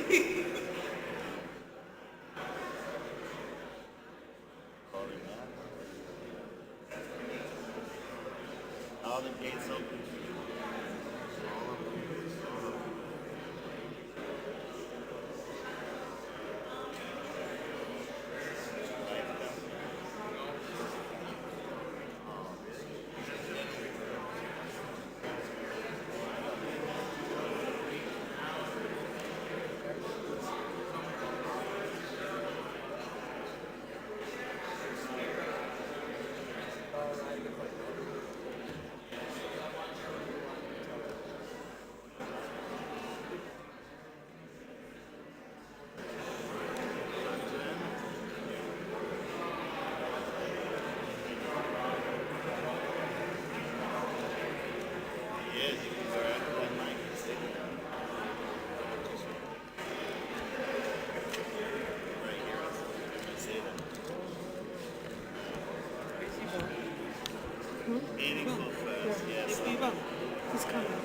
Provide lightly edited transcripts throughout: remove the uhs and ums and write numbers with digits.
All the gates open. Eating so fast, yes. He's coming.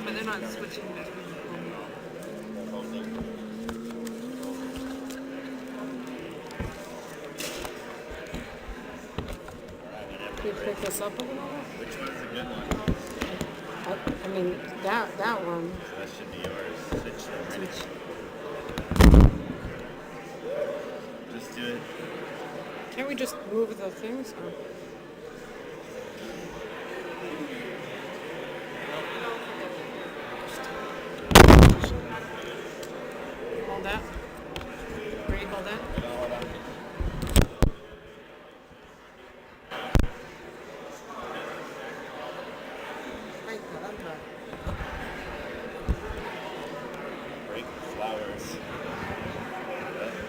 But they're not switching between Can you pick this up a little bit? Which one's a good one? I mean, that one. So that should be yours. Switch them, ready? Just do it. Can't we just move the things? Or? Hold that. Ready, hold that. Break the flowers.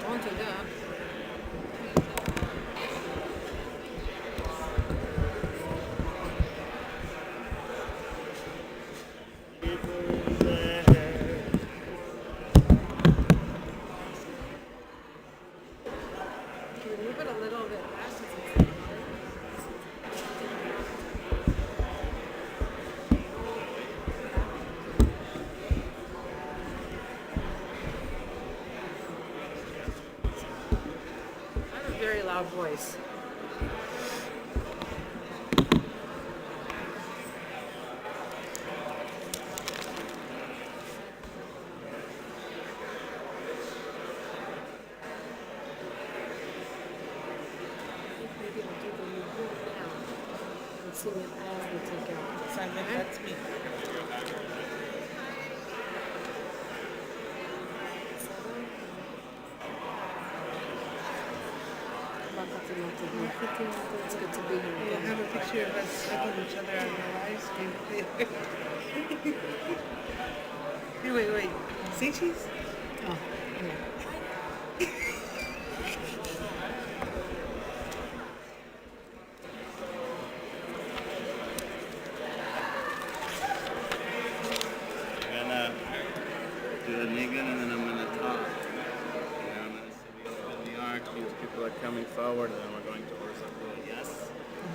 Don't do that. Can we move it a little bit back? I have a very loud voice. Maybe I'll do the new now and sing it as we take out. Simon, that's me. It's good to be here We'll again. have a picture of us hugging each other on the live stream. Hey, wait. Say cheese? Oh, yeah. I'm gonna do the nigun and then I'm gonna talk. And I'm gonna say we open the ark, these people are coming forward, and then we're going to Orza. Yes?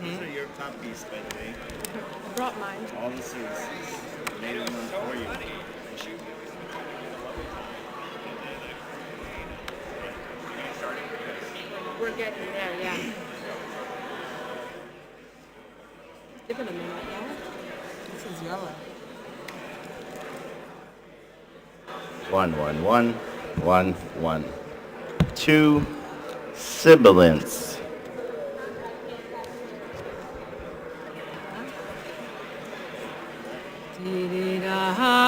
These are your copies, by the way. I brought mine. All this is native one for you. We're getting there, yeah. Give it a minute, yeah? This is yellow. 1, 1, 1, 1, 1. 2 sibilants. Di-di-da-hi-ya-da-hi-da.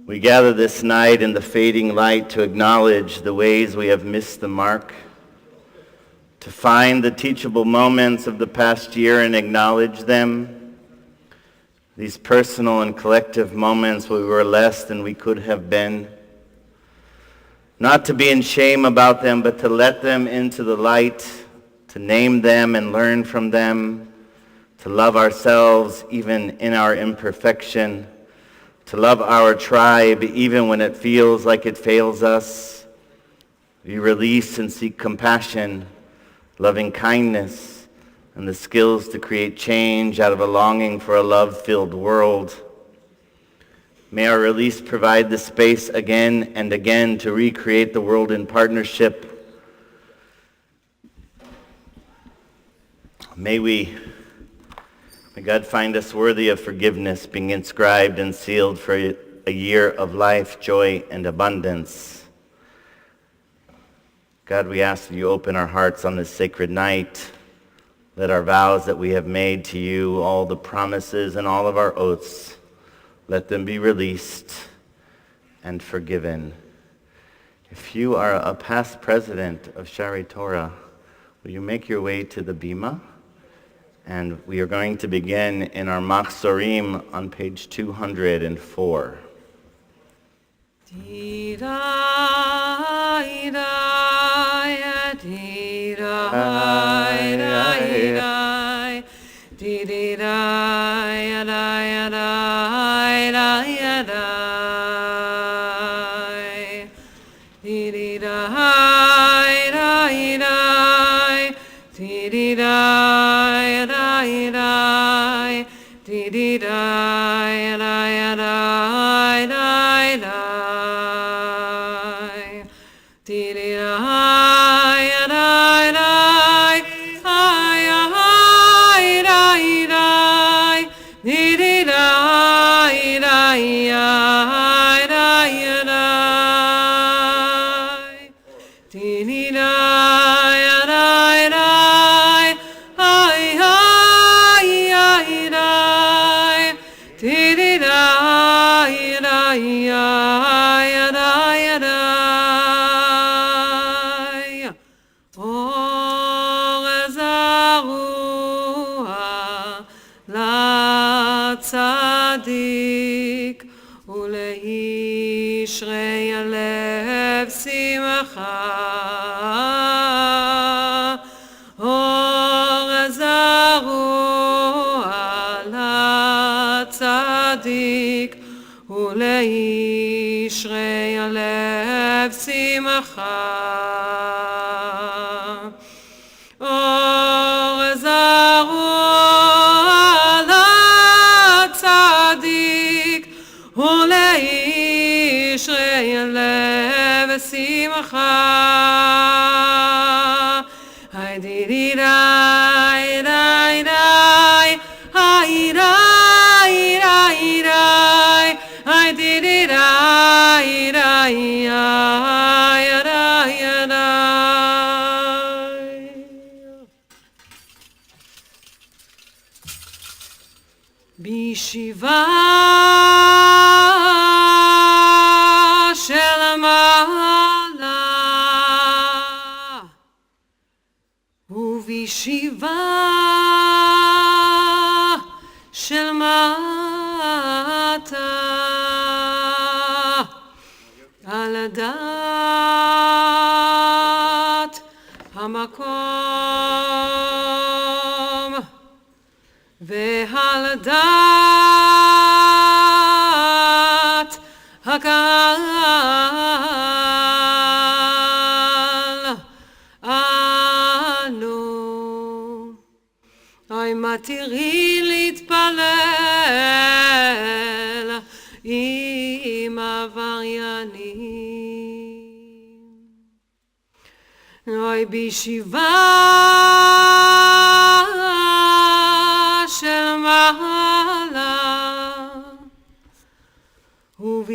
We gather this night in the fading light to acknowledge the ways we have missed the mark, to find the teachable moments of the past year and acknowledge them, these personal and collective moments where we were less than we could have been, not to be in shame about them, but to let them into the light, to name them and learn from them, to love ourselves even in our imperfection, to love our tribe even when it feels like it fails us. We release and seek compassion, loving kindness, and the skills to create change out of a longing for a love-filled world. May our release provide the space again and again to recreate the world in partnership. May God find us worthy of forgiveness, being inscribed and sealed for a year of life, joy, and abundance. God, we ask that you open our hearts on this sacred night. Let our vows that we have made to you, all the promises and all of our oaths, let them be released and forgiven. If you are a past president of Shari Torah, will you make your way to the Bima? And we are going to begin in our Machzorim on page 204.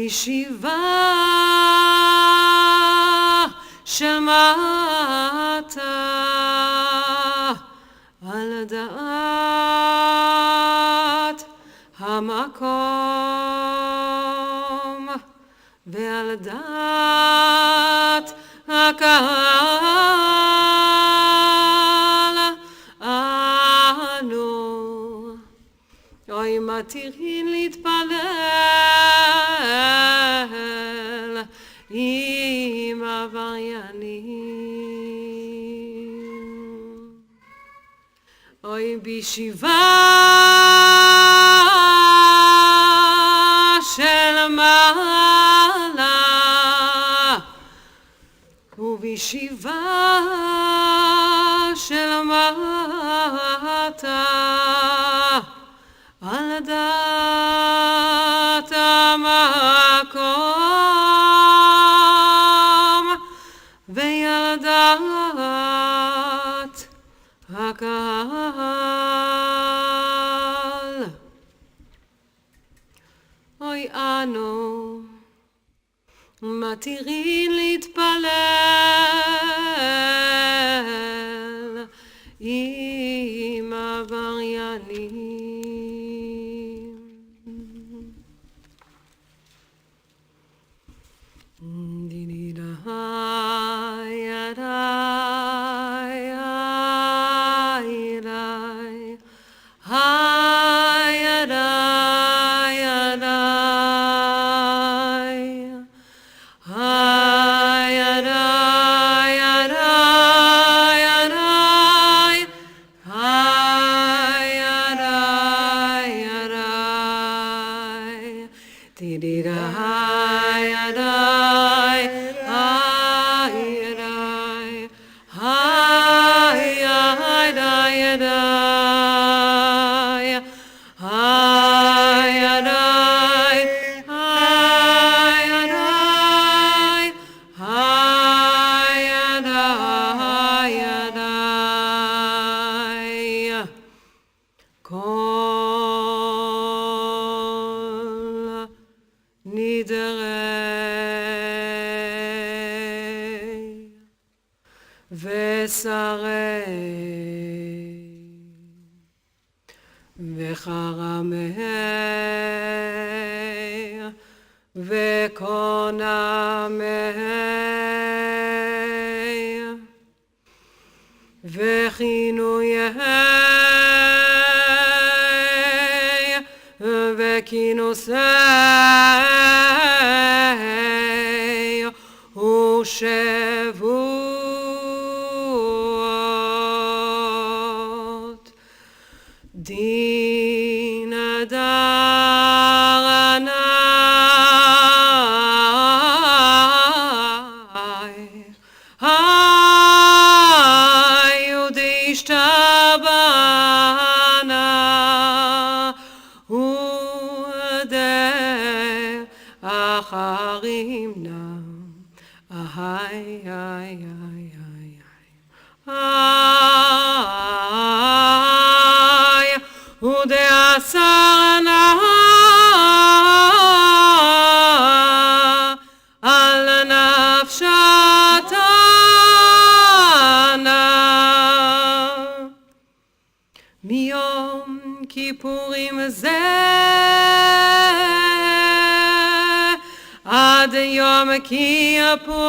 ובישיבה של מטה על דעת המקום ועל דעת הקהל אנו אוי מתירים להתפלל עם עבריינים אוי בישיבה של מעלה ובישיבה של מטה על דעת המקום ועל דעת הקהל אוי אנו מתירים להתפלל עם עבריינים וחרמי וקונמי וכינויי וכינוסי ושבועות דין מיום כיפורים זה עד יום כיפורים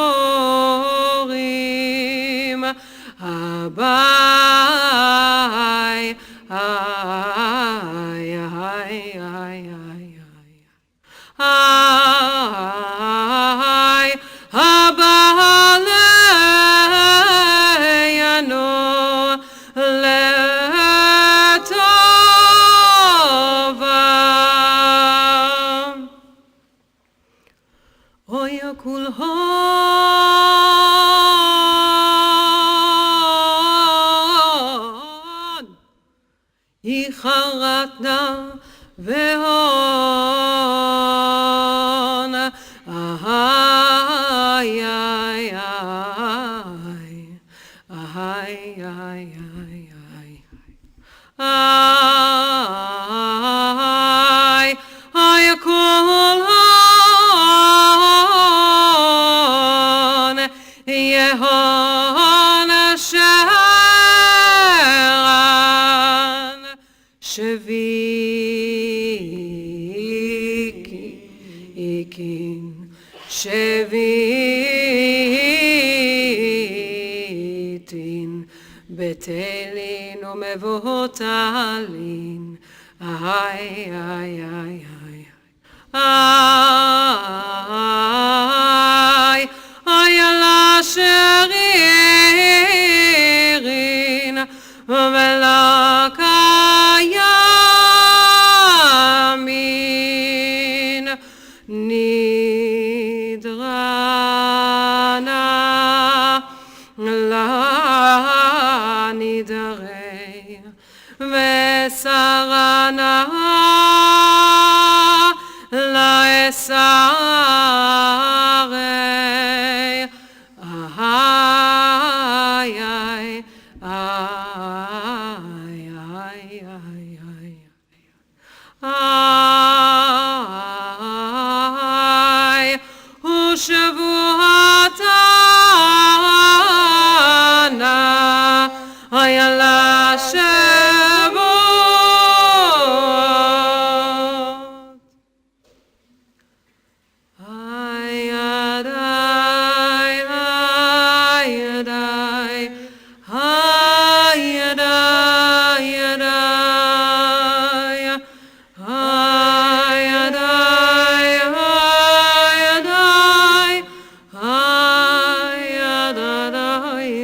הבא חרטנה והון כל Shevikin, Shevitin, Betelin, Umevotalin, ay, ay, ay, ay, ay, ay, ala sheririn, velakayamin, nidrana, la nidre, vesarana, la esare, ay, ay, ay, ay, ay, ay, ay, ushavuatana, ay, ala shavot, ay, adai, ay, adai, ay, adai, adai, ay, adai, ay, adai, ay,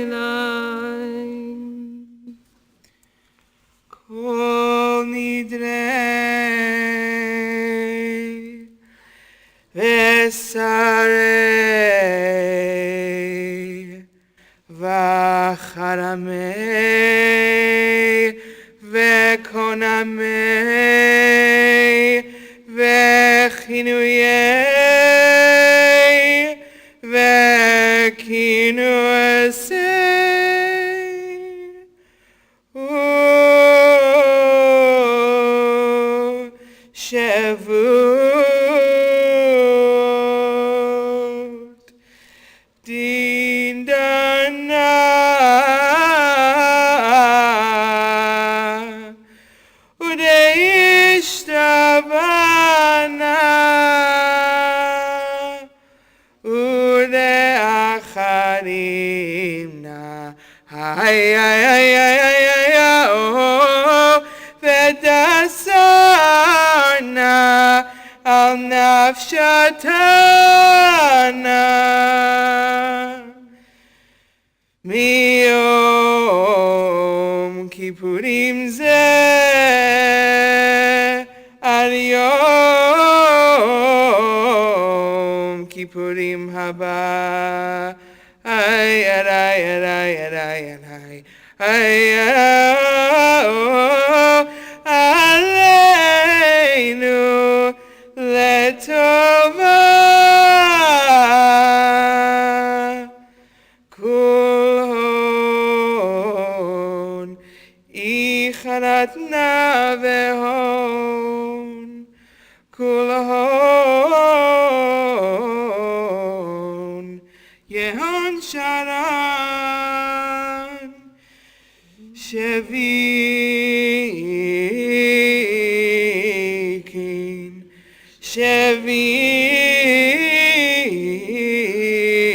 adai, Kol nidre vesarei vacharamei vekonamei vechinuyei vekinuesei Shavut Dindana Udeishtabana Udeacharimna Ay ay ay ay ay ay oh Vedasarna Al nafshatana Miyom Kippurim ze Ad Yom Kippurim haba Ay ay ay ay ay ay ay Aleinu letova kulhon icharatna vehon kulhon yehon sharan shevikin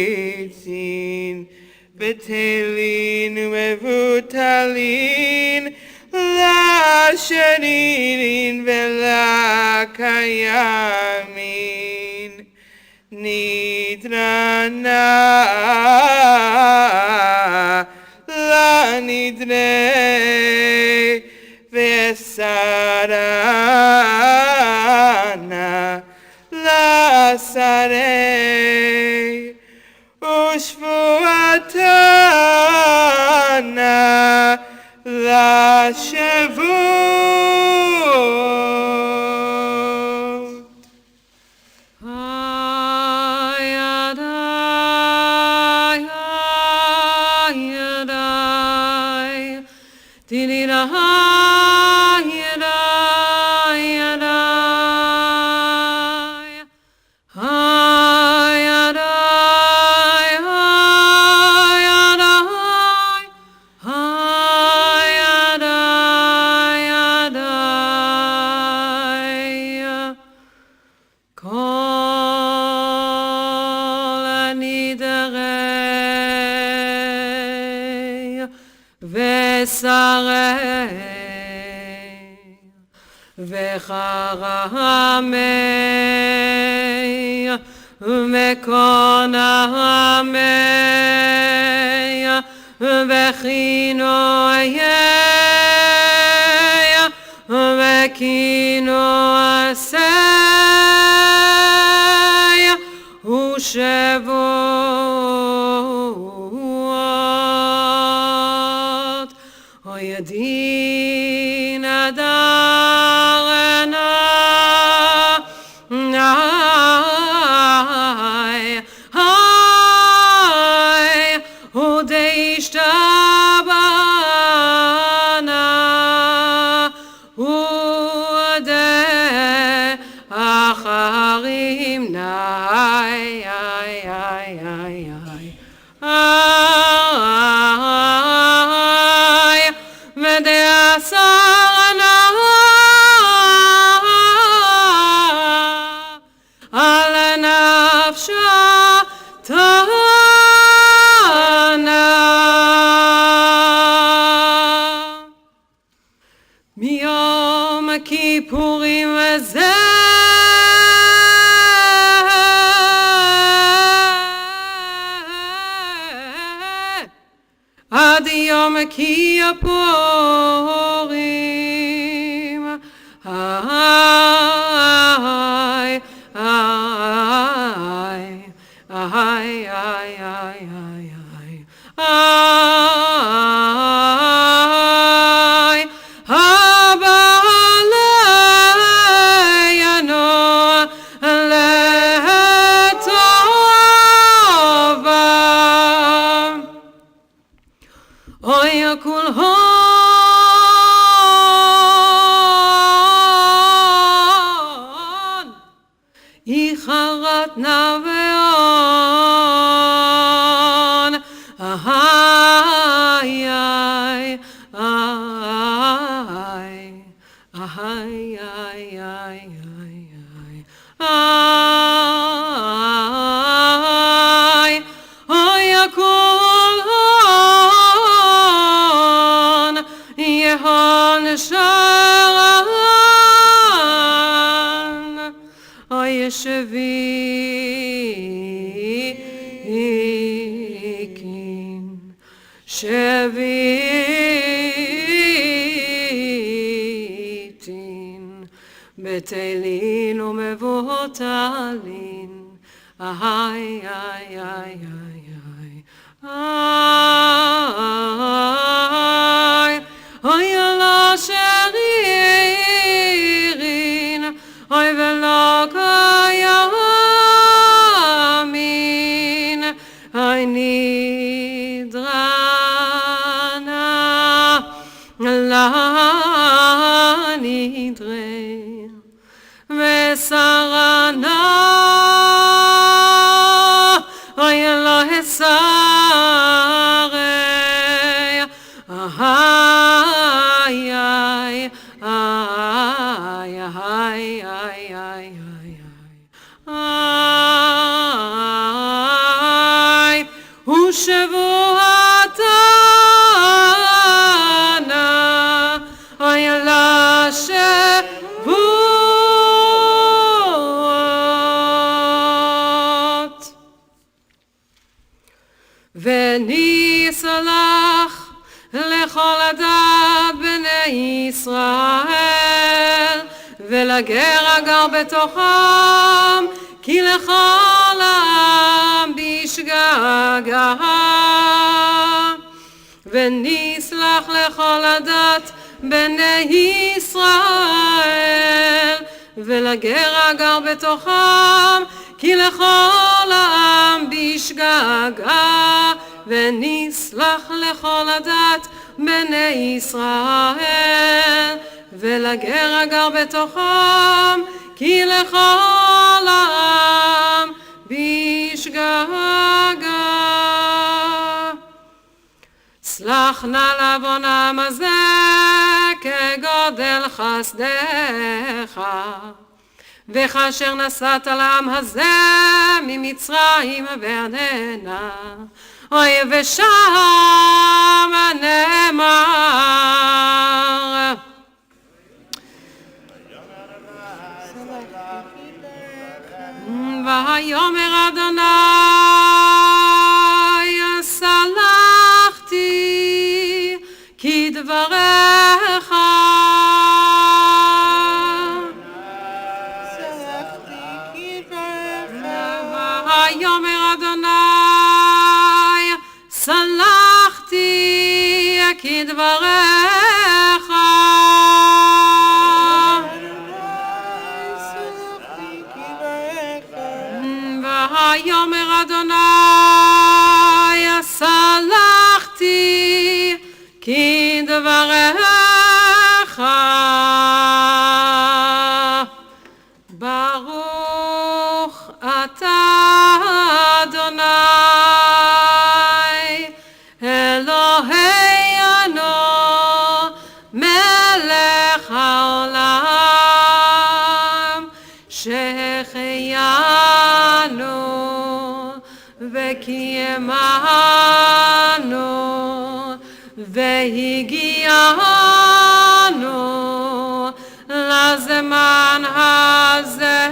shevitin betelin umevutalin la sheririn vela kayamin nidrana la nidre vesarana la sarei ushvuatana la shavut ay adai ay adai tinina ay adai adai ay adai ay adai ay adai וחרמי וקונמי וכינוי וכינוסי ושבועות וידין אדרנה ודשתבנה ודאחרים נאי ודעשרנה על נפשה תנה מיום הכיפורים הזה עד יום הכיפורים איחרת נביון יהון שרן שוויקין שוויתין בתלין ומבוטלין איי איי איי איי אוי לא שרירין אוי ולא קיימין אוי נדרנה לנדרה ושרנה אוי לא הסרי איי איי איי איי איי איי ושבועתנה אוי לשבועות וניסלח לכל עדת בני ישראל ולגר הגר בתוכם כי לכל העם בשגגה ונסלח לכל עדת בני ישראל ולגר הגר בתוכם כי לכל העם בשגגה ונסלח לכל עדת בני ישראל ולגר הגר בתוכם כי לכל העם בשגגה סלח נא לעוונם הזה כגודל חסדך וכאשר נשאת לעם הזה ממצרים ועדנה אוי ושם נאמר ויאמר אדוני סלחתי כדבריך ויאמר אדוני סלחתי כדבריך ויאמר אדוני סלחתי כדבריך ברוך אתה אדוני אלוהינו מלך העולם שהחיינו וקיימנו והגיענו לזמן הזה.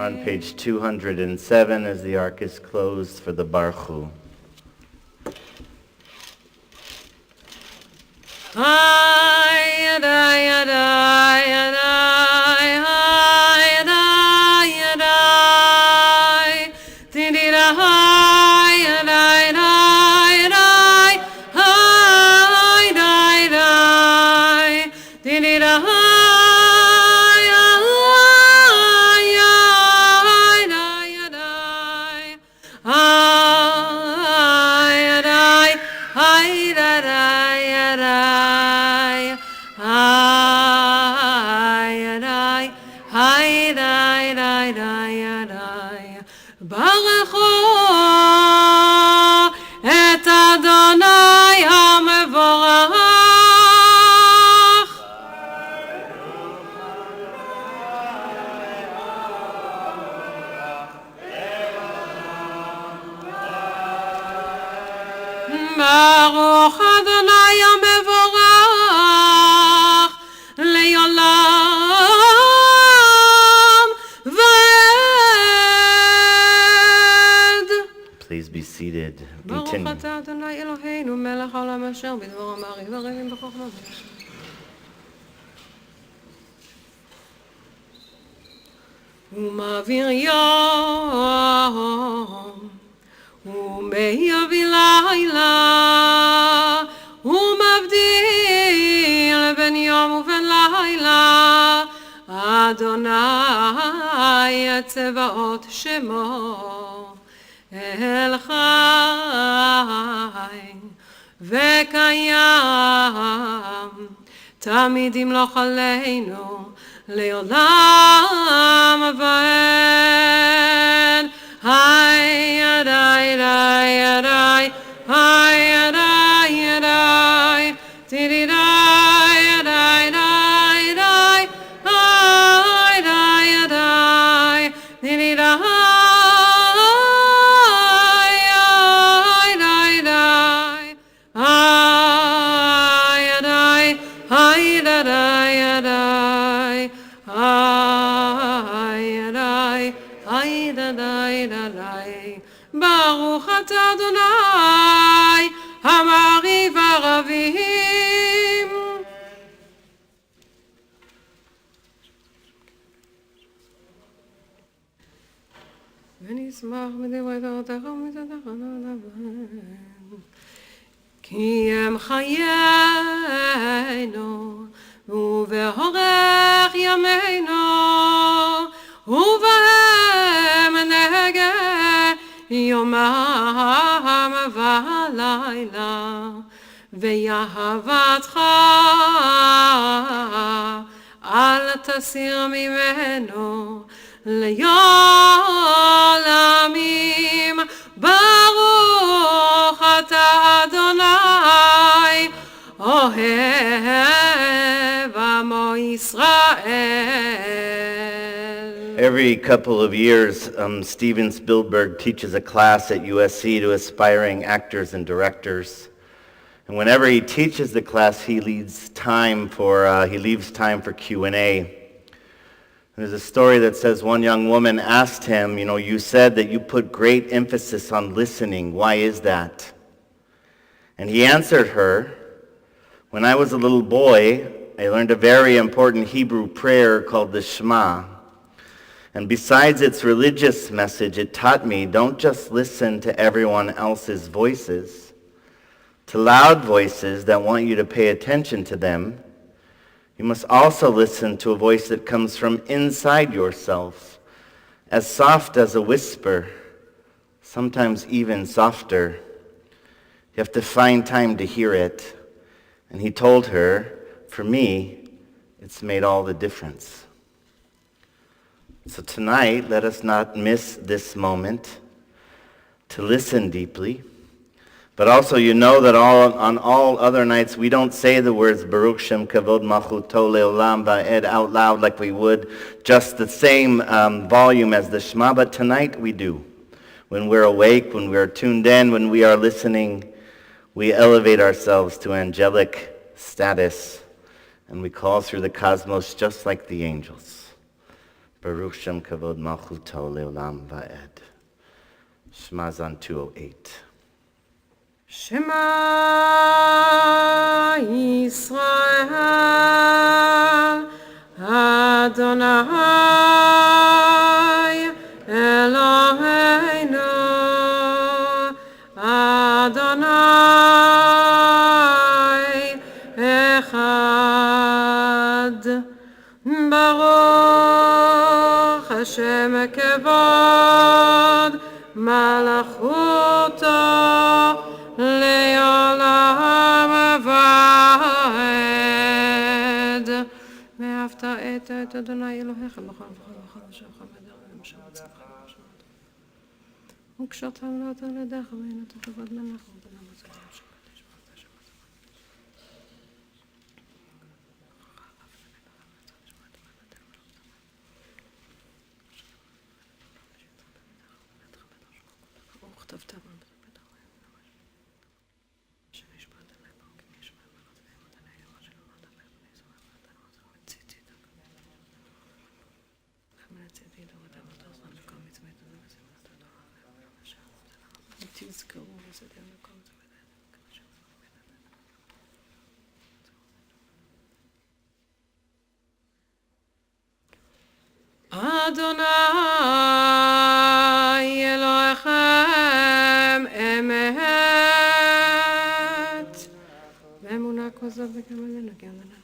On page 207 as the ark is closed for the Baruch Hu. ברוך אדוני המבורך לעולם ועד. Please be seated. ברוך Continue. אתה אדוני אלוהינו מלך העולם אשר בדבר המעריב הרבים בחוכמה. ומעביר יום ומייביא לילה ומבדיל בין יום ובין לילה אדוני צבאות שמו אל חי וקיים תמיד ימלוך עלינו לעולם ועד. היי ידיי ידיי ידיי היי ידיי ידיי תידיי ידיי ידיי ידיי היי ידיי ידיי תידיי היי ידיי ידיי היי ידיי ברוך אתה אדוני המעריב ערבים. ונשמח בדברי תורתך ומצוותיך נדבר. כי הם חיינו ובאורך ימינו ובהם נהגה יומם ולילה ויהבתך אל תסיר ממנו לעולמים. ברוך אתה אדוני אוהב עמו ישראל. Every couple of years, Steven Spielberg teaches a class at USC to aspiring actors and directors. And whenever he teaches the class, he leaves time for Q&A. There's a story that says one young woman asked him, you said that you put great emphasis on listening. Why is that? And he answered her, when I was a little boy, I learned a very important Hebrew prayer called the Shema. And besides its religious message, it taught me, don't just listen to everyone else's voices, to loud voices that want you to pay attention to them. You must also listen to a voice that comes from inside yourself, as soft as a whisper, sometimes even softer. You have to find time to hear it. And he told her, for me, it's made all the difference. So tonight, let us not miss this moment to listen deeply. But also, that on all other nights, we don't say the words Baruch Shem Kavod Malchuto Leolam Va'ed out loud like we would, just the same volume as the Shema, but tonight we do. When we're awake, when we're tuned in, when we are listening, we elevate ourselves to angelic status, and we call through the cosmos just like the angels. Baruch Shem Kavod Malchuto Leolam Va'ed. Shema Zan 208. Shema Yisrael Adonai Eloheinu Adonai Echad. Baruch Hashem Kevod Malachuto לעולם ועד. ואהבת את אדוני אלוהיך בכל וכל אשריך בדרך ובשם צאתך ובשם וקשרת עמלות על ידך ועינת הכבוד מלך ותודה מצוות שבת שבת שבת. וכתבת אדוני אלוהיכם אמת ואמונה כוזאת וכמלנה כמלנה.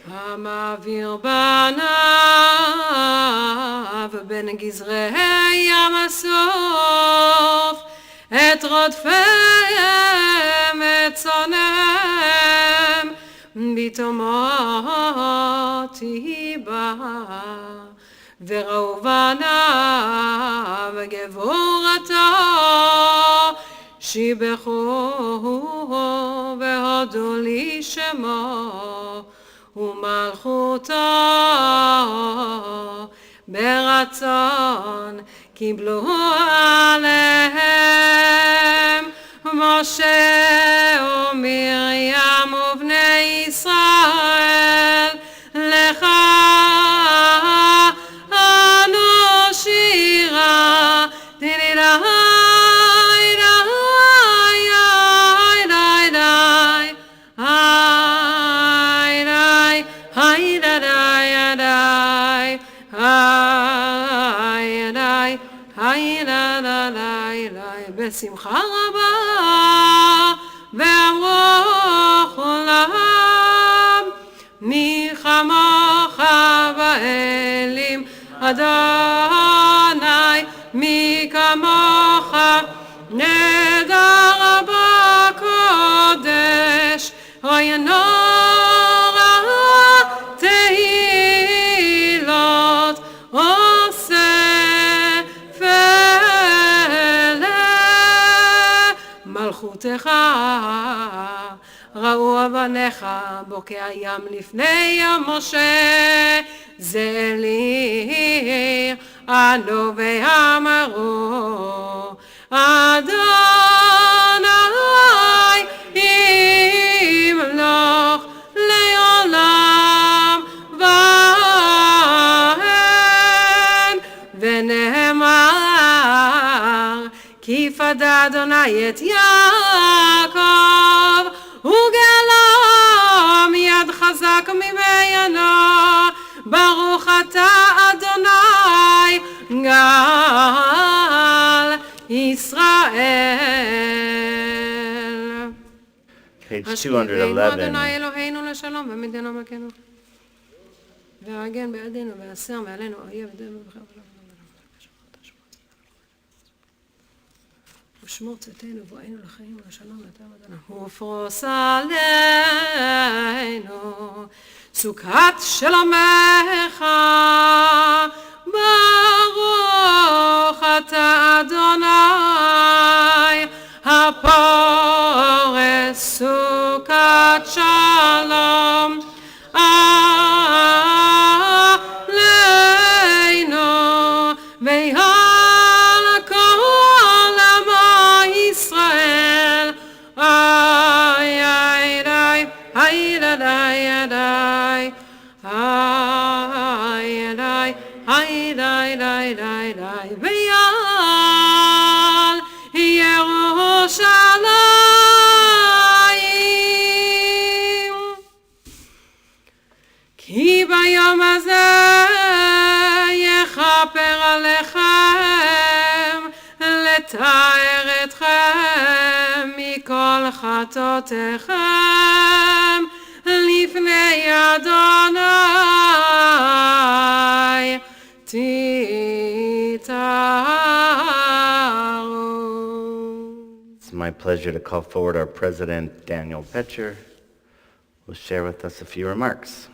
המעביר בניו בין גזרי ים הסוף את רודפיהם וצונם בתומו תיבא וראו בניו גבורתו שיבחו והודו לי שמו ומלכותו ברצון קיבלו עליהם משה ומרים ובני ישראל לך אנו שירה דידי די בשמחה רבה ואמרו כולם מי כמוך באלים אדוני מי כמוך נדר בקודש אוי נורא תהילות עושה מלכותך ראו אבניך בוקע ים לפני משה זה לי אנו ואמרו אדוני ימלוך לעולם ועד ונאמר כי פדה אדוני את יעקב וגאלה מיד חזק ממנו ברוך אתה אדוני גאל ישראל Page השכיבנו 211. אדוני אלוהינו לשלום במדינה מלכנו והגן בידינו והסר מעלינו אויב ידינו ושמור צאתנו בואנו לחיים ולשלום לטעם אדוני ופרוס עלינו סוכת שלומך ברוך אתה אדוני הפורס סוכת שלום עלינו ועל כל עמו ישראל ay ay ay ay ay ויעל ירושלים כי ביום הזה יכפר עליכם לתאר אתכם מכל חטאותיכם לפני אדוני It's my pleasure to call forward our president, Daniel Petcher, who will share with us a few remarks.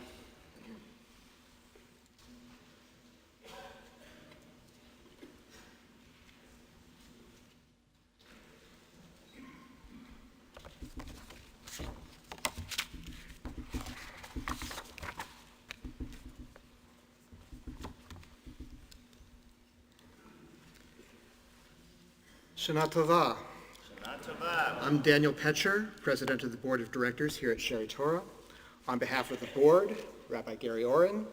Shana Tova. I'm Daniel Petcher, President of the Board of Directors here at Sherry Torah. On behalf of the board, Rabbi Gary Oren,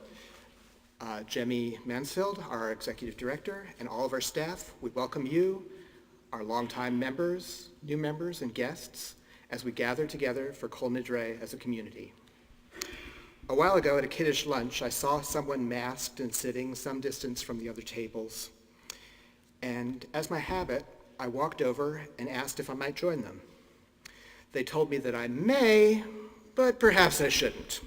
Jemmy Mansfield, our Executive Director, and all of our staff, we welcome you, our longtime members, new members, and guests, as we gather together for Kol Nidre as a community. A while ago at a Kiddush lunch, I saw someone masked and sitting some distance from the other tables. And as my habit, I walked over and asked if I might join them. They told me that I may, but perhaps I shouldn't.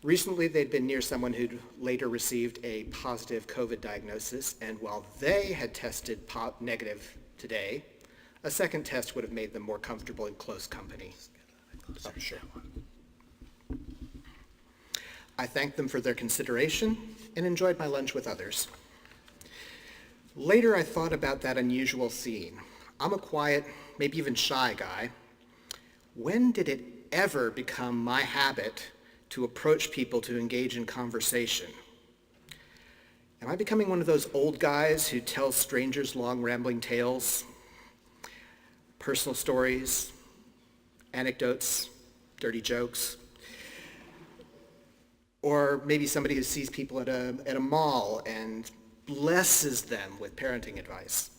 Recently, they'd been near someone who'd later received a positive COVID diagnosis, and while they had tested negative today, a second test would have made them more comfortable in close company. Oh, sure. I thanked them for their consideration and enjoyed my lunch with others. Later, I thought about that unusual scene. I'm a quiet, maybe even shy guy. When did it ever become my habit to approach people to engage in conversation? Am I becoming one of those old guys who tells strangers long, rambling tales? personal stories, anecdotes, dirty jokes, or maybe somebody who sees people at a mall and blesses them with parenting advice.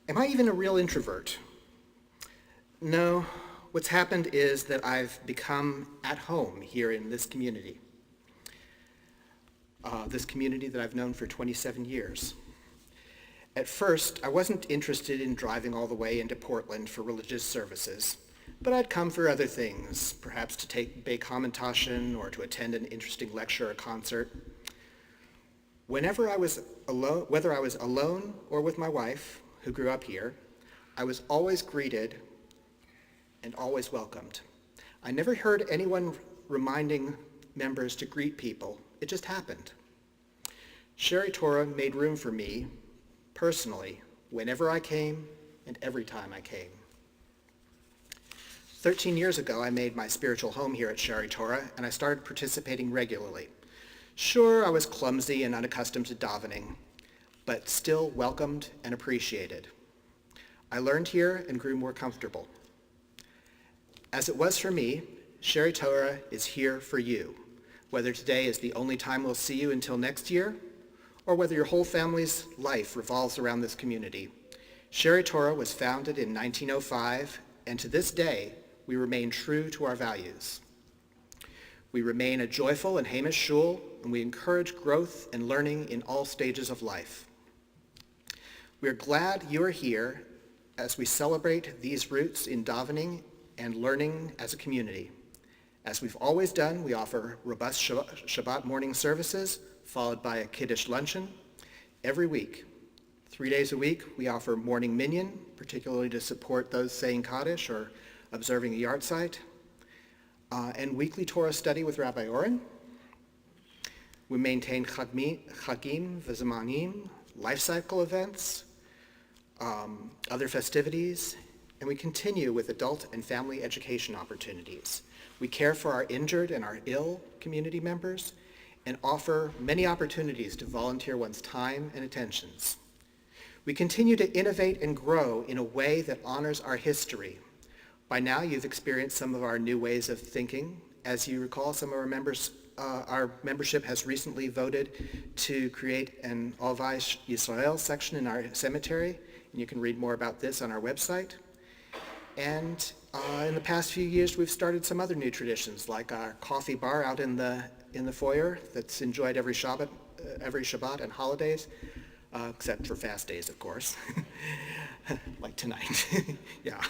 Am I even a real introvert? No, what's happened is that I've become at home here in this community that I've known for 27 years. At first, I wasn't interested in driving all the way into Portland for religious services, but I'd come for other things, perhaps to take Bay Commentation or to attend an interesting lecture or concert. Whether I was alone or with my wife, who grew up here, I was always greeted and always welcomed. I never heard anyone reminding members to greet people. It just happened. Sherry Torah made room for me, personally, whenever I came and every time I came. 13 years ago, I made my spiritual home here at Sherry Torah, and I started participating regularly. Sure, I was clumsy and unaccustomed to davening, but still welcomed and appreciated. I learned here and grew more comfortable. As it was for me, Sherry Torah is here for you, whether today is the only time we'll see you until next year, or whether your whole family's life revolves around this community. Sherry Torah was founded in 1905, and to this day, we remain true to our values. We remain a joyful and Hamish shul, and we encourage growth and learning in all stages of life. We are glad you are here as we celebrate these roots in davening and learning as a community. As we've always done, we offer robust Shabbat morning services, followed by a Kiddush luncheon every week. 3 days a week, we offer morning minyan, particularly to support those saying Kaddish or observing a yard site, and weekly Torah study with Rabbi Oren. We maintain Chagim, V'Zamanim, life cycle events, other festivities, and we continue with adult and family education opportunities. We care for our injured and our ill community members and offer many opportunities to volunteer one's time and attentions. We continue to innovate and grow in a way that honors our history. By now, you've experienced some of our new ways of thinking. As you recall, some of our members, our membership has recently voted to create an Ovai Yisrael section in our cemetery, and you can read more about this on our website. And in the past few years, we've started some other new traditions, like our coffee bar out in the foyer that's enjoyed every Shabbat and holidays, except for fast days, of course, like tonight. Yeah.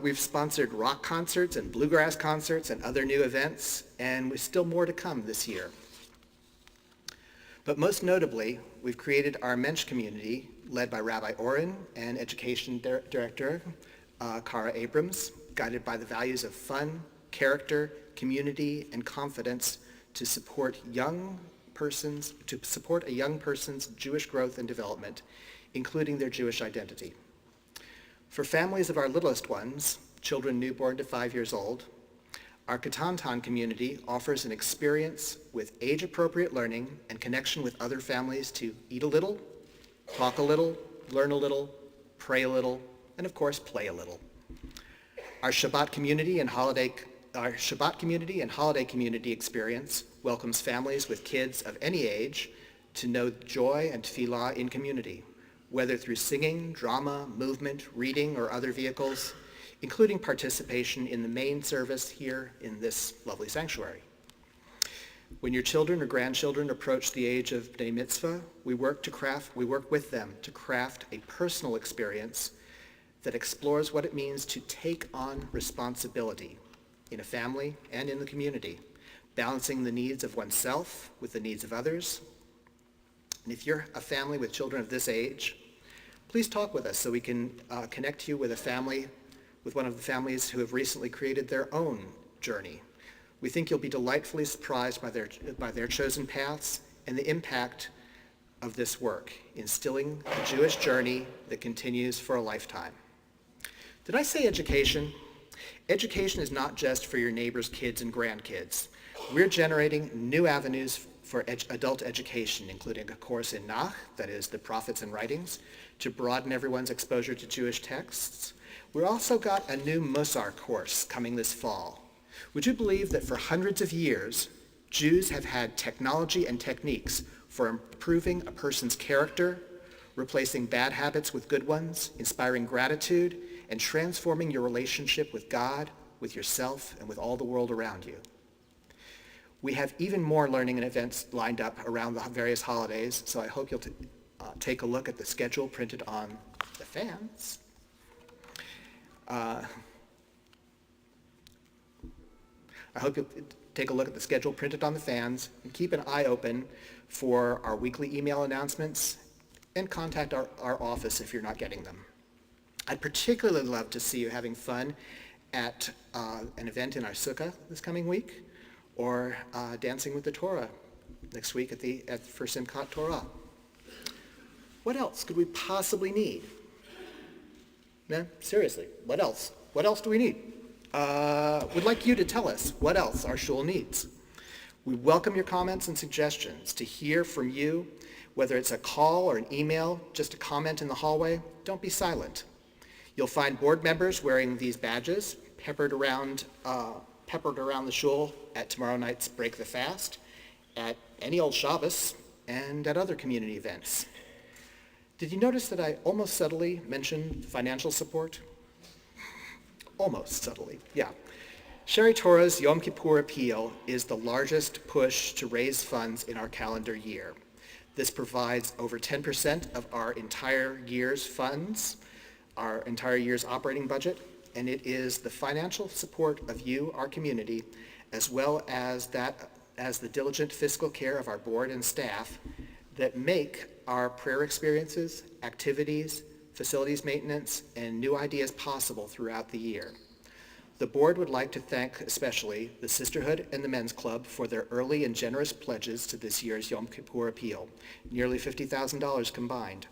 We've sponsored rock concerts and bluegrass concerts and other new events, and there's still more to come this year. But most notably, we've created our Mensch community, led by Rabbi Oren and Education Director Kara Abrams, guided by the values of fun, character, community, and confidence to support a young person's Jewish growth and development, including their Jewish identity. For families of our littlest ones, children newborn to 5 years old, our Katantan community offers an experience with age-appropriate learning and connection with other families to eat a little, talk a little, learn a little, pray a little, and of course, play a little. Our Shabbat community and holiday community experience welcomes families with kids of any age to know joy and tefillah in community, whether through singing, drama, movement, reading, or other vehicles, including participation in the main service here in this lovely sanctuary. When your children or grandchildren approach the age of Bnei Mitzvah, we work with them to craft a personal experience that explores what it means to take on responsibility in a family and in the community, balancing the needs of oneself with the needs of others. And if you're a family with children of this age, please talk with us so we can connect you with one of the families who have recently created their own journey. We think you'll be delightfully surprised by their chosen paths and the impact of this work, instilling a Jewish journey that continues for a lifetime. Did I say education? Education is not just for your neighbor's kids and grandkids. We're generating new avenues for adult education, including a course in Nach, that is the prophets and writings, to broaden everyone's exposure to Jewish texts. We also got a new Musar course coming this fall. Would you believe that for hundreds of years, Jews have had technology and techniques for improving a person's character, replacing bad habits with good ones, inspiring gratitude, and transforming your relationship with God, with yourself, and with all the world around you. We have even more learning and events lined up around the various holidays, so I hope you'll take a look at the schedule printed on the fans. I hope you'll take a look at the schedule printed on the fans and keep an eye open for our weekly email announcements and contact our office if you're not getting them. I'd particularly love to see you having fun at an event in our sukkah this coming week, or dancing with the Torah next week for Simchat Torah. What else could we possibly need? No, seriously, what else? What else do we need? We'd like you to tell us what else our shul needs. We welcome your comments and suggestions. To hear from you, whether it's a call or an email, just a comment in the hallway, don't be silent. You'll find board members wearing these badges peppered around the shul at tomorrow night's Break the Fast, at any old Shabbos, and at other community events. Did you notice that I almost subtly mentioned financial support? Almost subtly, yeah. Sherry Torah's Yom Kippur Appeal is the largest push to raise funds in our calendar year. This provides over 10% of our entire year's funds, our entire year's operating budget, and it is the financial support of you, our community, as well as the diligent fiscal care of our board and staff that make our prayer experiences, activities, facilities maintenance, and new ideas possible throughout the year. The board would like to thank especially the Sisterhood and the Men's Club for their early and generous pledges to this year's Yom Kippur Appeal, nearly $50,000 combined.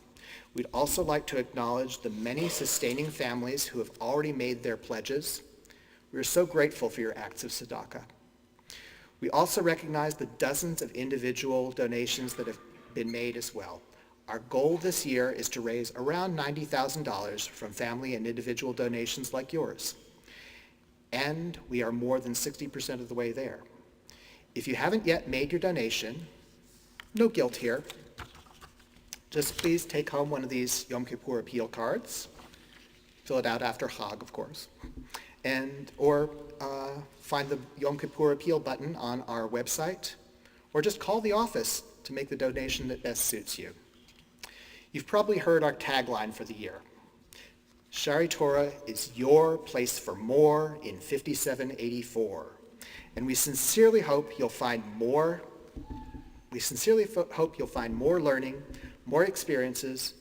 We'd also like to acknowledge the many sustaining families who have already made their pledges. We are so grateful for your acts of tzedakah. We also recognize the dozens of individual donations that have been made as well. Our goal this year is to raise around $90,000 from family and individual donations like yours. And we are more than 60% of the way there. If you haven't yet made your donation, no guilt here. Just please take home one of these Yom Kippur Appeal cards. Fill it out after Chag, of course. Or find the Yom Kippur Appeal button on our website, or just call the office to make the donation that best suits you. You've probably heard our tagline for the year. Shari Torah is your place for more in 5784. And we sincerely hope you'll find more learning, more experiences,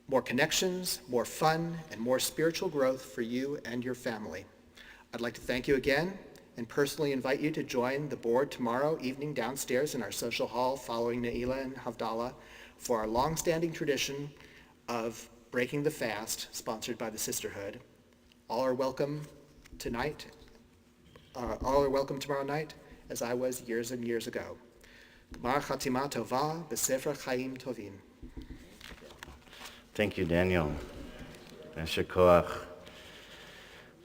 more connections, more fun, and more spiritual growth for you and your family. I'd like to thank you again and personally invite you to join the board tomorrow evening downstairs in our social hall following Ne'ilah and Havdalah for our long-standing tradition of breaking the fast, sponsored by the Sisterhood. All are welcome tonight. All are welcome tomorrow night, as I was years and years ago. Gmar Chatima Tova B'Sefer Chaim Tovim. Thank you, Daniel. Yasher Koach.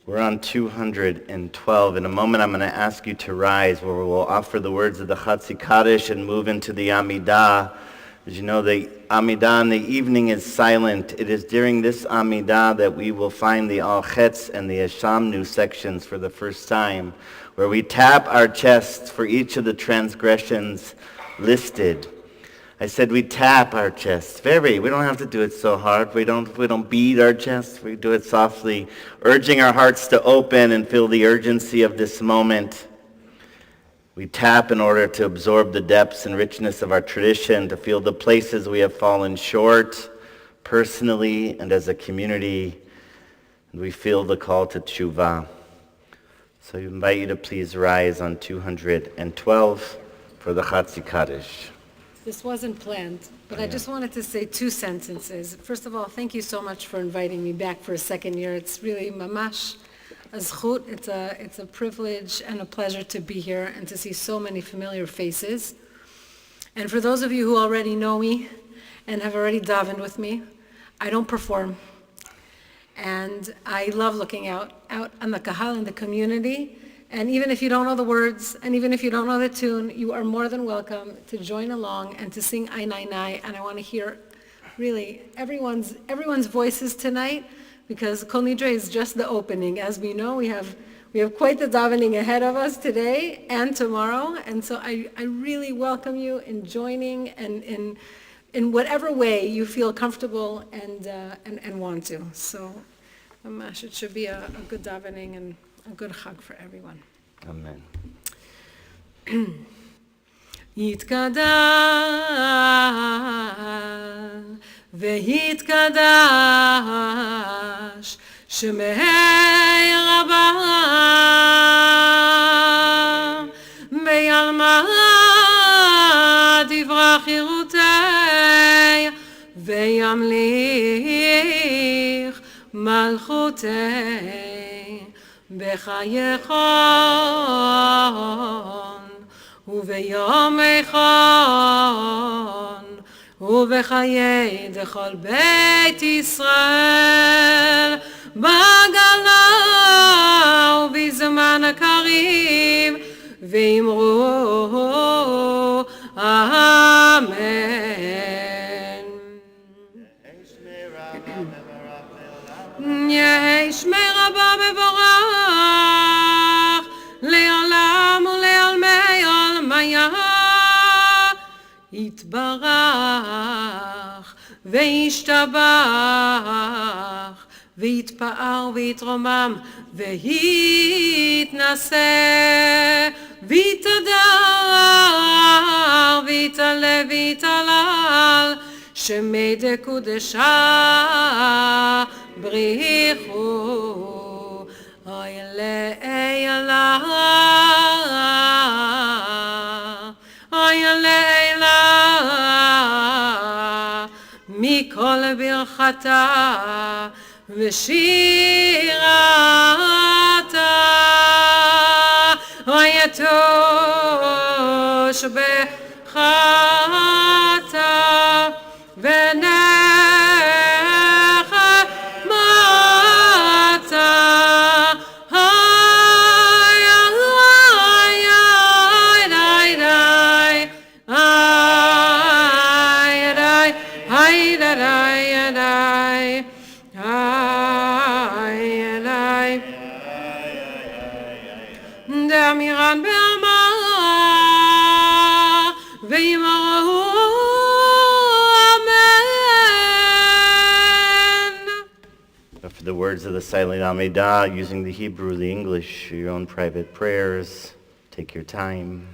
We're on 212. In a moment, I'm going to ask you to rise, where we'll offer the words of the Chatzi Kaddish and move into the Amida. As you know, the Amida in the evening is silent. It is during this Amida that we will find the Al Chetz and the Eshamnu sections for the first time, where we tap our chests for each of the transgressions listed. I said we tap our chests. We don't have to do it so hard. We don't beat our chests. We do it softly, urging our hearts to open and feel the urgency of this moment. We tap in order to absorb the depths and richness of our tradition, to feel the places we have fallen short, personally and as a community. And we feel the call to tshuva. So I invite you to please rise on 212 for the Chatzi Kaddish. This wasn't planned, but I just wanted to say two sentences. First of all, thank you so much for inviting me back for a second year. It's really mamash a zchut. It's a privilege and a pleasure to be here and to see so many familiar faces. And for those of you who already know me and have already davened with me, I don't perform. And I love looking out on the kahal in the community. And even if you don't know the words, and even if you don't know the tune, you are more than welcome to join along and to sing Ay Nai Nai. And I want to hear really everyone's voices tonight, because Kol Nidre is just the opening. As we know, we have quite the davening ahead of us today and tomorrow. And so I really welcome you in joining and in whatever way you feel comfortable and want to. So Mamash, it should be a good davening and a good chag for everyone. Amen. יתקדש והתקדש שמי רבה ביעלמה תברח חירותי וימליך מלכותי בחייכון וביום איכון ובחיי דכל בית ישראל בגלה ובזמן הקריב ואמרו אמן. יהי שמי רבה מבורך לעולם ולעלמי עולמיה יתברך וישתבח ויתפאר ויתרומם ויתנשא ויתהדר ויתעלה ויתהלל שמי דקודשה בריחו אוי לאלה אוי לאלה מכל ברכתה ושירתה אוי יתוש בחתה דמירן בעמה וימרו amen. For the words of the silent Amida, using the Hebrew, the English, your own private prayers, take your time.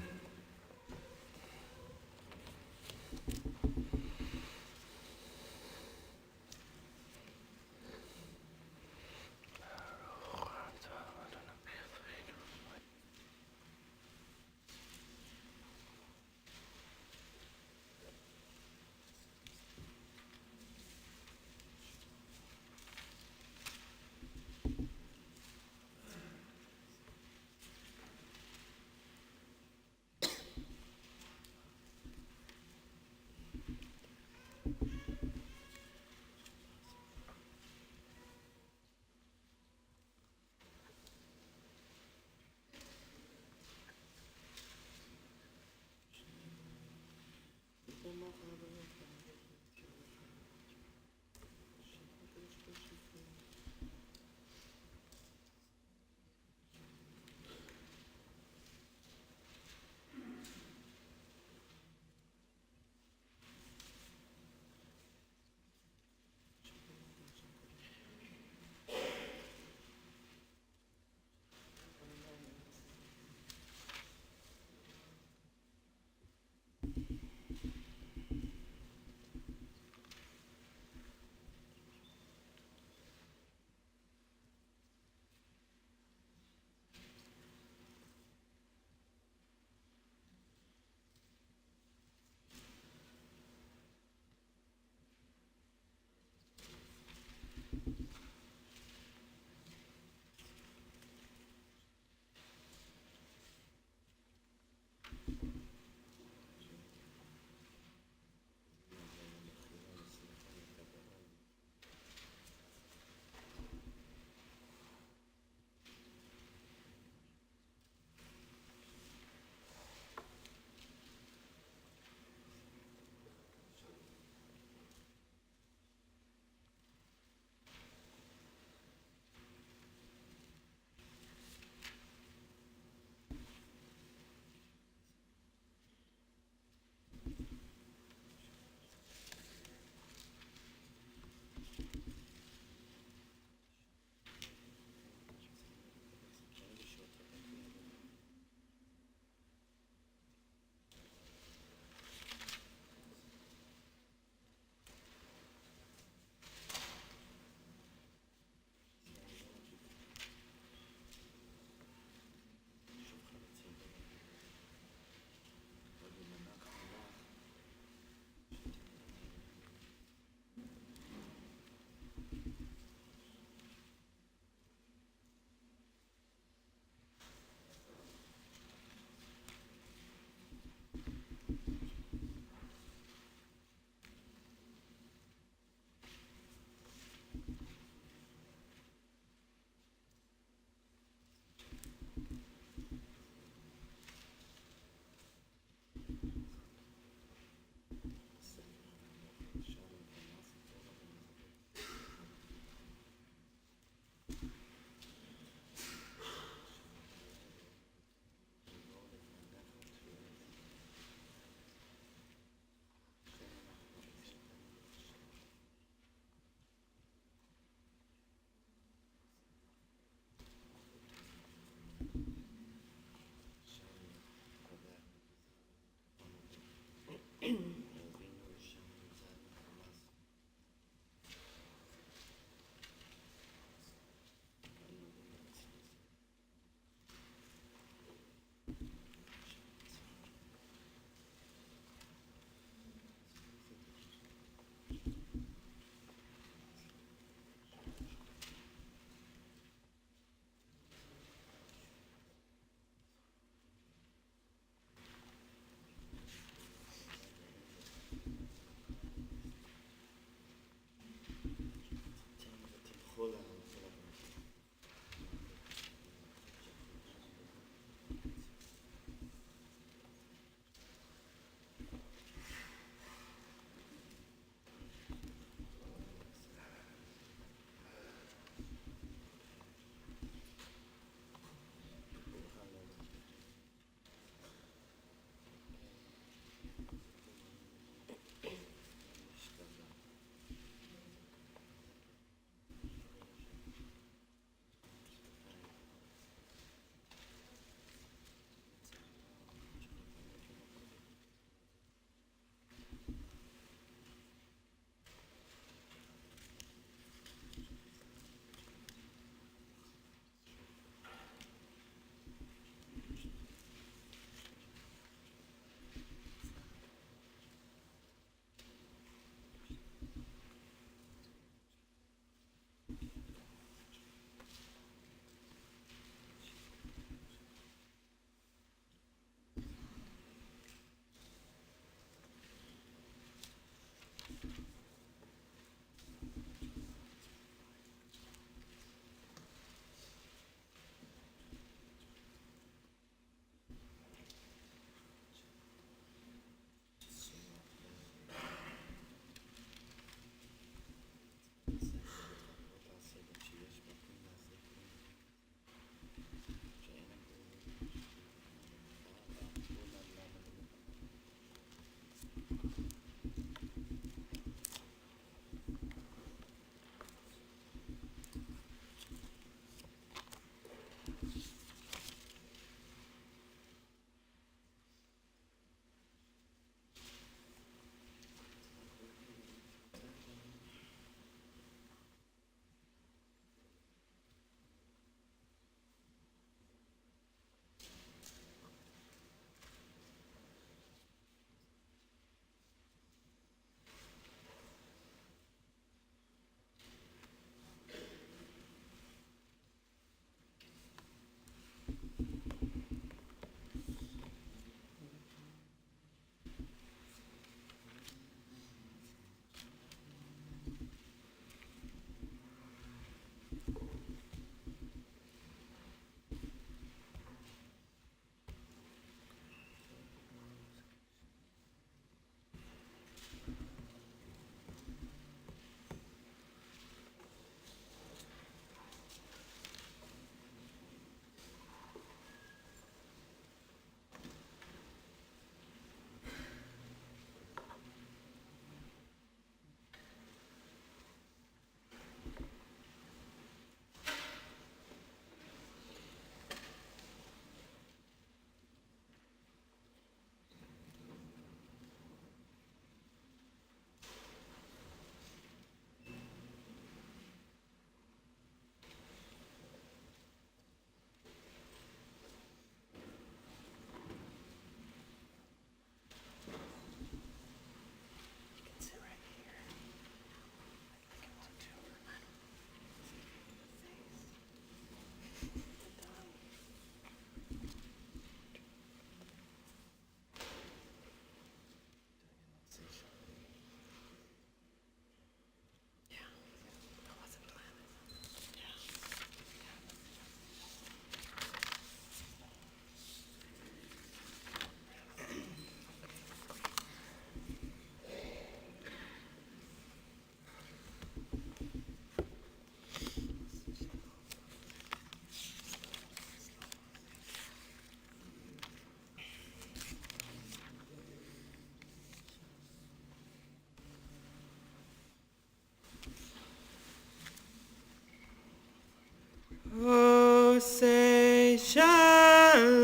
say shalom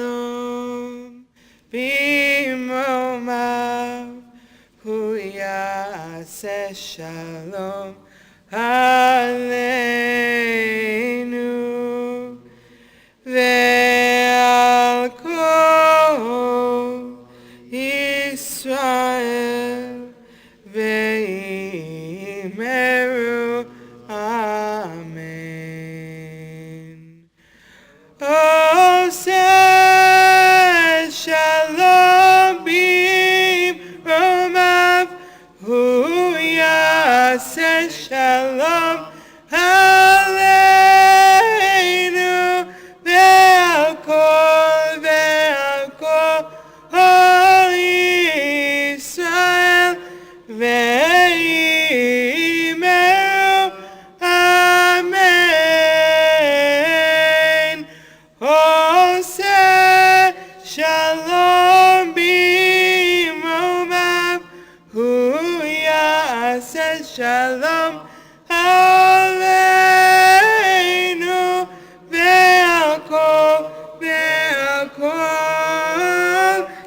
b'mromav, hu yaseh shalom aleinu, ve'al kol Yisrael ve'imeru amen. Oseh shalom b'mromav, hu yaseh shalom aleinu, ve'al kol Yisrael ve'imeru amen. Oseh shalom b'mromav, hu yaseh shalom aleinu, ve'al kol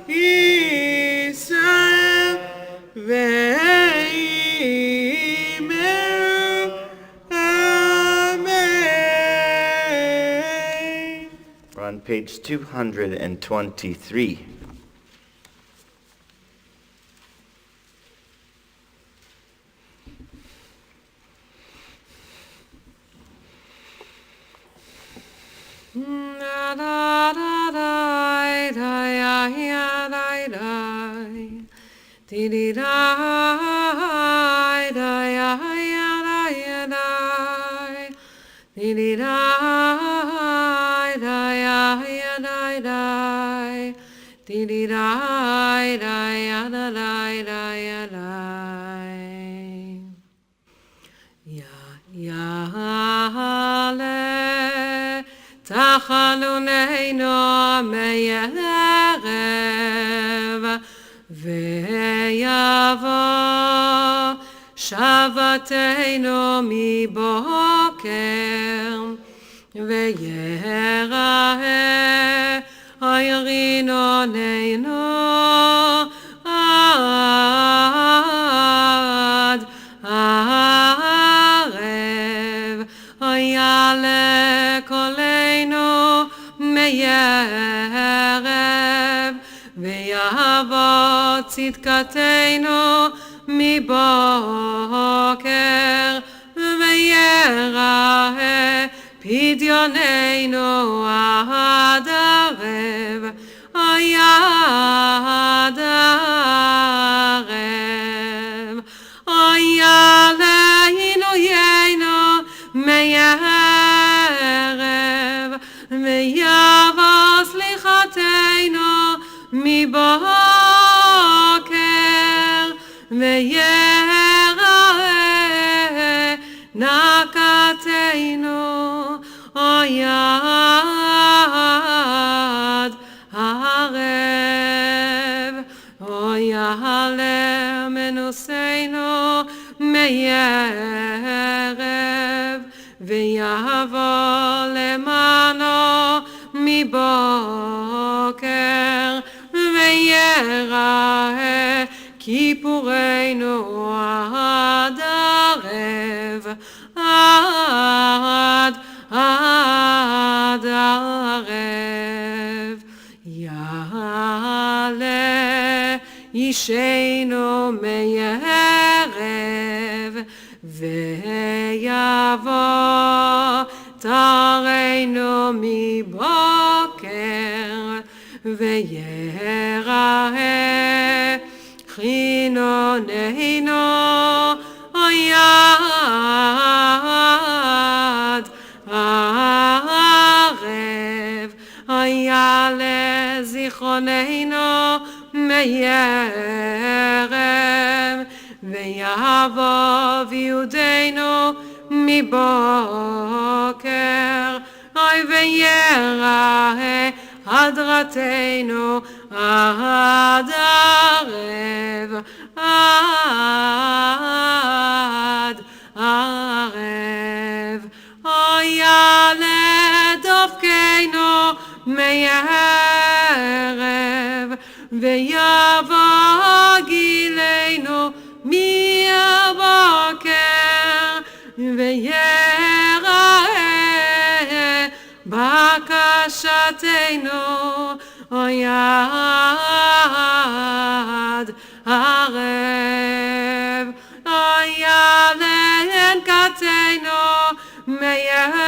Yisrael ve'imeru amen. We're on page 223. Yahale tachaluneinu me'erev ve'yavo shavateinu miboker ve'yerahe ayrinuneinu ad arev oyale koleinu me'erev ve'yavo tzidkateinu miboker ve'yerahe pidyoneinu ad arev oyad arev oyaleinu yeinu me'erev ve'yavo slichateinu miboker ve'yerahe nakateinu oyad arev oyale menuseinu me'erev ve'yavo lemano miboker ve'yerahe kippureinu ad arev ad arev yale yisheinu me'erev ve'yavo tareinu miboker ve'yerahe chinoneinu oyad arev oyale zichroneinu me'erev ve'yavo v'yudeinu miboker oy ve'yerahe hadratenu ad arev ad arev oyale dovke מערב ויבוא גילנו מהבוקר ויראה בקשתנו עד ערב יעלן כתנו מערב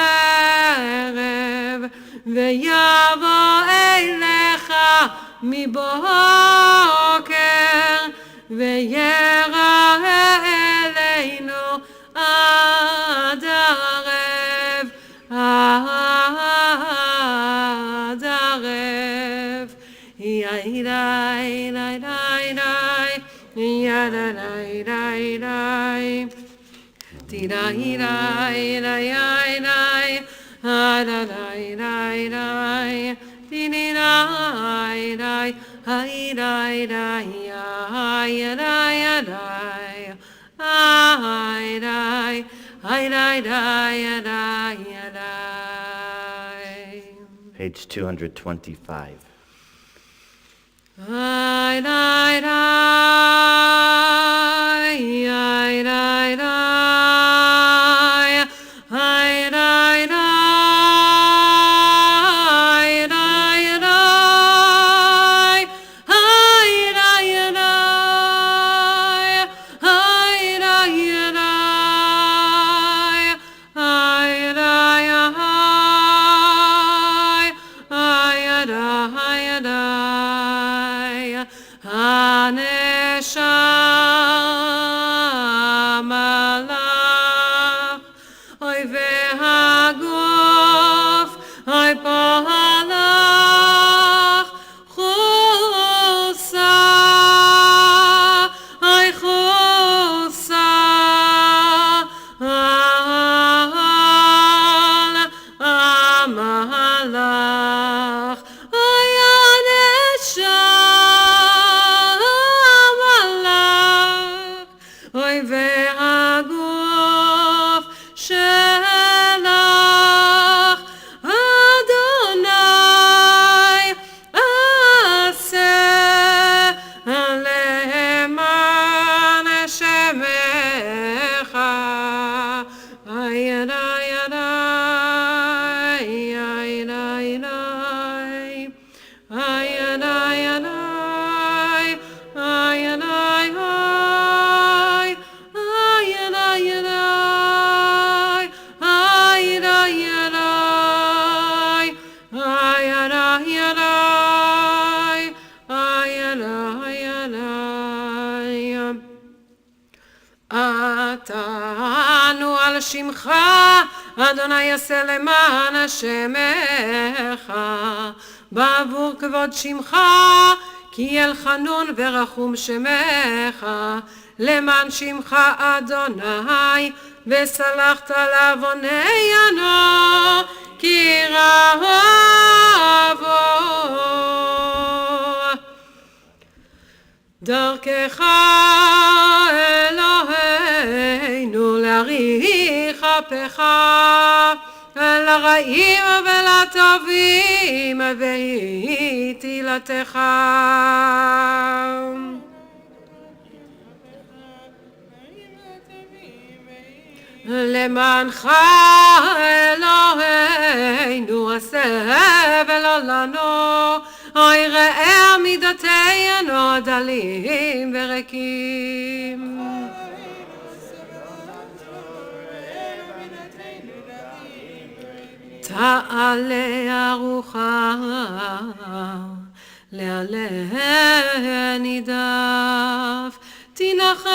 ויבוא אליך מבוקר ויראה אלינו עד ערב עד ערב יאי די די די די יאי די די די די די די די די da da da da di di da da hi da da ya da ya da ai da ya da ya da. Page 225. Ai da da ai da da עתנו על שמך, אדוני יעשה למען שמך, בעבור כבוד שמך, כי אל חנון ורחום שמך, למען שמך אדוני, וסלחת לעווננו, כי רבו. דרכך אלוהינו להאריך אפך לרעים ולטובים והיטילתך. למענך אלוהינו עשה ולא לנו, אוי ראה עמידתנו דלים וריקים. תעלה ארוחה לעלה נידף, תנחם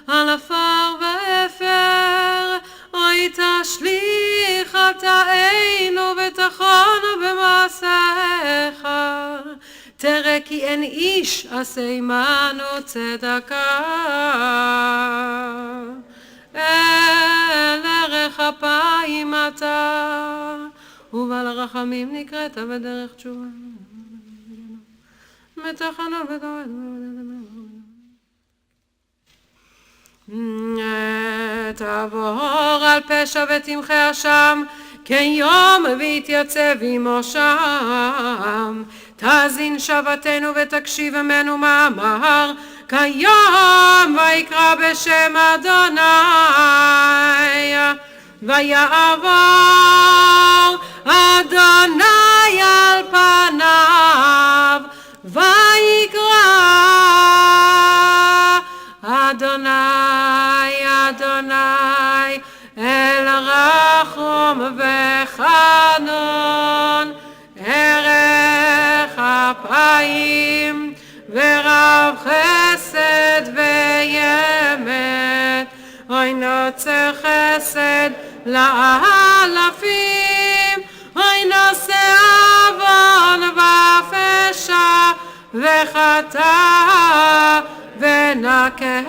על עפר ואפר, אוי תשליך חטאינו ותחנו במעשיך, תראה כי אין איש עשה עמנו צדקה. אל ערך אפיים אתה, ובעל הרחמים נקראת בדרך תשובה. מתחנו תעבור על פשע ותמחה אשם, כיום והתייצב עמו שם. תאזין שוועתנו ותקשיב עמנו מאמר, כיום ויקרא בשם אדוני, ויעבור אדוני על פניו, ויקרא אדוני אדוני אל רחום וחנון, ערך אפיים ורב חסד ואמת, אוי נוצר חסד לאלפים, אוי נושא עוון ופשע וחטא ונקה,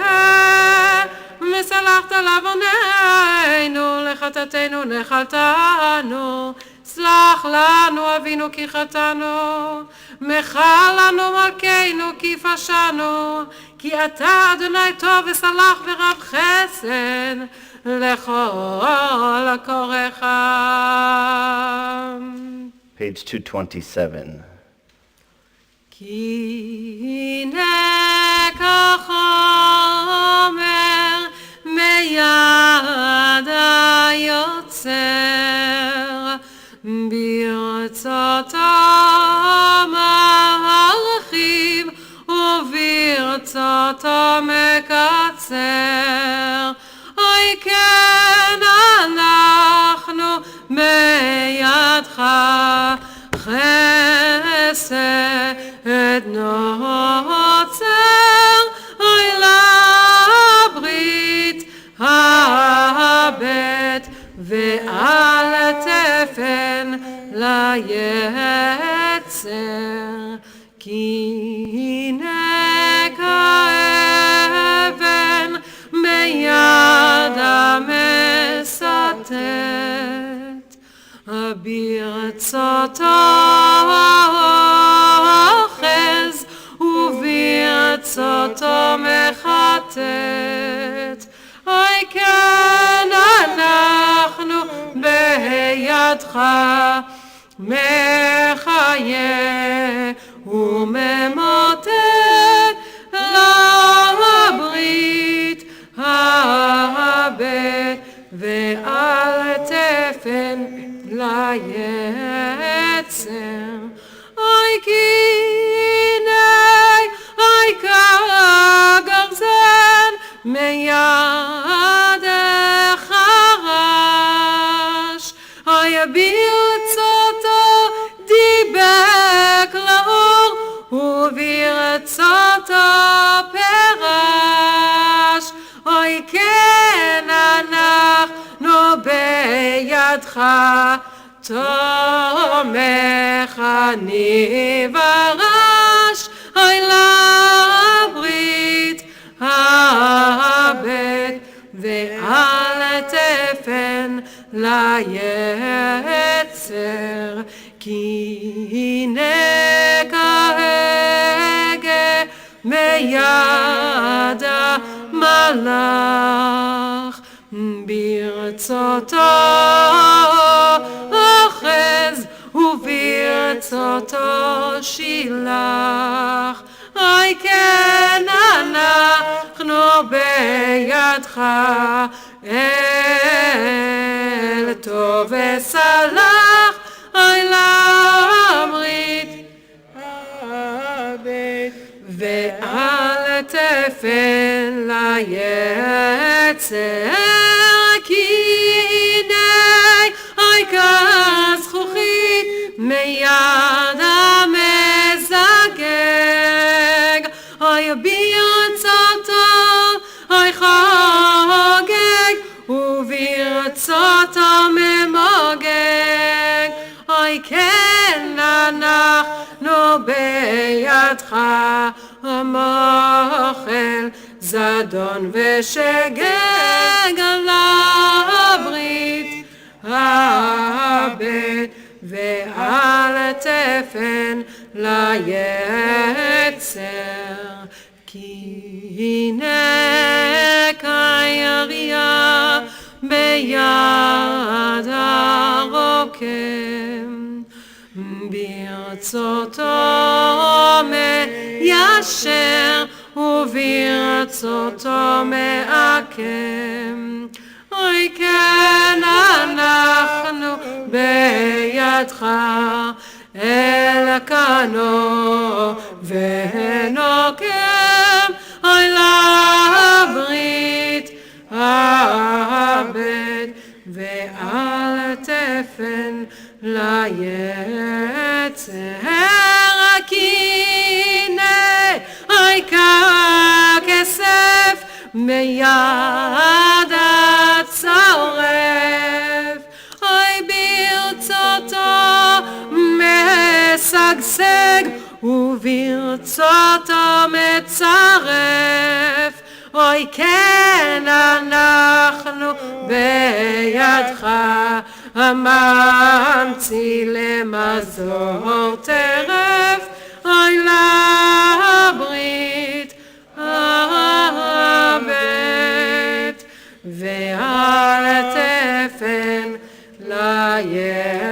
וסלחת לעווננו, לחטאתנו נחלתנו, סלח לנו אבינו כי חטאנו, מחל לנו מלכנו כי פשענו, כי אתה אדוני טוב וסלח ורב חסד לכל קוראיך. Page 227. כי הנה כחומר מיד היוצר, ברצותו מרחיב וברצותו מקצר, אוי כן אנחנו בידך חסד נוצר, אוי לברית הבט ועל תפן ליצר, כי הנה כאבן ביד המסתת, ברצותו אוחז וברצותו מחטט, אוי כן אנחנו בידך מחיה וממוטט לברית הבט ועל תפן ליצר, אוי כי הנה אוי כגרזן מיד חרש, אוי ברצותו דיבק לאור וברצותו פרש, אוי כן אנחנו בידך תומך אני ורש, אוי לברית הבט ועל תפן ליצר, כי הנה כהגה מיד המלאך, ברצותו אוחז וברצותו שילח, אוי כן אנחנו בידך אל טוב וסלח, אוי לברית הבט ועל תפן ליצר, כי הנה אוי כזכוכית מיד המזגג, אוי ברצותו אוי חוגג וברצותו ממוגג, אוי כן אנחנו בידך המוחל זדון ושגג על הברית הבט ועל תפן ליצר, כי הנה כירייה ביד הראש נוקם, ברצותו מיישר וברצותו מעקם. אוי כן אנחנו בידך, אלקנו ונוקם, אוי לברית הבט ועל תפן ליצר הקינה, אוי ככסף מיד הצורף, אוי ברצותו משגשג וברצותו מצרף, אוי כן אנחנו בידך, הממציא למזור טרף, אוי לברית הבט ועל תפן ליצר.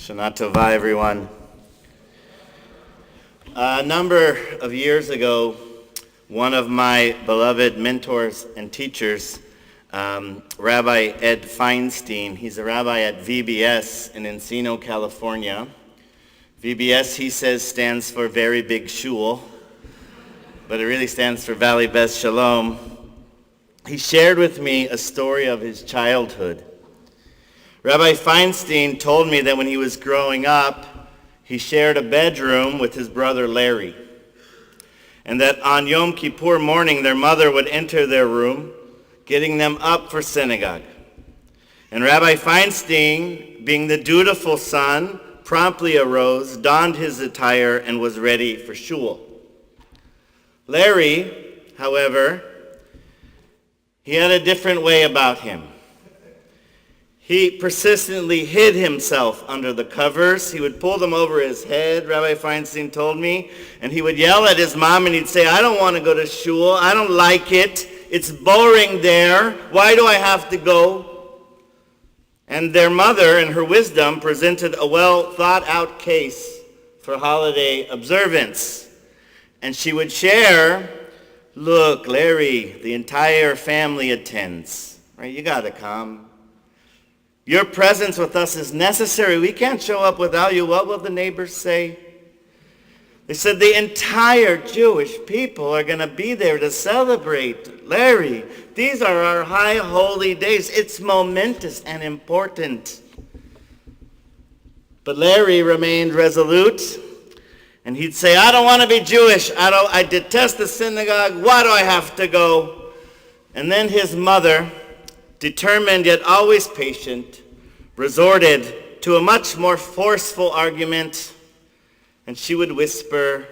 Shana Tova, everyone. A number of years ago, one of my beloved mentors and teachers, Rabbi Ed Feinstein, he's a rabbi at VBS in Encino, California. VBS, he says, stands for Very Big Shul, but it really stands for Valley Beth Shalom. He shared with me a story of his childhood. Rabbi Feinstein told me that when he was growing up, he shared a bedroom with his brother Larry, and that on Yom Kippur morning, their mother would enter their room, getting them up for synagogue. And Rabbi Feinstein, being the dutiful son, promptly arose, donned his attire, and was ready for shul. Larry, however, he had a different way about him. He persistently hid himself under the covers. He would pull them over his head, Rabbi Feinstein told me, and he would yell at his mom and he'd say, I don't want to go to shul. I don't like it. It's boring there. Why do I have to go? And their mother, in her wisdom, presented a well-thought-out case for holiday observance. And she would share, look, Larry, the entire family attends. Right? You got to come. Your presence with us is necessary. We can't show up without you. What will the neighbors say? They said the entire Jewish people are going to be there to celebrate. Larry, these are our high holy days. It's momentous and important. But Larry remained resolute, and he'd say, I don't want to be Jewish. I detest the synagogue. Why do I have to go? And then his mother, determined yet always patient, resorted to a much more forceful argument, and she would whisper,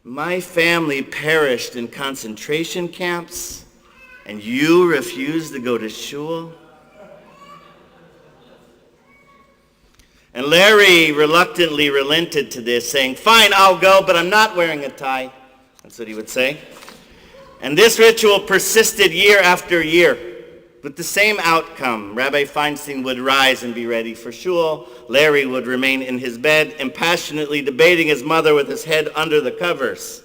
my family perished in concentration camps, and you refuse to go to shul? And Larry reluctantly relented to this, saying, fine, I'll go, but I'm not wearing a tie. That's what he would say. And this ritual persisted year after year with the same outcome. Rabbi Feinstein would rise and be ready for shul. Larry would remain in his bed, impassionately debating his mother with his head under the covers.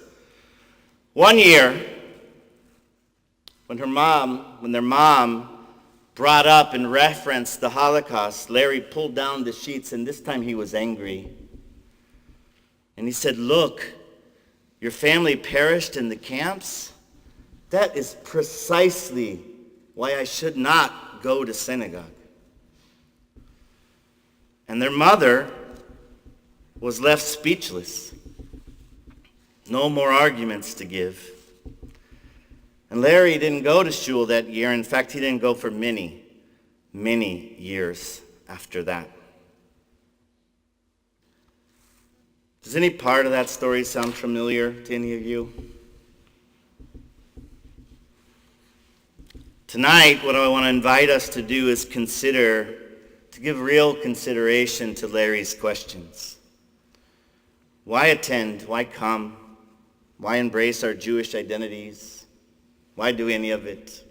One year, when their mom brought up and referenced the Holocaust, Larry pulled down the sheets, and this time he was angry. And he said, look, your family perished in the camps? That is precisely why I should not go to synagogue. And their mother was left speechless. No more arguments to give. And Larry didn't go to shul that year. In fact, he didn't go for many, many years after that. Does any part of that story sound familiar to any of you? Tonight, what I want to invite us to do is consider, to to give real consideration to Larry's questions. Why attend? Why come? Why embrace our Jewish identities? Why do any of it?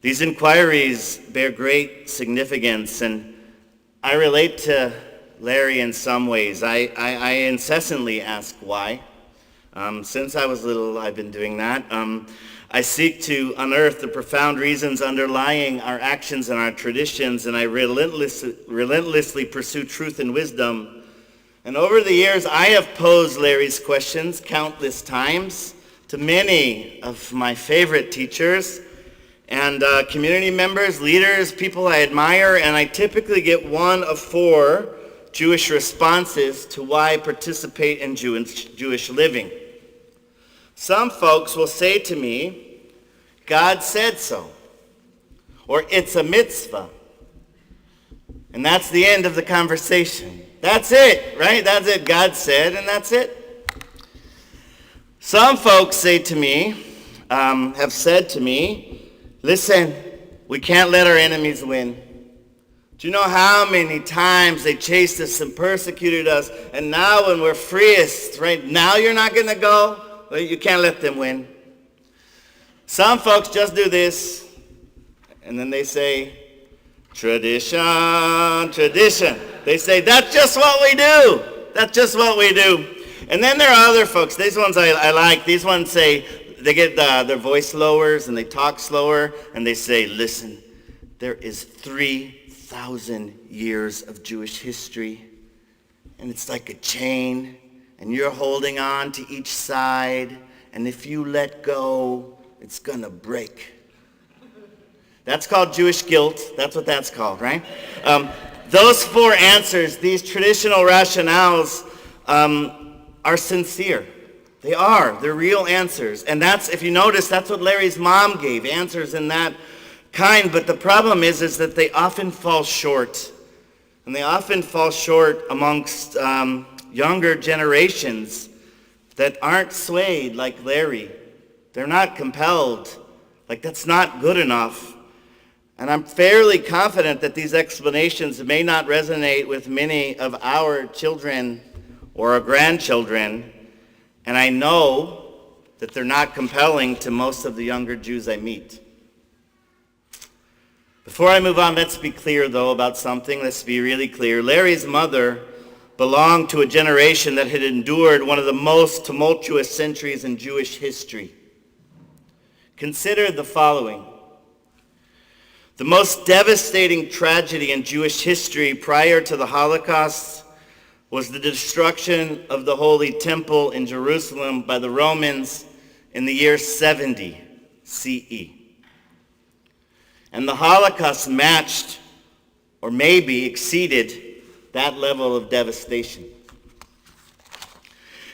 These inquiries bear great significance, and I relate to Larry in some ways. I incessantly ask why. Since I was little, I've been doing that. I seek to unearth the profound reasons underlying our actions and our traditions, and I relentlessly pursue truth and wisdom. And over the years, I have posed Larry's questions countless times to many of my favorite teachers and community members, leaders, people I admire, and I typically get one of 4 Jewish responses to why I participate in Jewish living. Some folks will say to me, God said so, or it's a mitzvah. And that's the end of the conversation. That's it, right? That's it. God said, and that's it. Some folks say to me, have said to me, listen, we can't let our enemies win. Do you know how many times they chased us and persecuted us, and now when we're freest, right, now you're not going to go? Well, you can't let them win. Some folks just do this, and then they say, tradition, tradition. They say, that's just what we do. That's just what we do. And then there are other folks. These ones I like. These ones say, they get their voice lowers and they talk slower, and they say, listen, there is 3,000 years of Jewish history, and it's like a chain, and you're holding on to each side, and if you let go, it's going to break. That's called Jewish guilt. That's what that's called, right? Those 4 answers, these traditional rationales, are sincere. They are. They're real answers. And that's, if you notice, that's what Larry's mom gave, answers in that kind. But the problem is that they often fall short. And they often fall short amongst younger generations that aren't swayed like Larry. They're not compelled. Like, that's not good enough. And I'm fairly confident that these explanations may not resonate with many of our children or our grandchildren. And I know that they're not compelling to most of the younger Jews I meet. Before I move on, let's be clear, though, about something. Let's be really clear. Larry's mother belonged to a generation that had endured one of the most tumultuous centuries in Jewish history. Consider the following. The most devastating tragedy in Jewish history prior to the Holocaust was the destruction of the Holy Temple in Jerusalem by the Romans in the year 70 CE. And the Holocaust matched, or maybe exceeded, that level of devastation.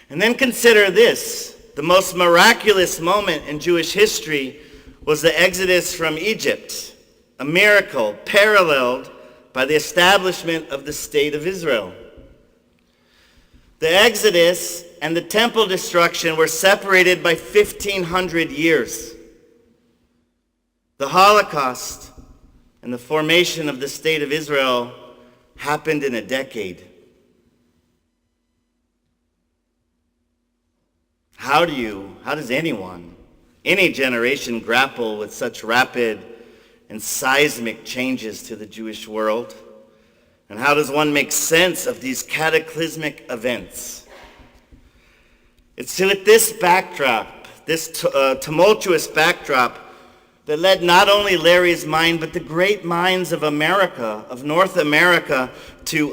And then consider this. The most miraculous moment in Jewish history was the Exodus from Egypt, a miracle paralleled by the establishment of the State of Israel. The Exodus and the temple destruction were separated by 1,500 years. The Holocaust and the formation of the State of Israel happened in a decade. How does anyone, any generation grapple with such rapid and seismic changes to the Jewish world? And how does one make sense of these cataclysmic events? It's with this backdrop, this tumultuous backdrop, that led not only Larry's mind, but the great minds of America, of North America, to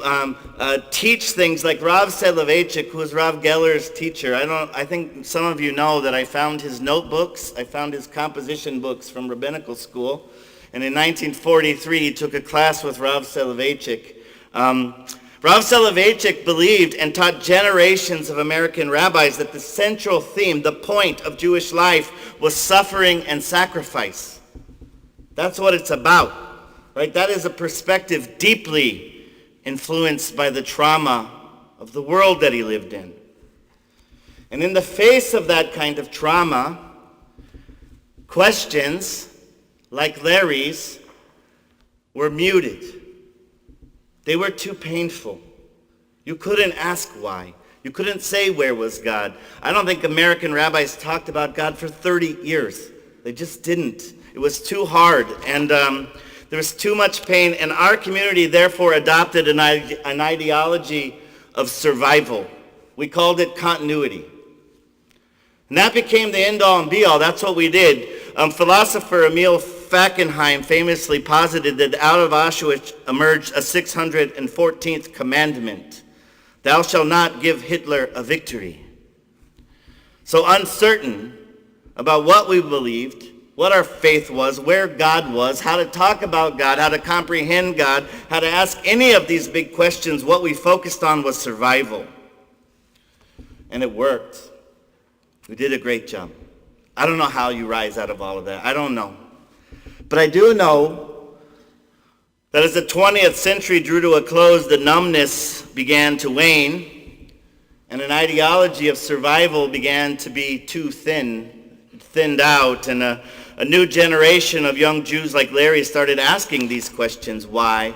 teach things like Rav Soloveitchik, who was Rav Geller's teacher. I think some of you know that I found his notebooks, I found his composition books from rabbinical school. And in 1943, he took a class with Rav Soloveitchik. Rav Soloveitchik believed and taught generations of American rabbis that the central theme, the point of Jewish life, was suffering and sacrifice. That's what it's about, right? That is a perspective deeply influenced by the trauma of the world that he lived in. And in the face of that kind of trauma, questions like Larry's were muted. They were too painful. You couldn't ask why. You couldn't say where was God. I don't think American rabbis talked about God for 30 years. They just didn't. It was too hard, and there was too much pain, and our community therefore adopted an ideology of survival. We called it continuity. And that became the end-all and be-all. That's what we did. Philosopher Emil Fackenheim famously posited that out of Auschwitz emerged a 614th commandment. Thou shalt not give Hitler a victory. So uncertain about what we believed, what our faith was, where God was, how to talk about God, how to comprehend God, how to ask any of these big questions, what we focused on was survival. And it worked. We did a great job. I don't know how you rise out of all of that. I don't know. But I do know that as the 20th century drew to a close, the numbness began to wane, and an ideology of survival began to be too thinned out, and a new generation of young Jews like Larry started asking these questions. Why?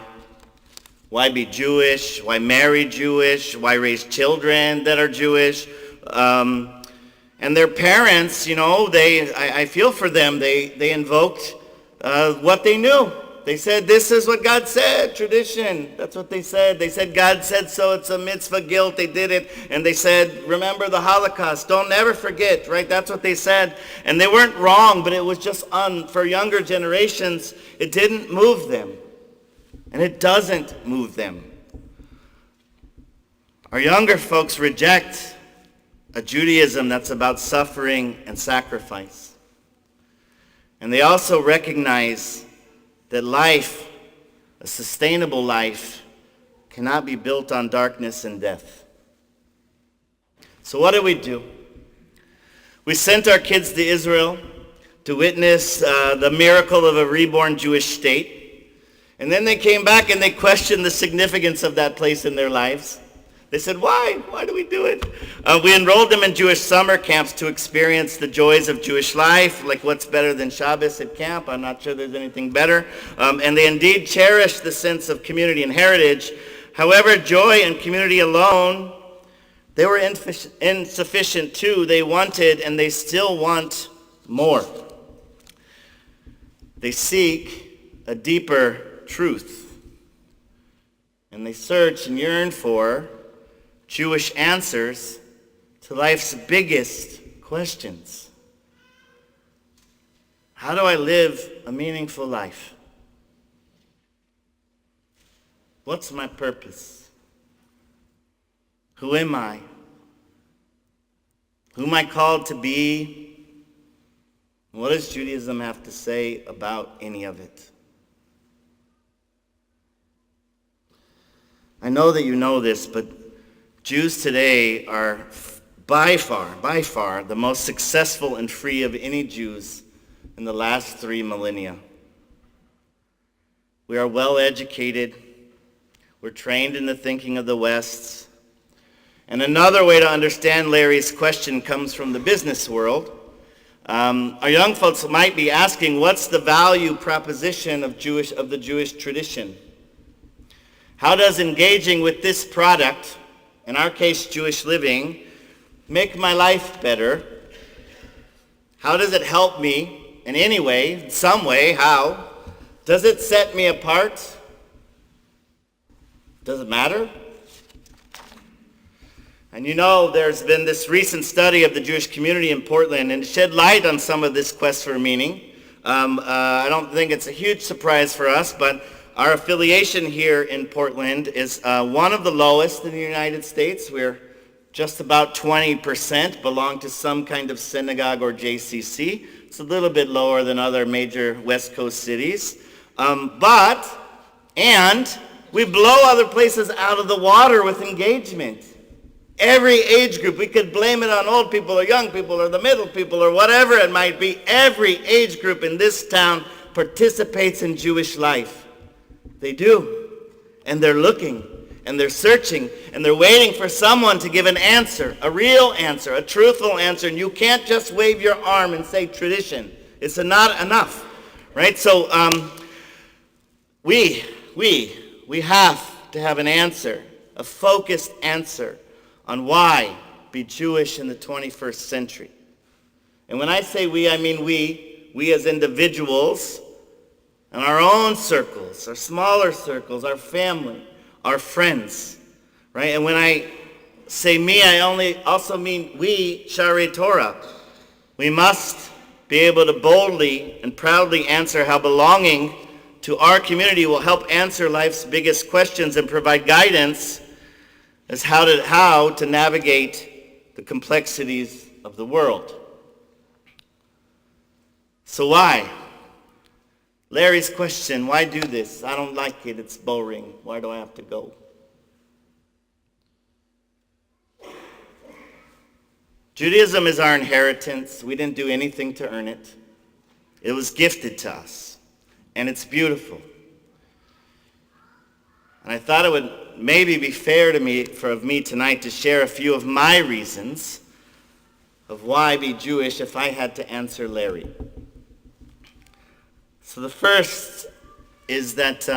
Why be Jewish? Why marry Jewish? Why raise children that are Jewish? And their parents, I feel for them. They invoked what they knew. They said, this is what God said, tradition. That's what they said. They said, God said so, it's a mitzvah guilt. They did it. And they said, remember the Holocaust. Don't never forget, right? That's what they said. And they weren't wrong, but it was just for younger generations, it didn't move them. And it doesn't move them. Our younger folks reject a Judaism that's about suffering and sacrifice. And they also recognize that life, a sustainable life, cannot be built on darkness and death. So what do? We sent our kids to Israel to witness the miracle of a reborn Jewish state. And then they came back and they questioned the significance of that place in their lives. They said, why? Why do we do it? We enrolled them in Jewish summer camps to experience the joys of Jewish life, like what's better than Shabbos at camp? I'm not sure there's anything better. And they indeed cherished the sense of community and heritage. However, joy and community alone, they were insufficient too. They wanted and they still want more. They seek a deeper truth. And they search and yearn for Jewish answers to life's biggest questions. How do I live a meaningful life? What's my purpose? Who am I? Who am I called to be? What does Judaism have to say about any of it? I know that you know this, but Jews today are by far, the most successful and free of any Jews in the last 3 millennia. We are well educated. We're trained in the thinking of the West. And another way to understand Larry's question comes from the business world. Our young folks might be asking, what's the value proposition of the Jewish tradition? How does engaging with this product, in our case Jewish living, make my life better? How does it help me in any way, in some way? How? Does it set me apart? Does it matter? And there's been this recent study of the Jewish community in Portland, and it shed light on some of this quest for meaning. I don't think it's a huge surprise for us, but our affiliation here in Portland is one of the lowest in the United States. We're just about 20% belong to some kind of synagogue or JCC. It's a little bit lower than other major West Coast cities. And we blow other places out of the water with engagement. Every age group, we could blame it on old people or young people or the middle people or whatever it might be. Every age group in this town participates in Jewish life. They do. And they're looking, and they're searching, and they're waiting for someone to give an answer, a real answer, a truthful answer. And you can't just wave your arm and say tradition. It's not enough, right? So we have to have an answer, a focused answer on why be Jewish in the 21st century. And when I say we, I mean we as individuals, and our own circles, our smaller circles, our family, our friends, right? And when I say me, I also mean we, Sharei Torah. We must be able to boldly and proudly answer how belonging to our community will help answer life's biggest questions and provide guidance as how to navigate the complexities of the world. So why? Larry's question, why do this? I don't like it, it's boring. Why do I have to go? Judaism is our inheritance. We didn't do anything to earn it. It was gifted to us, and it's beautiful. And I thought it would maybe be fair to me tonight to share a few of my reasons of why be Jewish if I had to answer Larry. So the first is that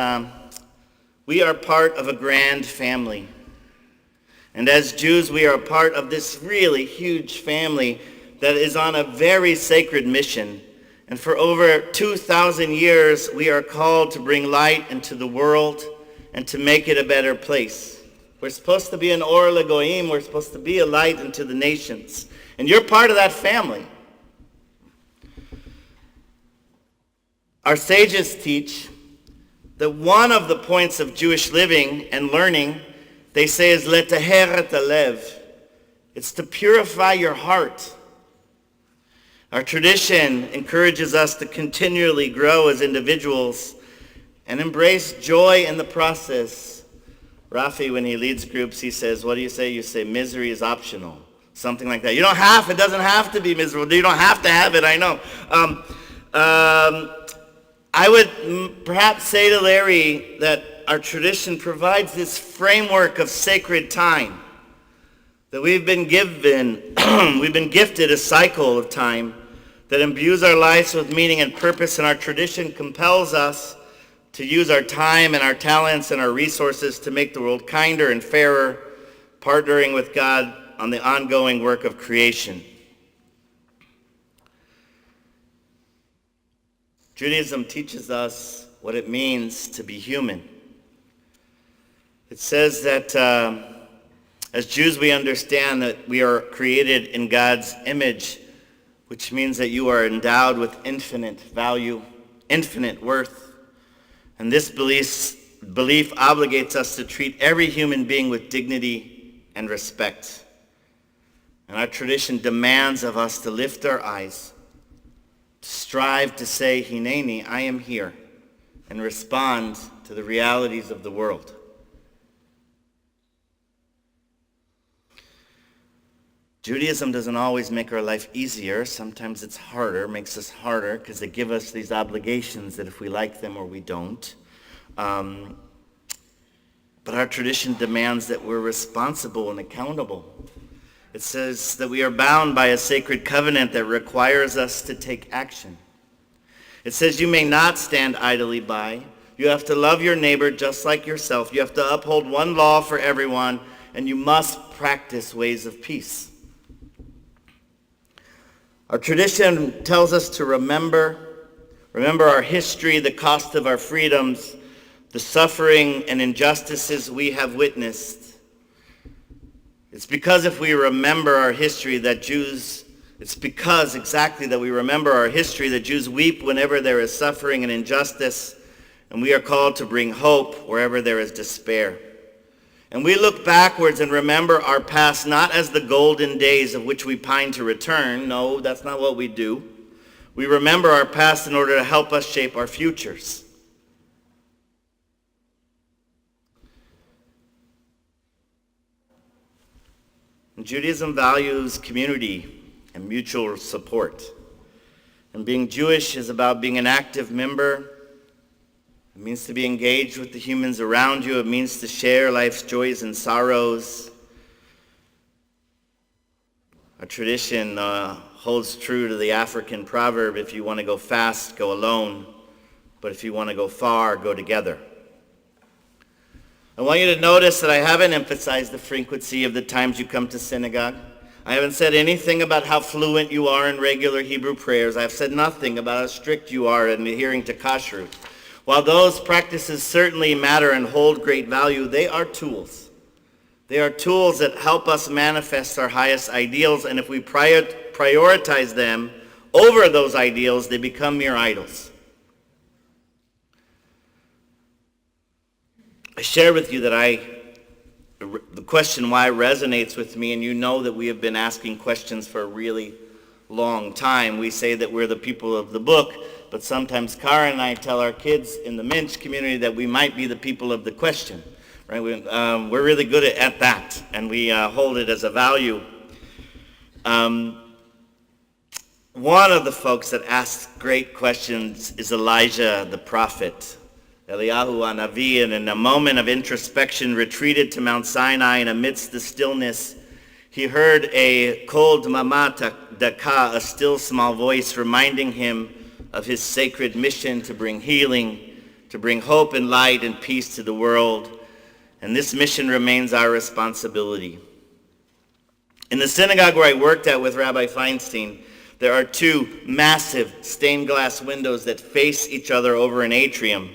we are part of a grand family. And as Jews, we are a part of this really huge family that is on a very sacred mission. And for over 2,000 years, we are called to bring light into the world and to make it a better place. We're supposed to be an or legoim. We're supposed to be a light into the nations. And you're part of that family. Our sages teach that one of the points of Jewish living and learning, they say, is letaher et halev. It's to purify your heart. Our tradition encourages us to continually grow as individuals and embrace joy in the process. Rafi, when he leads groups, he says, what do you say? You say, misery is optional. Something like that. It doesn't have to be miserable. You don't have to have it, I know. I would perhaps say to Larry that our tradition provides this framework of sacred time, that we've been gifted a cycle of time that imbues our lives with meaning and purpose, and our tradition compels us to use our time and our talents and our resources to make the world kinder and fairer, partnering with God on the ongoing work of creation. Judaism teaches us what it means to be human. It says that as Jews we understand that we are created in God's image, which means that you are endowed with infinite value, infinite worth. And this belief obligates us to treat every human being with dignity and respect. And our tradition demands of us to lift our eyes, to strive to say, Hineni, I am here, and respond to the realities of the world. Judaism doesn't always make our life easier. Sometimes it's harder, makes us harder, because they give us these obligations that if we like them or we don't. But our tradition demands that we're responsible and accountable. It says that we are bound by a sacred covenant that requires us to take action. It says you may not stand idly by. You have to love your neighbor just like yourself. You have to uphold one law for everyone, and you must practice ways of peace. Our tradition tells us to remember our history, the cost of our freedoms, the suffering and injustices we have witnessed. It's because if we remember our history that Jews weep whenever there is suffering and injustice, and we are called to bring hope wherever there is despair. And we look backwards and remember our past not as the golden days of which we pine to return. No, that's not what we do. We remember our past in order to help us shape our futures. And Judaism values community and mutual support. And being Jewish is about being an active member. It means to be engaged with the humans around you. It means to share life's joys and sorrows. Our tradition holds true to the African proverb, if you want to go fast, go alone. but if you want to go far, go together. I want you to notice that I haven't emphasized the frequency of the times you come to synagogue. I haven't said anything about how fluent you are in regular Hebrew prayers. I've said nothing about how strict you are in adhering to kashrut. While those practices certainly matter and hold great value, they are tools. They are tools that help us manifest our highest ideals, and if we prioritize them over those ideals, they become mere idols. I share with you that the question why resonates with me, and you know that we have been asking questions for a really long time. We say that we're the people of the book, but sometimes Kara and I tell our kids in the Minch community that we might be the people of the question. Right? We're really good at that, and we hold it as a value. One of the folks that asks great questions is Elijah the prophet. Eliyahu Hanavi, and in a moment of introspection, retreated to Mount Sinai, and amidst the stillness, he heard a kol dmama daka, a still small voice, reminding him of his sacred mission to bring healing, to bring hope and light and peace to the world. And this mission remains our responsibility. In the synagogue where I worked at with Rabbi Feinstein, there are two massive stained glass windows that face each other over an atrium.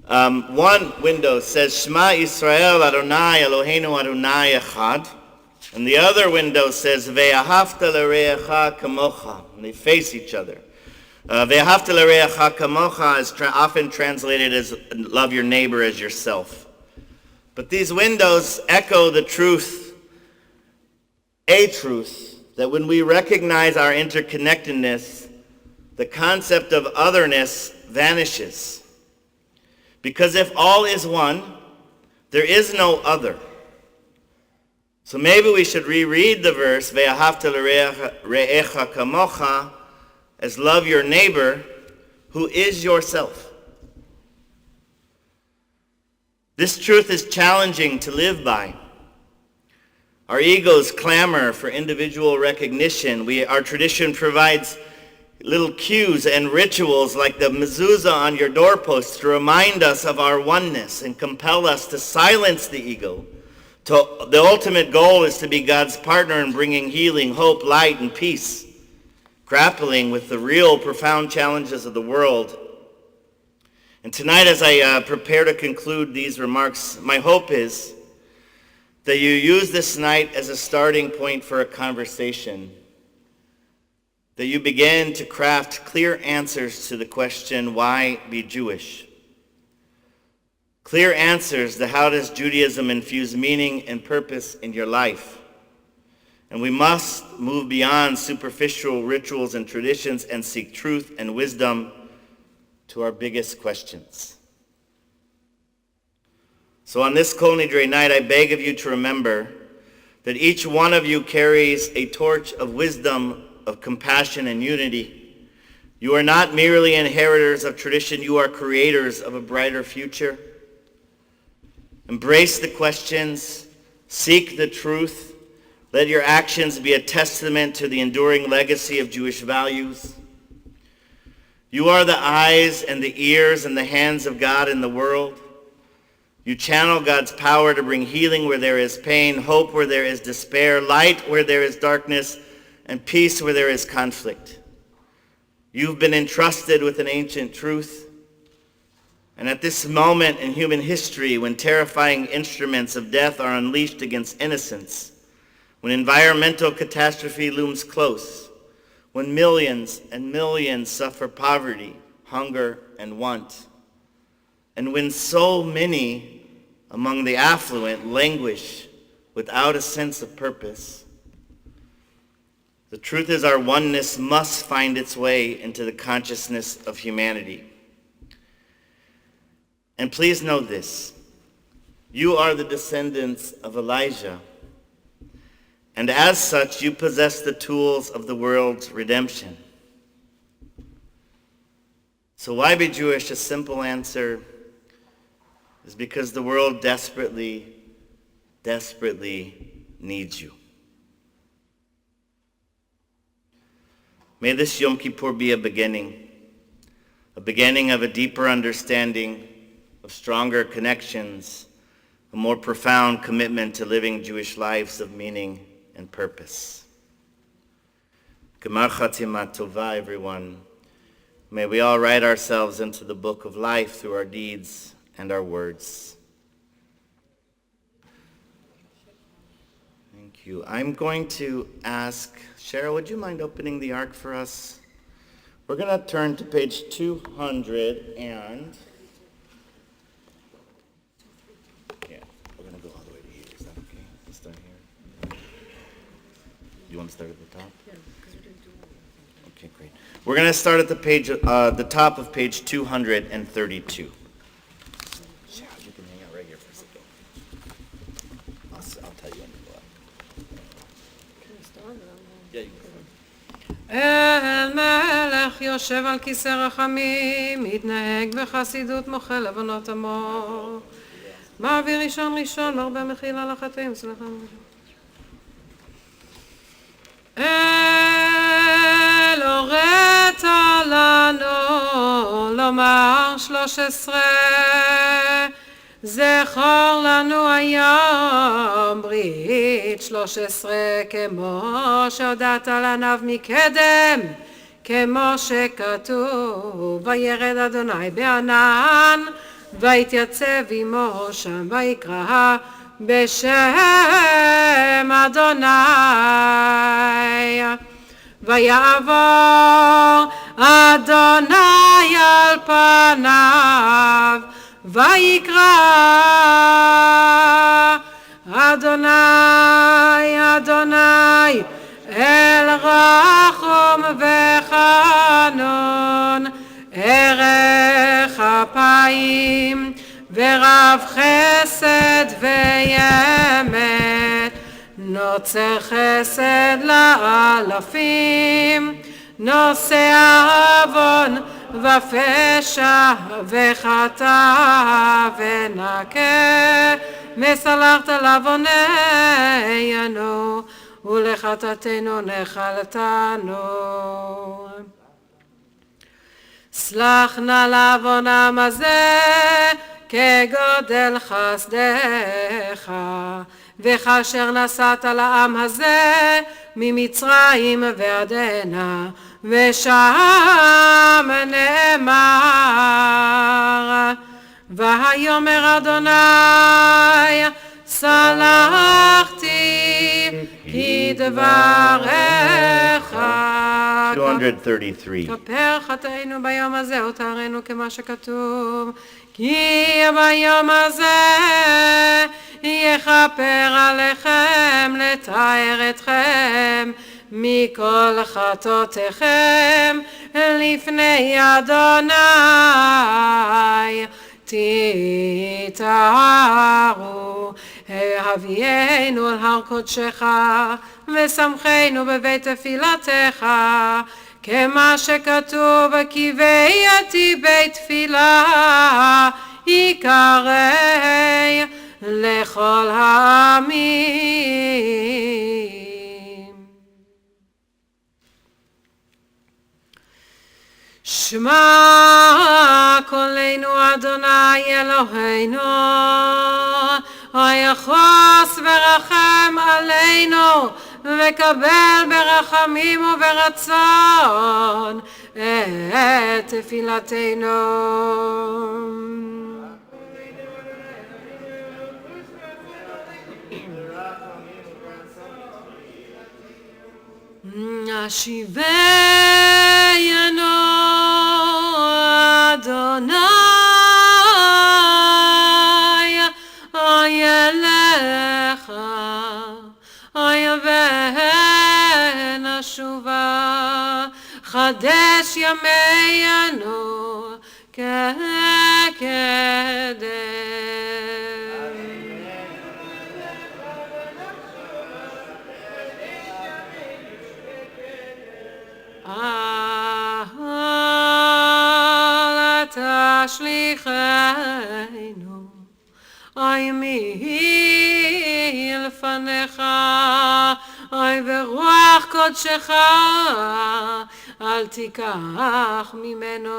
One window says, Shema Yisrael Adonai Eloheinu Adonai Echad. And the other window says, Ve'ahavta l're'echa kamocha. And they face each other. Ve'ahavta l're'echa kamocha is often translated as love your neighbor as yourself. But these windows echo the truth, a truth, that when we recognize our interconnectedness, the concept of otherness vanishes. Because if all is one, there is no other. So maybe we should reread the verse, Ve'ahavta l're'echa kamocha, as love your neighbor, who is yourself. This truth is challenging to live by. Our egos clamor for individual recognition. Our tradition provides little cues and rituals like the mezuzah on your doorpost to remind us of our oneness and compel us to silence the ego. The ultimate goal is to be God's partner in bringing healing, hope, light, and peace, grappling with the real profound challenges of the world. And tonight, as I prepare to conclude these remarks, my hope is that you use this night as a starting point for a conversation, that you begin to craft clear answers to the question, why be Jewish? Clear answers to how does Judaism infuse meaning and purpose in your life? And we must move beyond superficial rituals and traditions and seek truth and wisdom to our biggest questions. So on this Kol Nidre night, I beg of you to remember that each one of you carries a torch of wisdom, of compassion and unity. You are not merely inheritors of tradition, you are creators of a brighter future. Embrace the questions, seek the truth, let your actions be a testament to the enduring legacy of Jewish values. You are the eyes and the ears and the hands of God in the world. You channel God's power to bring healing where there is pain, hope where there is despair, light where there is darkness, and peace where there is conflict. You've been entrusted with an ancient truth. And at this moment in human history, when terrifying instruments of death are unleashed against innocence, when environmental catastrophe looms close, when millions and millions suffer poverty, hunger, and want, and when so many among the affluent languish without a sense of purpose, the truth is our oneness must find its way into the consciousness of humanity. And please know this, you are the descendants of Elijah, and as such, you possess the tools of the world's redemption. So why be Jewish? A simple answer is because the world desperately, desperately needs you. May this Yom Kippur be a beginning a beginning of a deeper understanding, of stronger connections, a more profound commitment to living Jewish lives of meaning and purpose. Gemar Chatima Tova, everyone. May we all write ourselves into the book of life through our deeds and our words. Thank you. I'm going to ask, Cheryl, would you mind opening the ark for us? We're going to turn to page 200 and... Yeah, we're going to go all the way to here. Is that okay? Let's start here. You want to start at the top? Yeah, because we didn't do one. Okay, great. We're going to start at the top of page 232. Yeah, you can hang out right here for a second. I'll tell you when to go up. Yeah, you can. אל מלך יושב על כיסא רחמים, מתנהג בחסידות מוחל לבנות עמו. מעביר ראשון ראשון, מרבה מחילה לחטאים, סליחה. אל הורית לנו לומר 13, זכור לנו היום ברית 13, כמו שהודעת לעניו מקדם, כמו שכתוב, וירד אדוני בענן, ויתייצב עמו שם, ויקרא בשם אדוני, ויעבור אדוני על פניו, ויקרא אדוני אדוני אל רחום וחנון, ערך אפיים ורב חסד ואמת, נוצר חסד לאלפים, נושא עוון ופשע וחטא ונקה, מסלחת לעווננו ולחטאתנו נחלתנו. סלח נא לעוונם הזה כגודל חסדך, וכאשר נסעת לעם הזה ממצרים ועד הנה, ושם נאמר, ויאמר אדוני סלחתי כדברך. 233. כפר חטאינו ביום הזה ותרנו כמה שכתוב, כי ביום הזה יכפר עליכם לתאר אתכם מכל חטאותיכם לפני אדוני, תטהרו, הביאנו אל הר קודשך ושמחנו בבית תפילתך, כמה שכתוב, כי והייתי בית תפילה יקרא לכל העמים. שמע קולנו אדוני אלוהינו, היחוס ורחם עלינו, וקבל ברחמים וברצון את תפילתנו. השיבנו אדוני אליך, ונשובה, חדש ימינו כקדם. אל תשליכנו אוי מלפניך, אוי ברוח קודשך אל תיקח ממנו.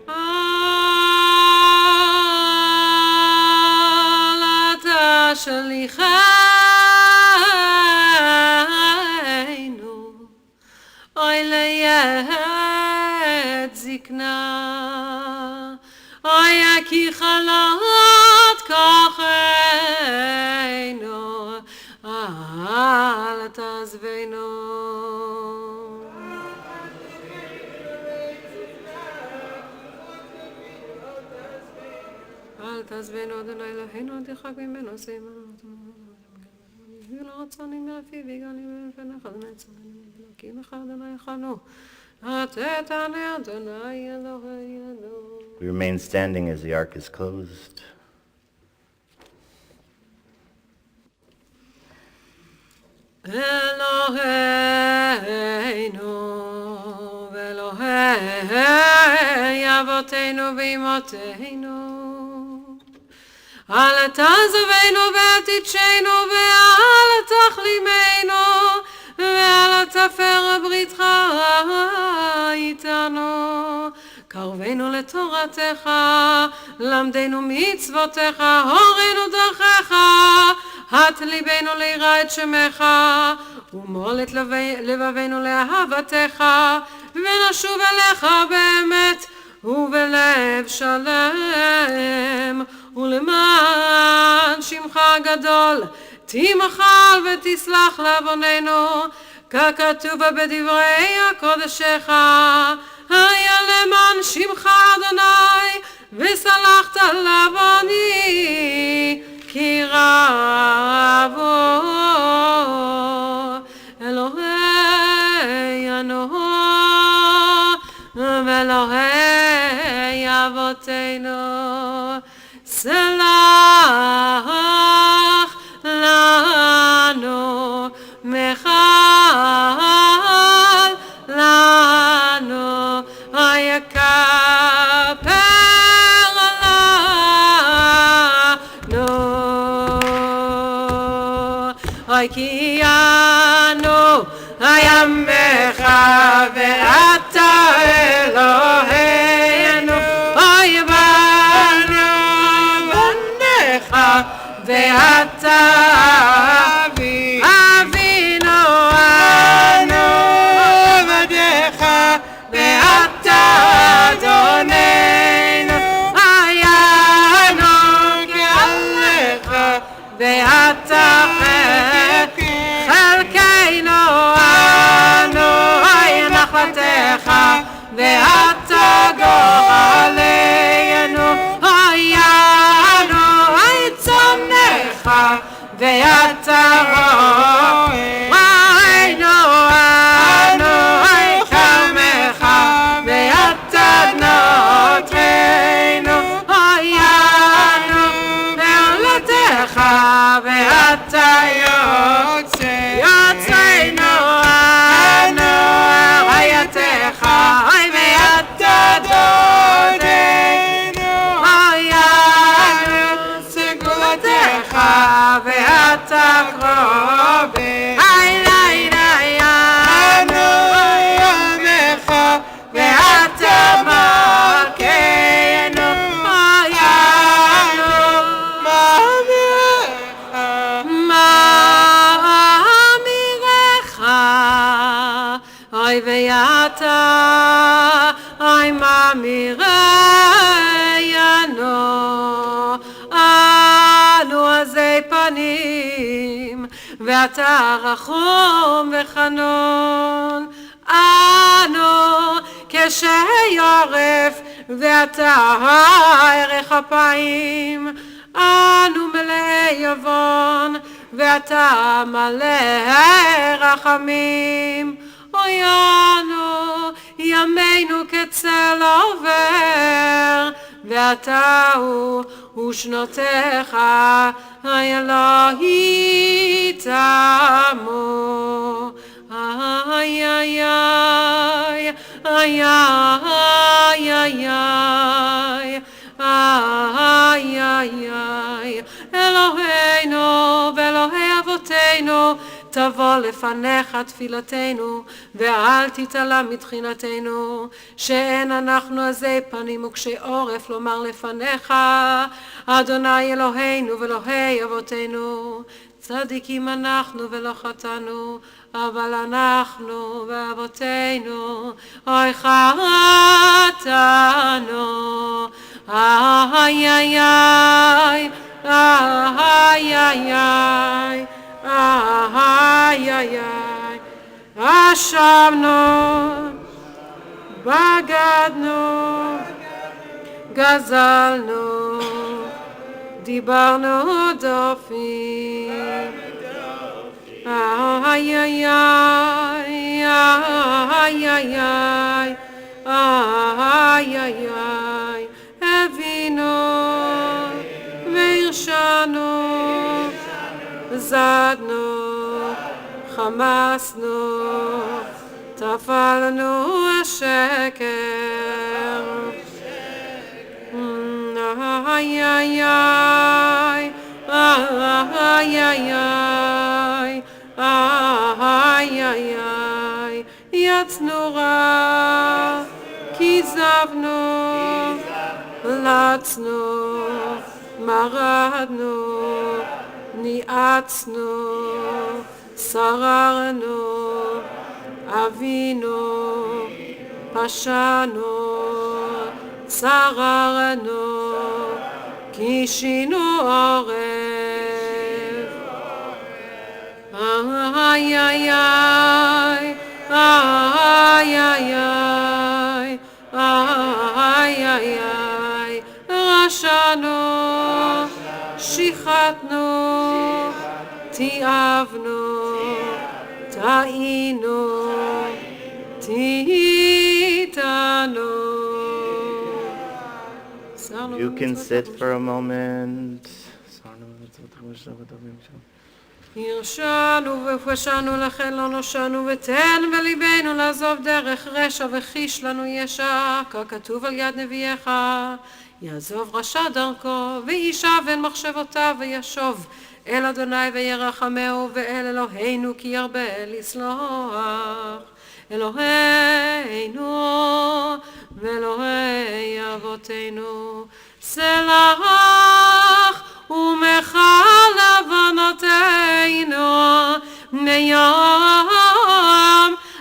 אל תשליכנו, אוי לעת זקנה, אוי כי חלות כוחנו, אל תעזבנו. אל תעזבנו אדוני אלוהינו, אל תרחק ממנו, שימנו ולרצונים מאפי ויגאלים מפניך, אדוני צלנו כי לך אדוני יכנו, עתתני אדוני אלוהינו. We remain standing as the ark is closed. אלוהינו ואלוהי אבותינו ואמותינו, אל תעזבנו ואל תיטשנו ואל תחלימנו ואל תפר בריתך איתנו. קרבנו לתורתך, למדנו מצוותיך, הורנו דרכך, הט ליבנו ליראה את שמך, ומול את לבבנו לאהבתך, ונשוב אליך באמת ובלב שלם, ולמען שמך הגדול תמחל ותסלח לעווננו, ככתוב בדברי הקודשך, היה למען שמך אדוני וסלחת לעווני, כי רבו אלוהינו ואלוהי אבותינו, סלח לנו, מחל לנו, יכפר לנו, כי אנו עמך ואתה אלוהינו, אוי בנו בניך ואתה אבינו, אנו עבדיך ואתה אדוננו, היינו כעליך ואתה חלקנו, אנו נחלתך ואתה גואלנו, היינו צומנך ואתה רואינו, אנו כרמך ואתה נוטרנו, היינו מעלתך ואתה יוצאנו, אנו רעייתך ואתה דודנו, היינו סגולתך ואתה קרובי, היינו ימך ואתה מלכנו, היינו מאמירך, אוי ואתה אוי מאמירנו, אנו עזי פנים ואתה רחום וחנון, אנו כשי עורף ואתה ערך אפיים, אנו מלאי עוון ואתה מלא רחמים, אוי אנו ימינו כצל עובר ואתה הוא שנותיך אלוהי תמו, איי איי איי איי איי איי איי איי איי תבוא לפניך תפילתנו, ואל תתעלה מתחינתנו, שאין אנחנו עזי פנים וקשי עורף לומר לפניך, אדוני אלוהינו ואלוהי אבותינו, צדיקים אנחנו ולא חטאנו, אבל אנחנו ואבותינו, אוי חטאנו, איי איי איי, איי איי איי, איי איי איי, אשמנו, בגדנו, גזלנו, דיברנו דופי, איי איי איי, איי איי איי, איי איי איי, הבינו והרשענו, זדנו, חמסנו, טפלנו השקר, איי איי איי, איי איי איי, איי איי איי, יצנו רע, כיזבנו, לצנו, מרדנו, ניאצנו, שררנו, אבינו, פשענו, שררנו, כישינו עורף, איי איי איי, איי איי איי, איי איי איי, רשענו, שיחתנו, תיעבנו, טעינו, תיתנו. You can sit for a moment. הרשענו ופשענו לכן לא נושענו, ותן בליבנו לעזוב דרך רשע וחיש לנו ישע, ככתוב על יד נביאך, יעזוב רשע דרכו ואיש אבן מחשבותיו וישוב אל אדוני וירחמהו, ואל אלוהינו כי ירבה לסלוח. אלוהינו ואלוהי אבותינו, סלח ומחל עוונותינו מיום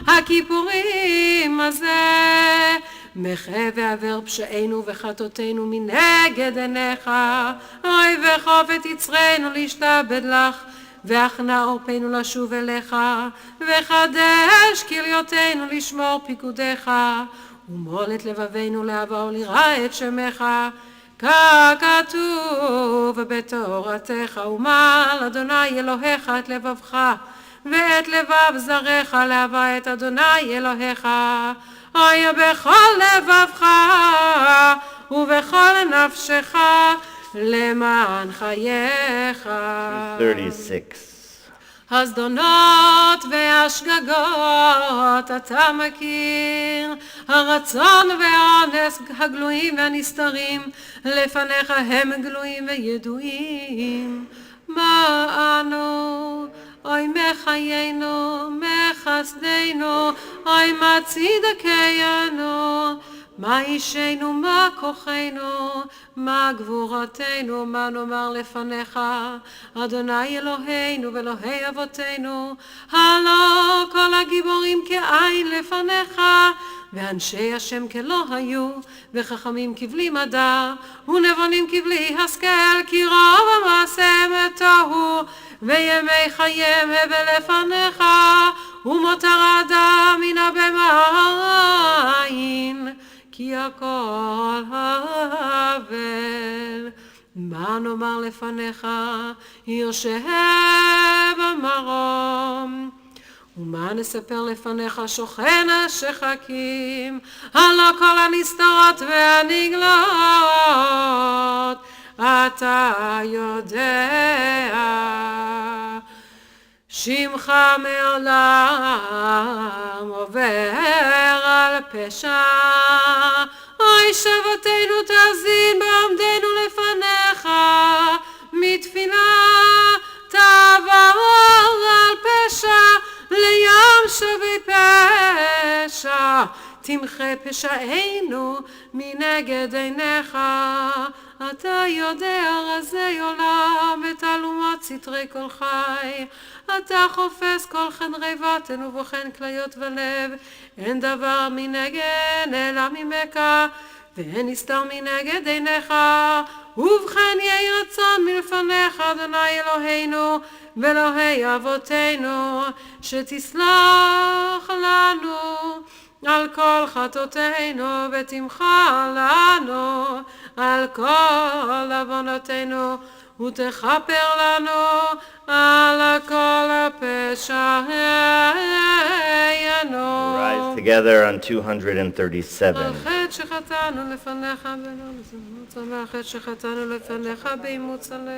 הכיפורים הזה, מחה ועבר פשענו וחטאותינו מנגד עיניך, אוי וחופת יצרנו להשתעבד לך, והכנע עורפנו לשוב אליך, וחדש כליותינו לשמור פיקודיך, ומול את לבבינו לאהבה וליראה את שמך, ככתוב בתורתך, ומל אדוני אלוהיך את לבבך, ואת לבב זרעך לאהבה את אדוני אלוהיך, אוי בכל לבבך ובכל נפשך למען חייך. 36. הזדונות והשגגות אתה מכיר, הרצון והאונס הגלויים והנסתרים, לפניך הם גלויים וידועים. מה אנו, אוי מחיינו, מחסדנו, אוי מה צדקנו, מה אישנו, מה כוחנו, מה גבורתנו, מה נאמר לפניך, אדוני אלוהינו ואלוהי אבותינו, הלא כל הגיבורים כעין לפניך, ואנשי השם כלא היו, וחכמים כבלי מדע, ונבונים כבלי השכל, כי רוב המעשיהם תוהו, וימי חייהם הבל לפניך, ומותר האדם מן הבמאין, כי הכל הבל. מה נאמר לפניך, יושב המרום, ומה נספר לפניך, שוכן השחקים, הלא כל הנסתרות והנגלות אתה יודע. שמך מעולם עובר על פשע, אוי שבתנו תאזין בעמדנו לפניך, מתפילה תעבור על פשע, שבי פשע, תמחה פשענו מנגד עיניך. אתה יודע רזי עולם ותעלומת סתרי כל חי. אתה חופש כל חדרי בטן ובוחן כליות ולב. אין דבר מנגד אלא ממך, ואין נסתר מנגד עיניך. ובכן יהי רצון מלפניך אדוני אלוהינו ואלוהי אבותינו, שתסלח לנו על כל חטאותינו ותמחה לנו על כל עוונותינו, ותכפר לנו על כל פשענו. Rise together on 237. על חטא שחטאנו לפניך ולא לזנות, על חטא שחטאנו לפניך באימוץ הלב.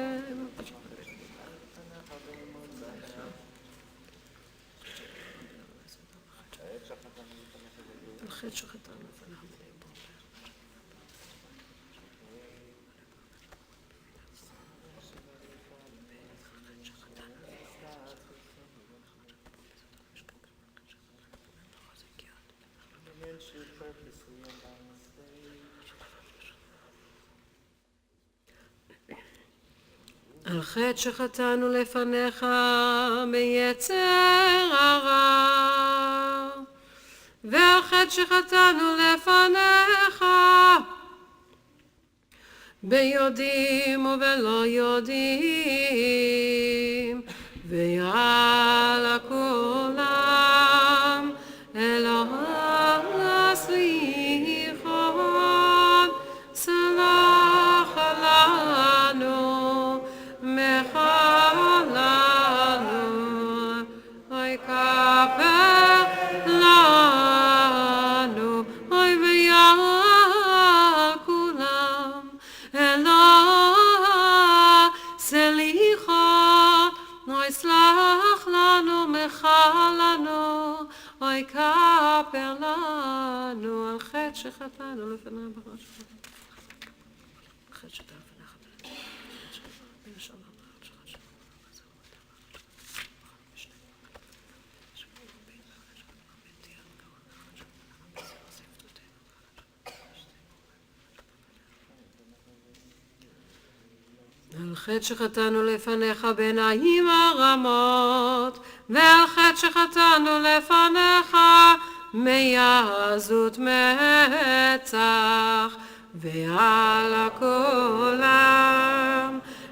על חטא שחטאנו לפניך באימוץ הלב. על חטא שחטאנו לפניך ביצר הרע, ועל חטא שחטאנו לפניך ביודעים ובלא יודעים, ועל הכולם אלוהי סליחות, סלח לנו מחלנו, אוי כפר לנו, אוי ויעל כולם אלוהי סליחות, אוי סלח לנו מחלנו, אוי כפר לנו, על חטא שחטאנו לפניו בראש. חטא שחטאנו על חטא שחטאנו לפניך בעיניים הרמות, ועל חטא שחטאנו לפניך מעזות מצח, ועל הכולם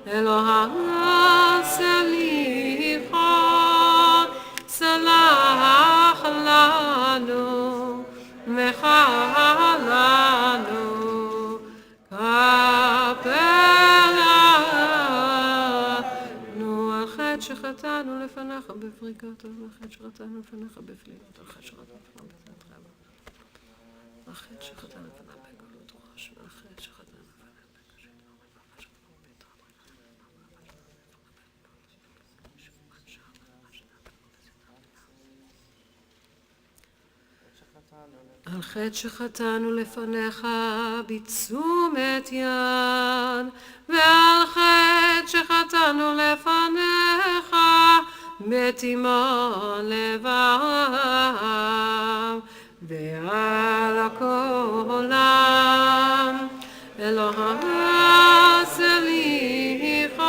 אלוהי סליחות, סלח לנו מחלנו, כפר לנו, על חטא שחטאנו לפניך בפריקות, על חטא שחטאנו לפניך בפלילות, על חטא שחטאנו לפניך בזנתך, על חטא שחטאנו לפניך בגלות ראש, על חטא שחטאנו לפניך בקשת על חטא שחטאנו לפניך בתשומת יד, ועל חטא שחטאנו לפניך בתימון לבב, ועל הכולם אלוהי סליחות,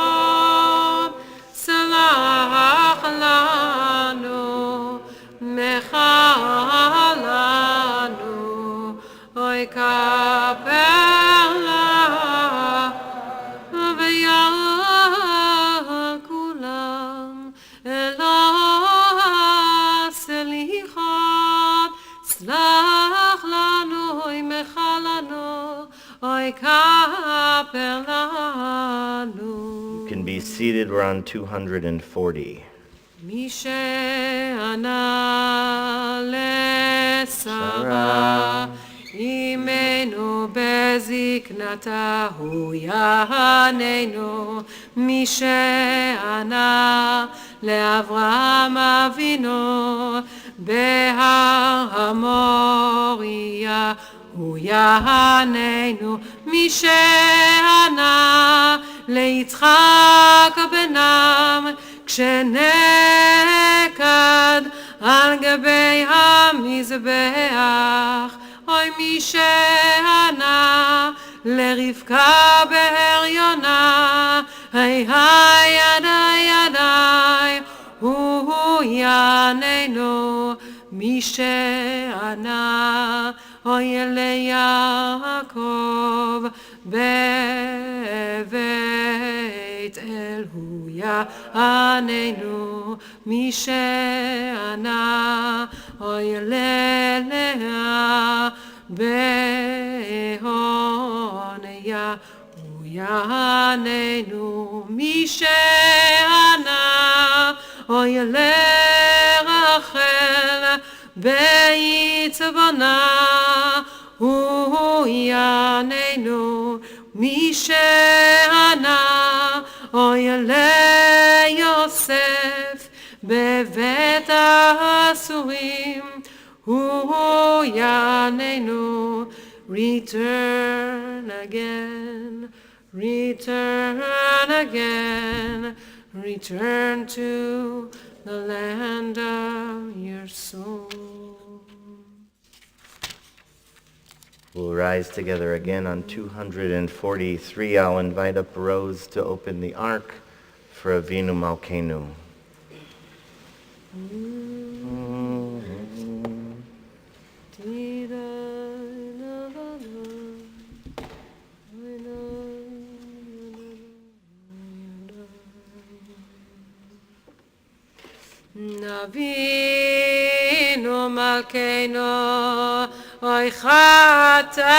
סלח לנו מחלנו, אוי כפר לנו ויעל כולם אלוהי סליחות, סלח לנו אוי מחלנו, אוי כפר לנו. You can be seated. We're on 240. מי שענה לשרה אמנו בזקנתה הוא יעננו, מי שענה לאברהם אבינו בהר המוריה הוא יעננו, מי שענה ליצחק בנם כשנקד על גבי המזבח, אוי מי שענה לרבקה בהריונה, היי היי ידי ידי, הוא יעננו מי שענה, אוי ליעקב בבית אל, הוא יעננו מי שענה, אוי ללאה בהוניה, הוא יעננו מי שענה, אוי לרחל בעצבונה, הוא יעננו מי שענה, אוי ליוסף בבית האסורים, הוא יעננו. Return again, return again, return to the land of your soul. We'll rise together again on 243. I'll invite up Rose to open the ark for Avinu Malkeinu. Avinu Malkeinu, oy chatanu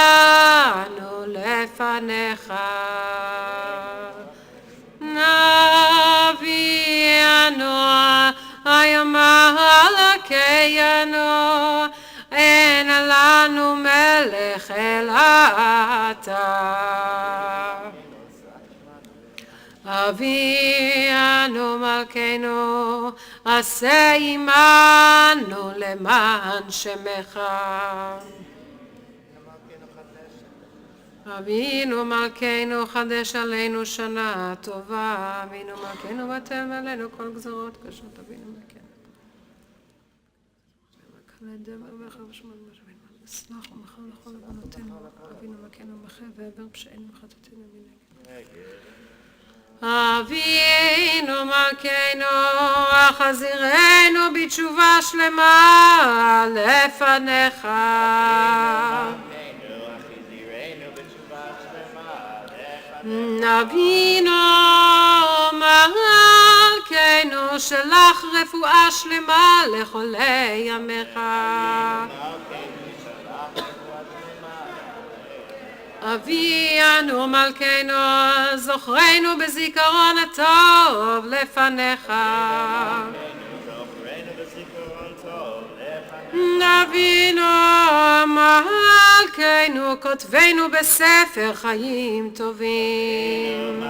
lefanecha, Navianu ayom malkeinu, en lanu melech elata. Avinu Malkeinu, עשה עמנו למען שמך. אבינו מלכנו, חדש עלינו שנה טובה. אבינו מלכנו, בטל עלינו כל גזרות קשות. אבינו מלכנו. סלח ומחל לכל עוונותינו. אבינו מלכנו, מחה ועבר פשענו וחטאתנו מנגד. אבינו מלכנו, החזירנו בתשובה שלמה לפניך. אבינו מלכנו, שלח רפואה שלמה לחולי ימיך. אבינו מלכנו, זוכרנו בזיכרון הטוב לפניך. אבינו מלכנו, כותבנו בספר חיים טובים.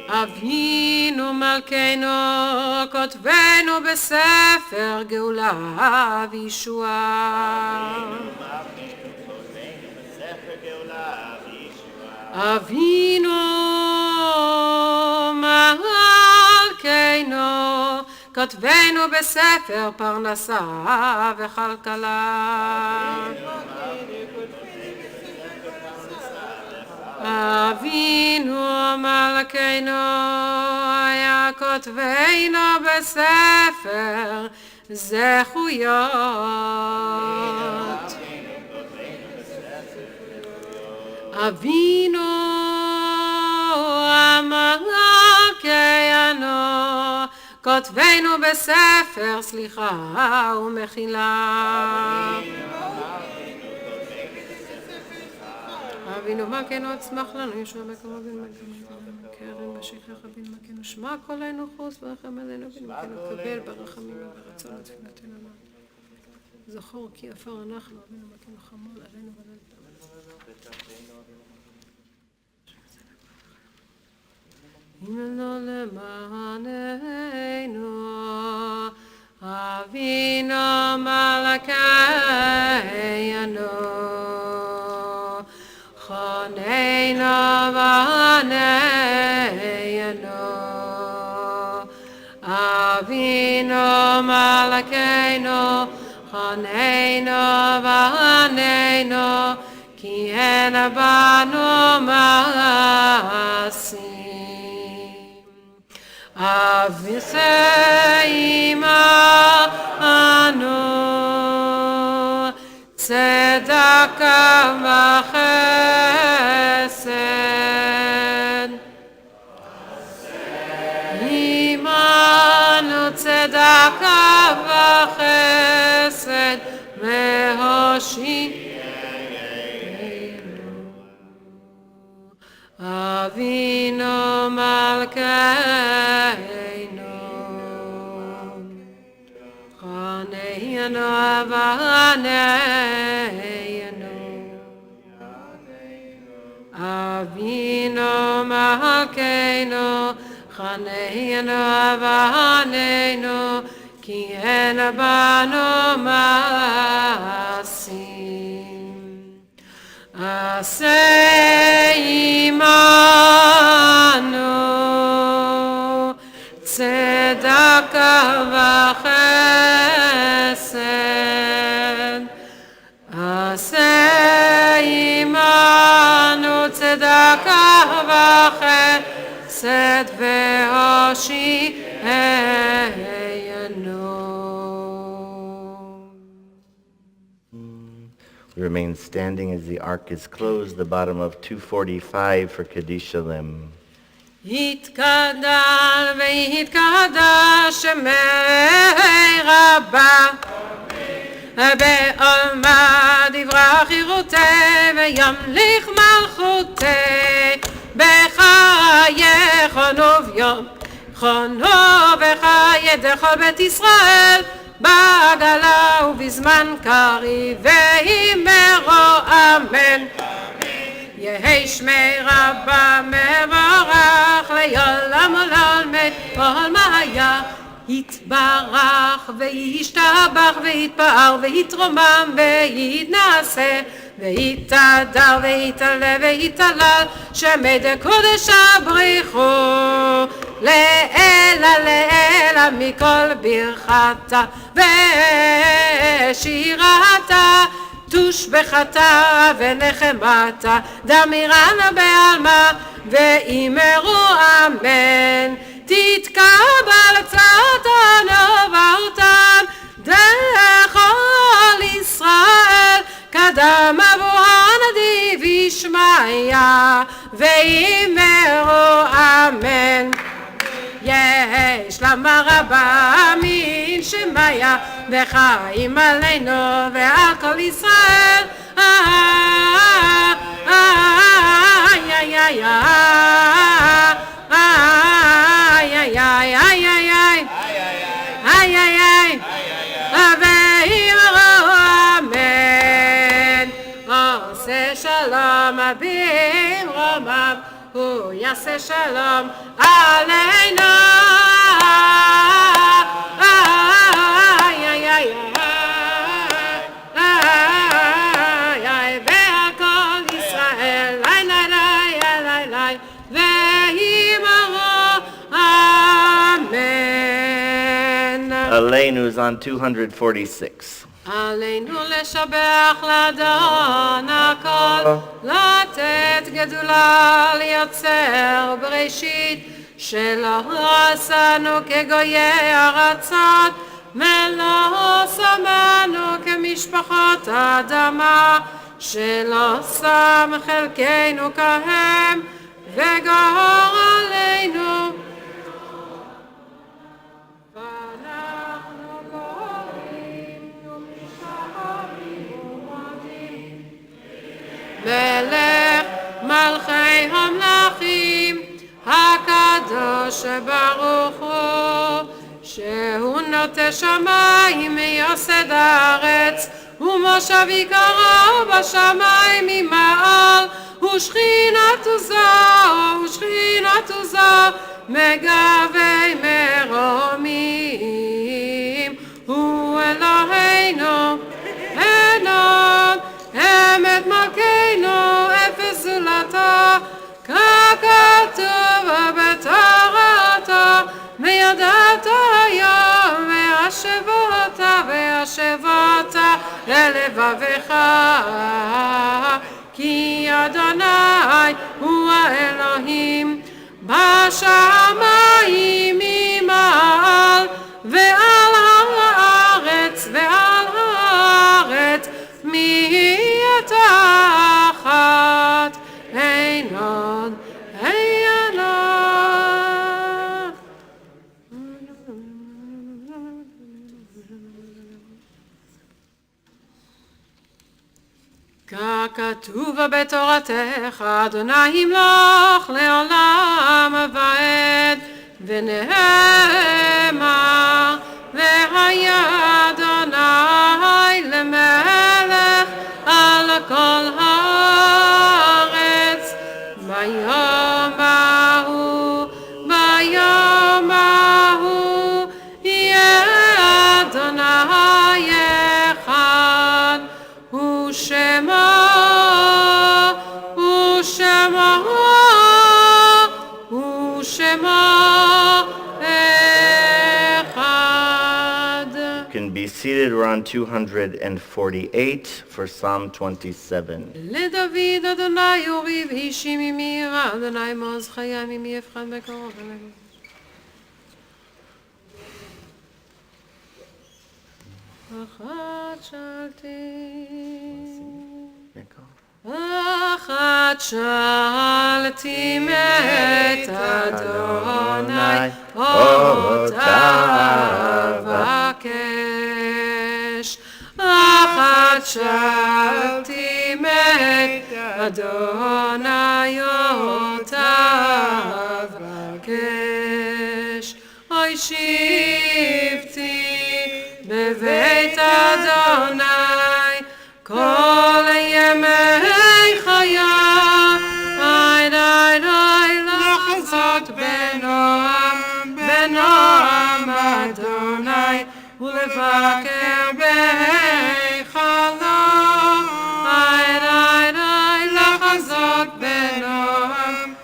אבינו מלכנו, כותבנו בספר גאולה וישועה. אבינו מלכנו, כותבנו בספר פרנסה וכלכלה. אבינו מלכנו, היה כותבנו בספר זכויות. אבינו מלכנו, כותבנו בספר סליחה ומחילה. אבינו מלכנו, הצמח לנו ישוע בקרוב בן מלכנו, קרן בשכחה בן מלכנו, שמע קולנו חוס ורחם עלינו בן מלכנו, קבל ברחמים וברצון לתפילתנו. זכור כי עפר אנחנו, אבינו מלכנו, חמול עלינו ולנו. הימנו למעננו, אבינו מלכנו, חוננו בנינו, אבינו מלכנו, חננו ועננו, כי אין בנו מעשים. אביסי עמנו, צדקה וחסד. עמנו צדקה וחסד, והושיענו. אבינו מלכנו, חננו ועננו. אבינו מלכנו, חננו ועננו, כי אין בנו מעשים. עשה עמנו צדקה וחסד. עשה עמנו צדקה וחסד, והושיענו. We remain standing as the ark is closed, the bottom of 245 for Kaddish Shalem. יתקדל ויתקדש שמי רבה, בעולמה דברה חירותי וימליך מלכותי, בחייכון וביום חונו וחיי דכל בית ישראל, בעגלה ובזמן קריב ואמרו אמן. יהי שמי רבה מבורך לעולם ולעולמי עולמיה, יתברך וישתבח ויתפאר ויתרומם ויתנשא ויתהדר ויתעלה ויתהלל, שמי דקודש הבריחו לעילא לעילא מכל ברכתה ושירתה, תושבחתה ונחמתה, דמירנה בעלמה ואמרו אמן. תתקבל צאתנו ובאותן דכל ישראל, קדם אבו הנדיב ישמעיה ואמרו אמן. יש למה רבה מן שמיה וחיים עלינו ועל כל ישראל. ואמרו אמן. עושה שלום במרומיו, הוא יעשה שלום עלינו. ועל כל ישראל ואמרו אמן. Aleinu is on 246. עלינו לשבח לאדון הכל, לתת גדולה ליוצר בראשית, שלא עשנו כגויי ארצות, ולא שמנו כמשפחות האדמה, שלא שם חלקנו כהם וגורלנו. מלך מלכי המלכים, הקדוש ברוך הוא, שהוא נוטה שמיים מייסד הארץ, ומושב עיקרו בשמיים ממעל, ושכינתו זו מגבי מרומים. הוא אלוהינו ענון, אמת מלכנו אפס זולתו, ככתוב בתורתו, וידעת היום והשם והשבת והשבת ללבבך כי אדוני הוא האלוהים בשמיים ממעל ועל הארץ מתחת אין עוד אין לך ככתוב בתורתך אדוני ימלוך לעולם ועד ונאמר והיה אדוני למלך על כל הארץ ביום ההוא יהיה אדוני אחד ושמו Can be seated. We're on 248 for Psalm 27. לדוד אדוני אורי ואישי ממי ירא אדוני מעוז חיי ממי יבחן בקרוב אחת שאלתי מאת אדוני אותה אבקש אחת שאלתי מאת אדוני אותה אבקש אוי שבתי בבית אדוני כל ימי חיי לחזות בנועם אדוני ולבקר בהיכלו לחזות בנועם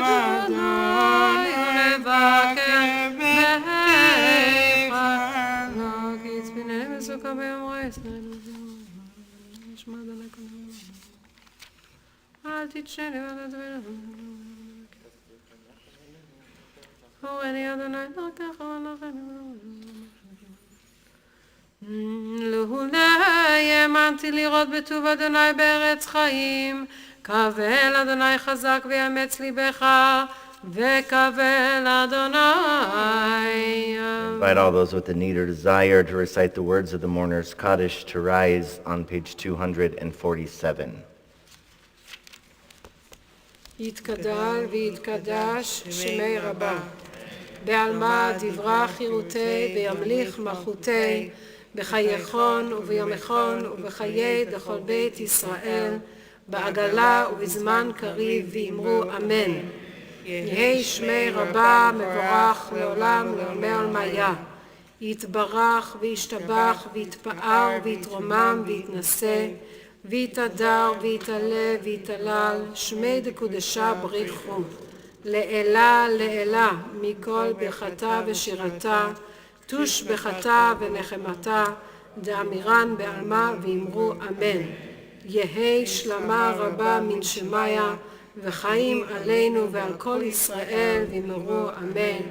אדוני ולבקר בהיכלו כי צפני מסוכר ביום רעש אל תתשני ואל תדבר הורני אדוני דרכך ולכן להולי האמנתי לראות בטוב אדוני בארץ חיים קבל אדוני חזק ויאמץ ליבך וקבל אדוני Invite all those with a need or desire to recite the words of the mourner's Kaddish to rise on page 247. יתגדל ויתקדש שמי רבה בעלמא דברה חירותי וימליך מלכותי בחייכון וביומכון ובחיי דכל בית ישראל בעגלה ובזמן קריב ואמרו אמן יהי שמי רבה מבורך לעולם לעולמי עולמיה יתברך וישתבח ויתפאר ויתרומם ויתנשא ויתהדר ויתעלה ויתהלל שמי דקודשה בריחו לעילה לעילה מכל ברכתה ושירתה תוש בחתה ונחמתה דאמירן בעלמה ואמרו אמן יהי שלמה רבה מן שמיה וחיים עלינו ועל כל ישראל ואמרו אמן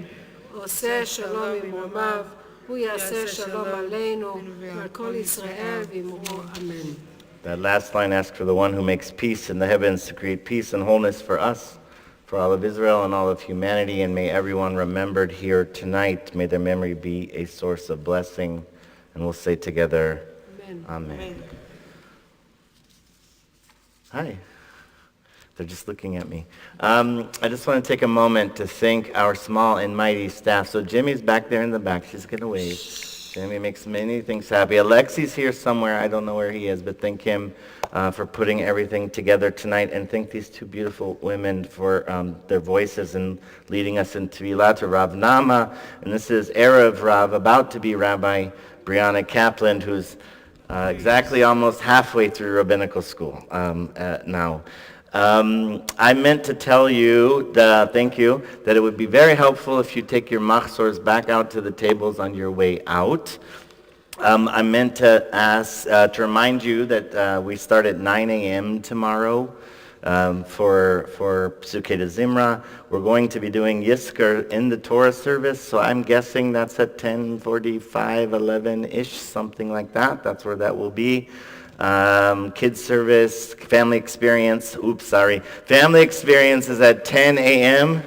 עושה שלום ממרומיו הוא יעשה שלום עלינו ועל כל ישראל ואמרו אמן. That last line asks for the one who makes peace in the heavens to create peace and wholeness for us, for all of Israel and all of humanity, and may everyone remembered here tonight, may their memory be a source of blessing. And we'll say together, Amen. Hi. They're just looking at me. I just want to take a moment to thank our small and mighty staff. So Jimmy's back there in the back. She's going to wave. Jimmy makes many things happy. Alexi's here somewhere. I don't know where he is, but thank him for putting everything together tonight. And thank these two beautiful women for their voices and leading us in Tefillah to Rav Nama. And this is Erev Rav, about to be Rabbi Brianna Kaplan, who's exactly almost halfway through rabbinical school now. I meant to tell you, thank you, that it would be very helpful if you take your machzors back out to the tables on your way out. I meant to ask, to remind you that we start at 9 a.m. tomorrow for Psukei de Zimra. We're going to be doing Yizkor in the Torah service, so I'm guessing that's at 10:45, 11-ish, something like that. That's where that will be. Kids service, family experience, family experience is at 10 a.m.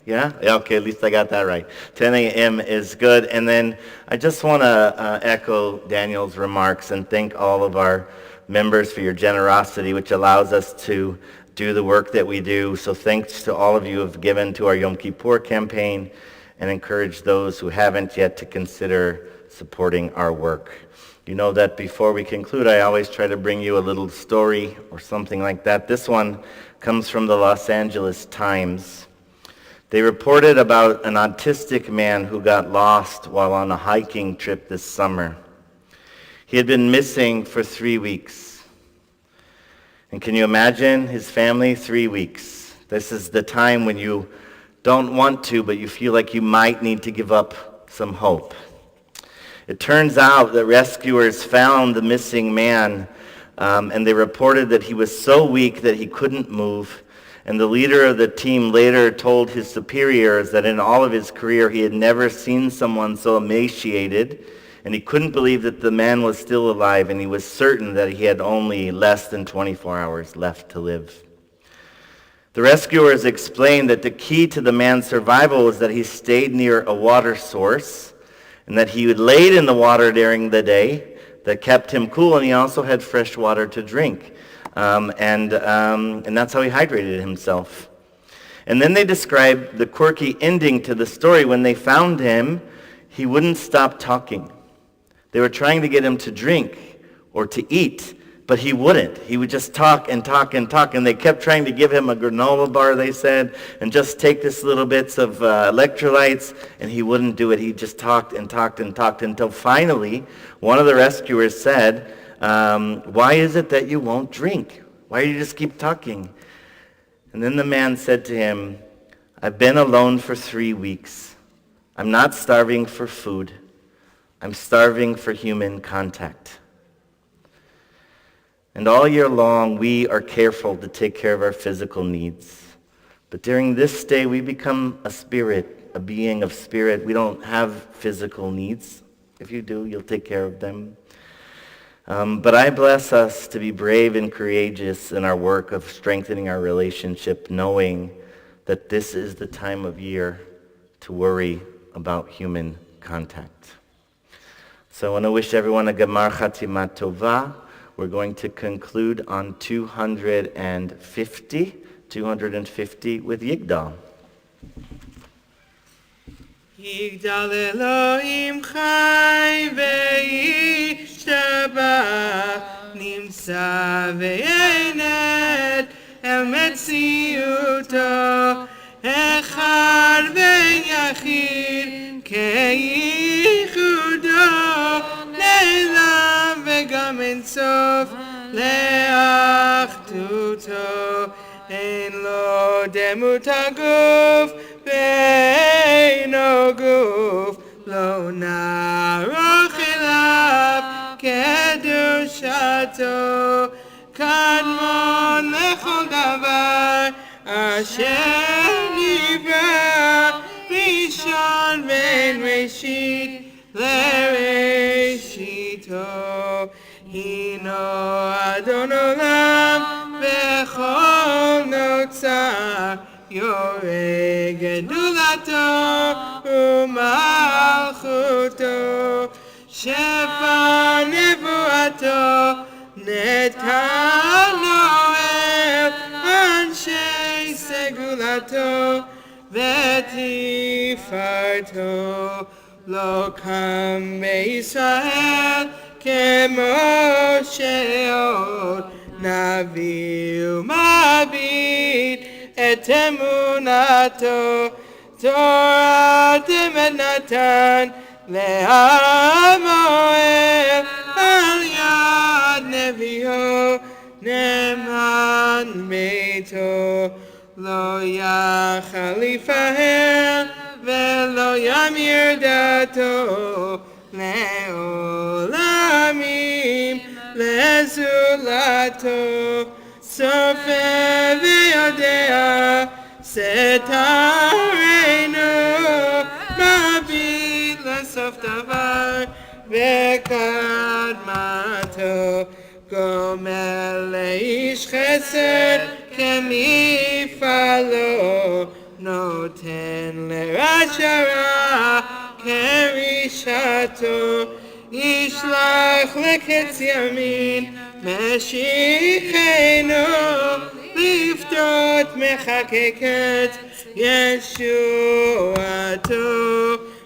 Yeah, okay, at least I got that right. 10 a.m. is good. And then I just want to echo Daniel's remarks and thank all of our members for your generosity, which allows us to do the work that we do. So thanks to all of you who have given to our Yom Kippur campaign, and encourage those who haven't yet to consider supporting our work. You know that before we conclude, I always try to bring you a little story or something like that. This one comes from the Los Angeles Times. They reported about an autistic man who got lost while on a hiking trip this summer. He had been missing for 3 weeks. And can you imagine his family? 3 weeks. This is the time when you don't want to, but you feel like you might need to give up some hope. It turns out that rescuers found the missing man, and they reported that he was so weak that he couldn't move. And the leader of the team later told his superiors that in all of his career he had never seen someone so emaciated, and he couldn't believe that the man was still alive, and he was certain that he had only less than 24 hours left to live. The rescuers explained that the key to the man's survival was that he stayed near a water source, and that he laid in the water during the day that kept him cool, and he also had fresh water to drink. And that's how he hydrated himself. And then they described the quirky ending to the story. When they found him, he wouldn't stop talking. They were trying to get him to drink or to eat, but he wouldn't. He would just talk and talk and talk, and they kept trying to give him a granola bar, they said, and just take this little bits of electrolytes, and he wouldn't do it. He just talked and talked and talked until finally one of the rescuers said, why is it that you won't drink? Why do you just keep talking? And then the man said to him, I've been alone for 3 weeks. I'm not starving for food. I'm starving for human contact. And all year long, we are careful to take care of our physical needs. But during this day, we become a spirit, a being of spirit. We don't have physical needs. If you do, you'll take care of them. But I bless us to be brave and courageous in our work of strengthening our relationship, knowing that this is the time of year to worry about human contact. So I want to wish everyone a Gemar Chatima Tova. We're going to conclude on 250 with Yigdal. Yigdal Elohim Chai ve'yishtabach Nimsa ve'yenet El metziuto Echad ve'yachid Ke'ichudo Le'elam ve'gam ensof Le'achtuto Ein lo demut haguf Ve'eino guf Lo na'aroch elav Kedushato Kadmon lechol davar Asher nivra Rishon ve'en reshit Le'reshito Hino Adon olam Ve'chol notzar Yoreh gedulato u'malchuto Shefa nevuato netano el Anshei segulato V'tifarto Lo kam be'Yisrael Kemo she'od Navi u'mabit Et emunato Torah temet natan Le'amoel Al yad nevio נאמן ביתו, לא יחל לפאר ולא ימיר דתו לעולמים לזולתו, סופר ויודע סתרנו, מביט לסוף דבר וקדמתו, גומל לאיש חסד כמפעלו, נותן לרשע רע כרישתו, ישלח לקץ ימין משיחנו, לפדות מחקקת ישועתו,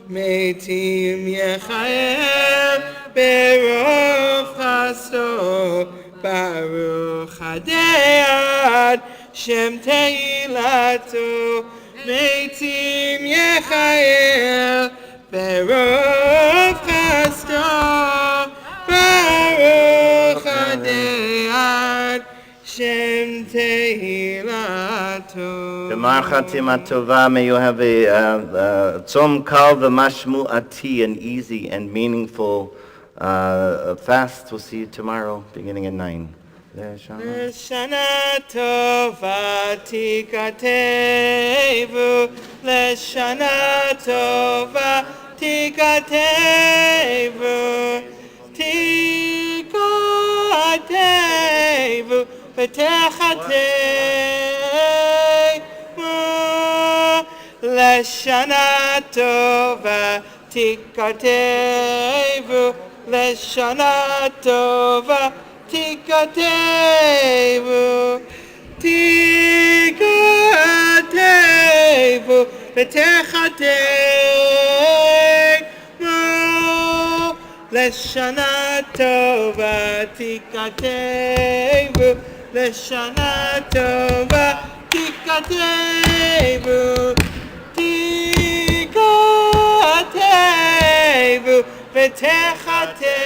מתים יחייב ברוב חסדו, ברוך הדיין שם תהילתו, מתים יחייב ברוב חסדו, ברוך הדיין שם תהילתו. Gemar Chatima Tova, may you have a tzom kal v'mashmu'ati, an easy and meaningful fast. We'll see you tomorrow, beginning at 9. לשנה טובה תיכתבו, לשנה טובה תיכתבו, תיכתבו ותחתמו, לשנה טובה תיכתבו, לשנה טובה תיכתבו, תיכתבו ותחתמו, לשנה טובה תיכתבו, לשנה טובה תיכתבו, תיכתבו ותחתמו.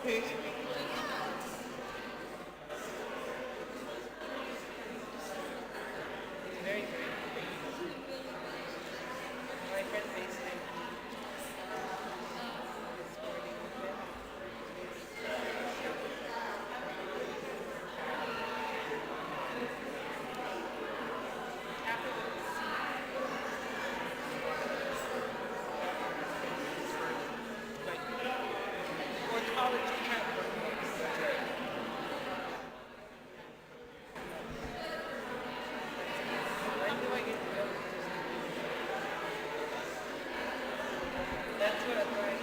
Very good. My friend FaceTime this morning. Or college prep. When do I get to go? That's what I'm like.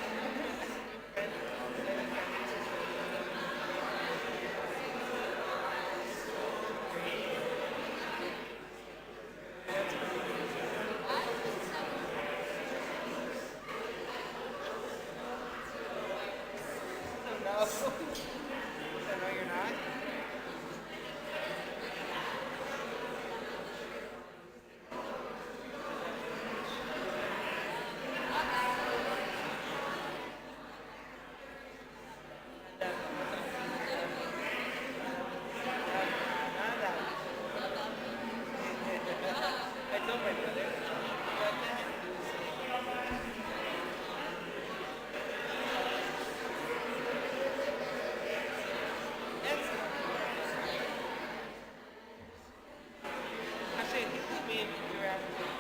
No. So no, you're not? I told my brother about that. That's actually, I think we made your application.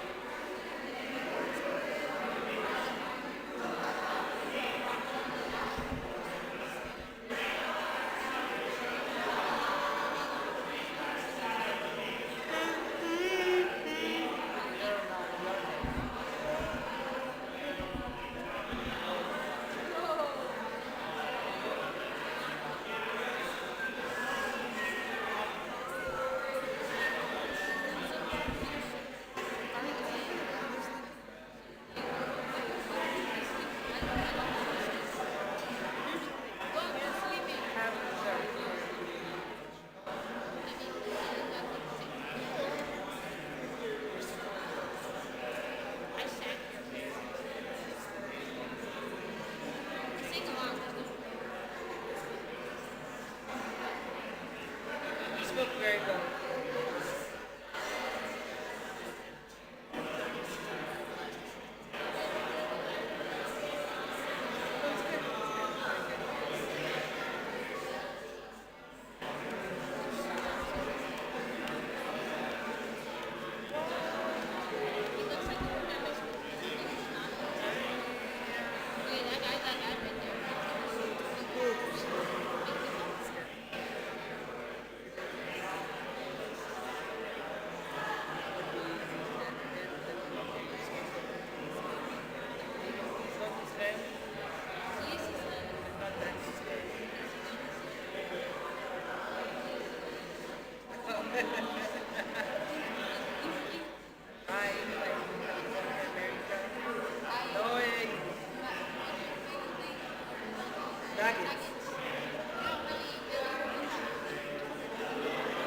You spoke very well.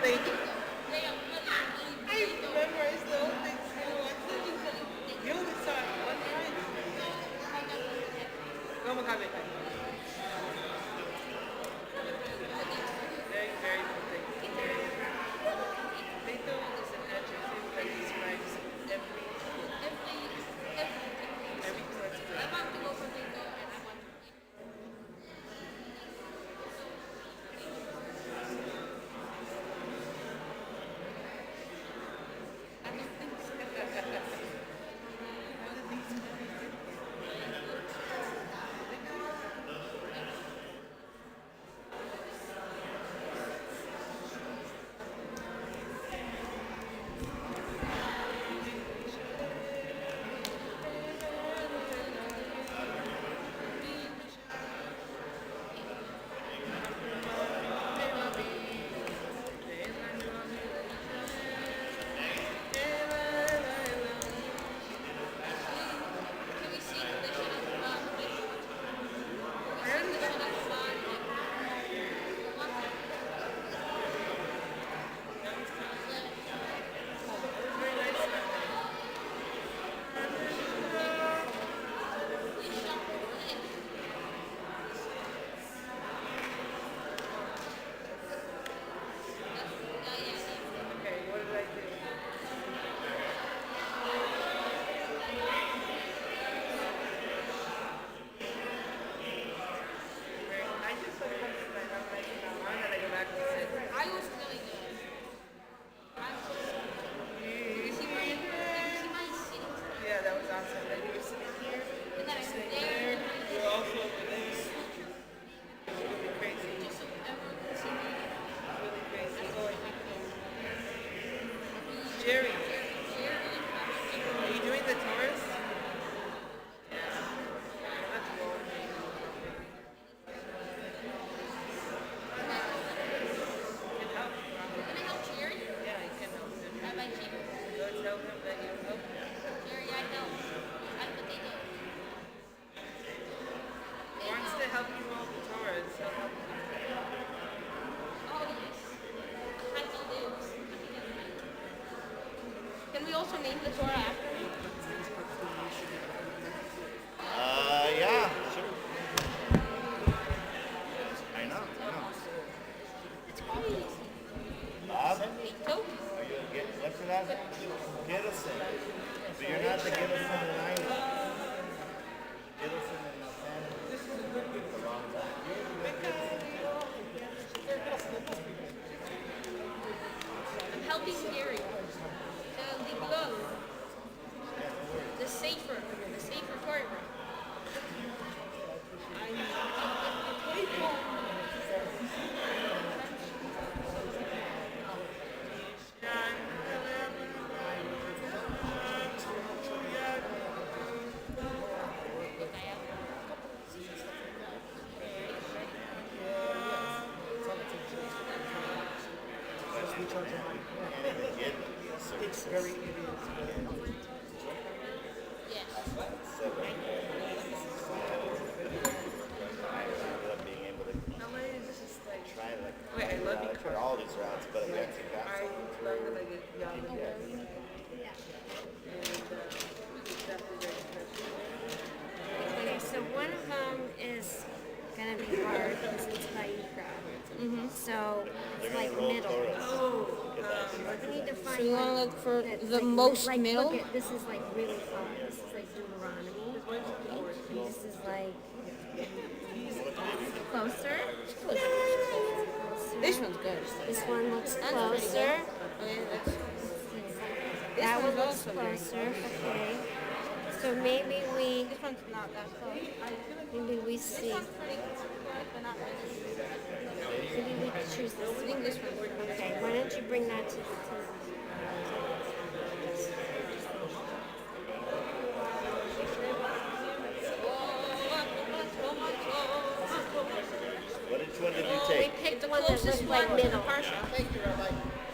Thank you. I memorized the whole thing. You only saw it one time. Vamos cá ver. Very, very good thing. Beto is an adjective that describes every person. read the Torah after me? Yeah, sure. I know. Bob? Are you what's the last name? Gittleson. But you're not the Gittleson that I know. Gittleson and the wrong time. I'm helping Gary. The glove. The safer part. It's very, it is. Yes. Being able to try to Wait, I love you. for all these routes, but I got to I love that I get young and Okay, so one of them is gonna be hard because it's Vayikra. So it's like middle. We need to find. So you want to one look for that's the like, most like, middle? Look at, this is like really far. This is like Deuteronomy. This is like closer. This one's good. This one looks That's closer. Okay, that's, That one's one looks also very closer. Okay. So maybe we this one's not that close. maybe we see. This one's pretty good, but not really. Maybe we choose this I think this one's pretty good. Okay, why don't you bring that to the Which one did you We take? picked The one that closest looked like one to the middle. Parsha.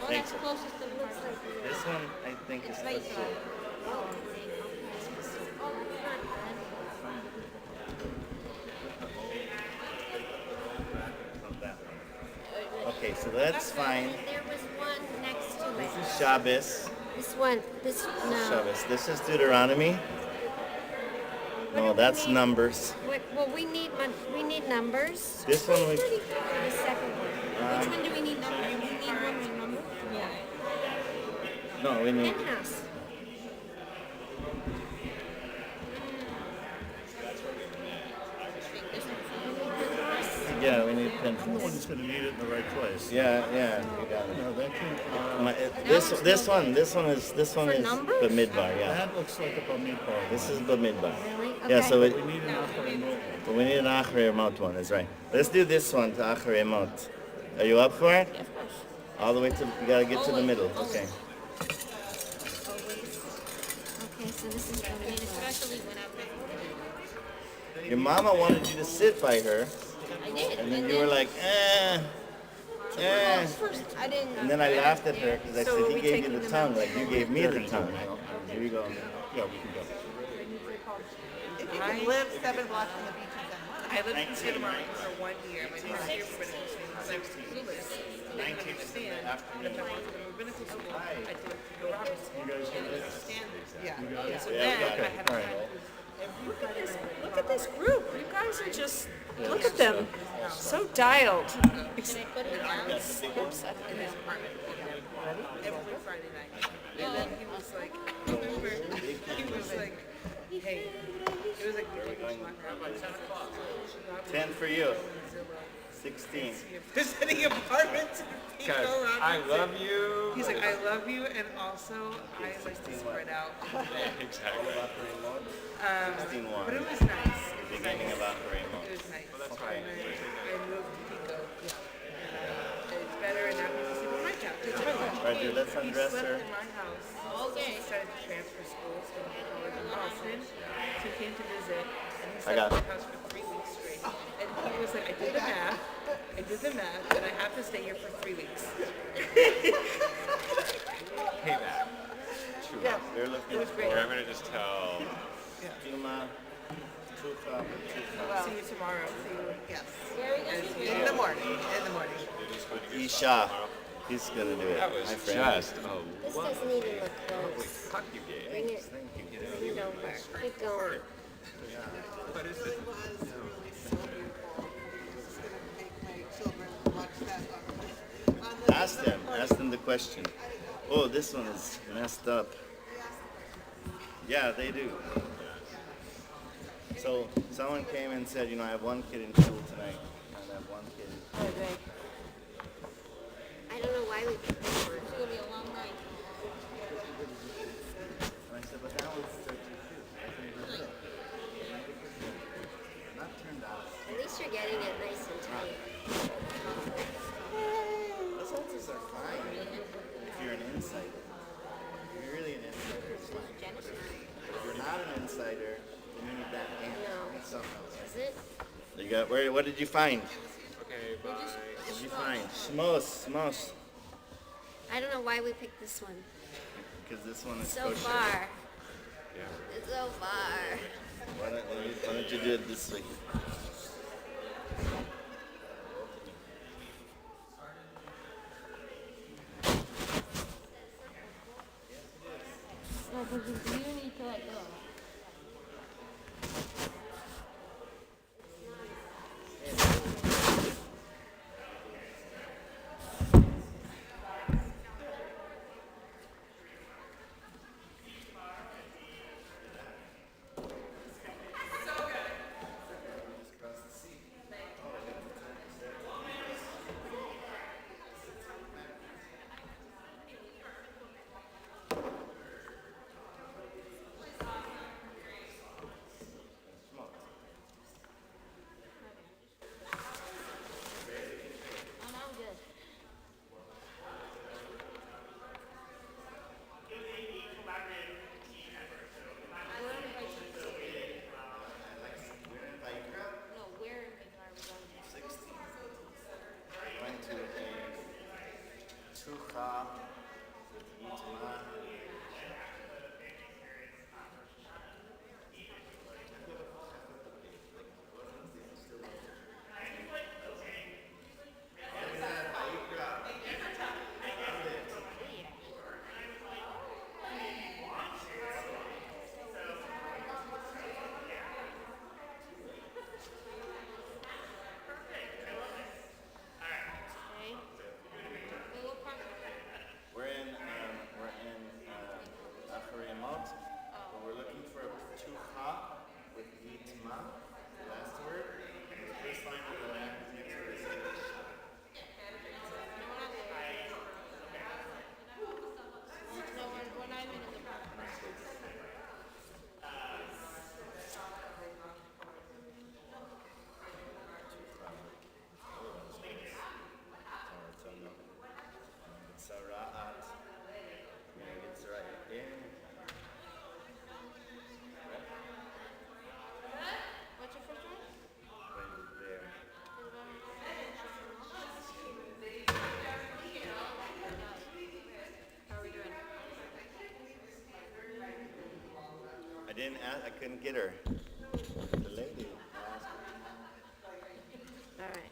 Well, that's closest to the Parsha. This one, I think, is Right. closer. Oh, that's not Not that one. Okay, so that's fine. bad. There was one next to This it. is Shabbos. This one, no. Shabbos. This is Deuteronomy. No, that's Numbers. Well, we need numbers. This one we. The second one. Which one do we need number? We need one with number? Yeah. No, we need. Penthouse. Yeah, we need pen. I'm the one that's going to need it in the right place. Yeah, you got it. No, that can, This one is numbers? Bamidbar. Yeah, that looks like a Bamidbar. this is Bamidbar. Really? Yeah, Okay. so We need an Acharei Mot. but we need an Acharei Mot one. That's right. Let's do this one to Acharei Mot. Are you up for it? Yeah, of course. All the way to. You gotta get to the middle. Okay. Okay, so this is I mean, the especially when I'm. Your mama wanted you to sit by her, I did. and then you were like, First, I didn't. And then I laughed at her because I So said are he we gave you taking the them tongue out? like you gave me the tongue. Here you go. Yeah, we can go. If you can live 7 blocks from the beach, you can. I lived in Santa Monica for 1 year. My first year for rabbinical school. I didn't understand. And if I went to the rabbinical school, I did the Robertson. You guys got it? Standards. Yeah. Yeah, So we then got I it. had a All right. friend. Look at this group. You guys are just, look at them. So dialed. Can I put it down? In his apartment. Every Friday night. And then he was like, I remember, he was like, hey, it was like, we're going to about 10 o'clock. 10 for you. 16. There's any apartments in Pico I Robinson. love you. He's like, I love you, and also I like to spread out. Exactly. 16 one. But it was nice. It was Beginning nice. of Acharei Mot. It was nice. And I moved to Pico. And it's better, and now he was in my job. It's my lunch. Right, dude, let's He undress slept her. in my house. Okay. He started to transfer schools to college in Boston. So he came to visit, and he I slept got in it. my house for 3 weeks straight. And he was like, I did the math, and I have to stay here for 3 weeks. Payback. Yeah. We're looking It was great. Or I'm gonna just tell. Juma, Tufa, Tufa. See you tomorrow. See you. Yes. Where are we going to be? In the morning. In the morning. Isha. He's gonna do it. That was My friend. just This doesn't even look close. fuck you gave. Bring it, bring it over. Keep going. What is it? Ask them the question. Oh, this one is messed up. Yeah, they do. So someone came and said, I have one kid in school tonight, and I have one kid. I don't know why we picked this one. It's gonna be a long night. And I said, but that one's 32. Not turned out. At least you're getting it nice and tight. Those halters are fine if you're an insider. If you're really an insider, it's fine. If you're not an insider, then you need that hand. No. Need something else. Is it? You got where? What did you find? Okay, bye. What did you find? Schmoes. I don't know why we picked this one. Because this one is So kosher. far. Yeah. It's so far. Why don't you do it this way? No, because you need to let go. Went to a tucha with yitma. We're in Acharemot, but we're looking for a tucha with yitma, the last word. And the first line of the next word is English. Sara'at. It's right there. What's your first one? Right there. How are we doing? I didn't ask, I couldn't get her. The lady asked. All right.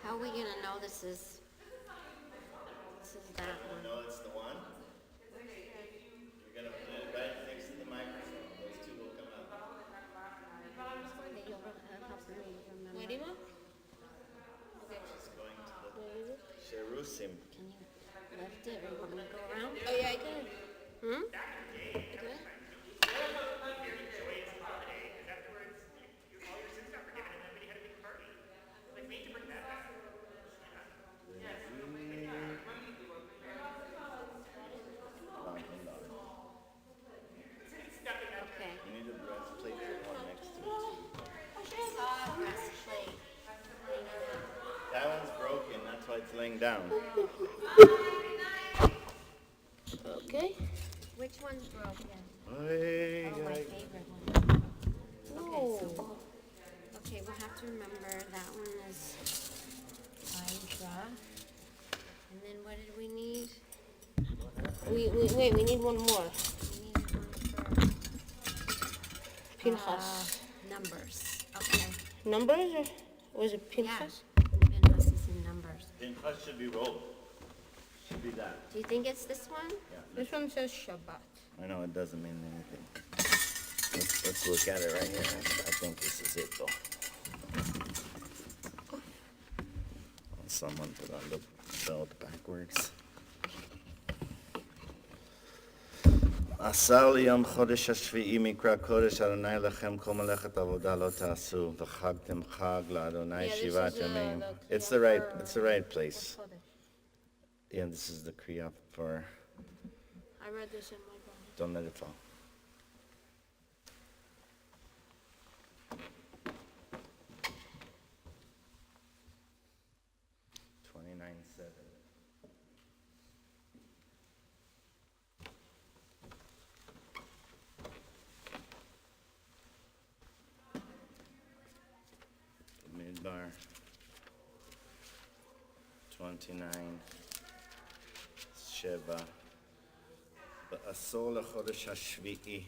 How are we gonna know this is that one? No, it's the one. You're gonna put it right next to the microphone. Those two will come out. That you'll help me remember. Wait, Ima? It's going to the Jerusalem. Can you lift it or you want me to go around? Oh, yeah, I can. Hmm? Okay. Okay. You need a breastplate for the one next to it. Breastplate. That one's broken, that's why it's laying down. Okay. Which one's broken? Hey, Oh, my guys. favorite one. Okay, so okay, we'll have to remember that one Wait, we need one more. We need one for Pinchas. numbers. Okay. Numbers or was it Yeah. Pinchas? Pinchas is in numbers. Pinchas should be rolled. Should be that. Do you think it's this one? This one says Shabbat. I know it doesn't mean anything. Let's look at it right here. I think this is it though. Someone put on the belt backwards. עשה ליום חודש השביעי מקרא קודש אדוני לכם כל מלאכת עבודה לא תעשו וחגתם חג לאדוני שבעת ימים. It's the right place. Yeah, this is the kriya for I read this in my Bible. don't let it fall. Midbar 29 7 בעשור לחודש השביעי.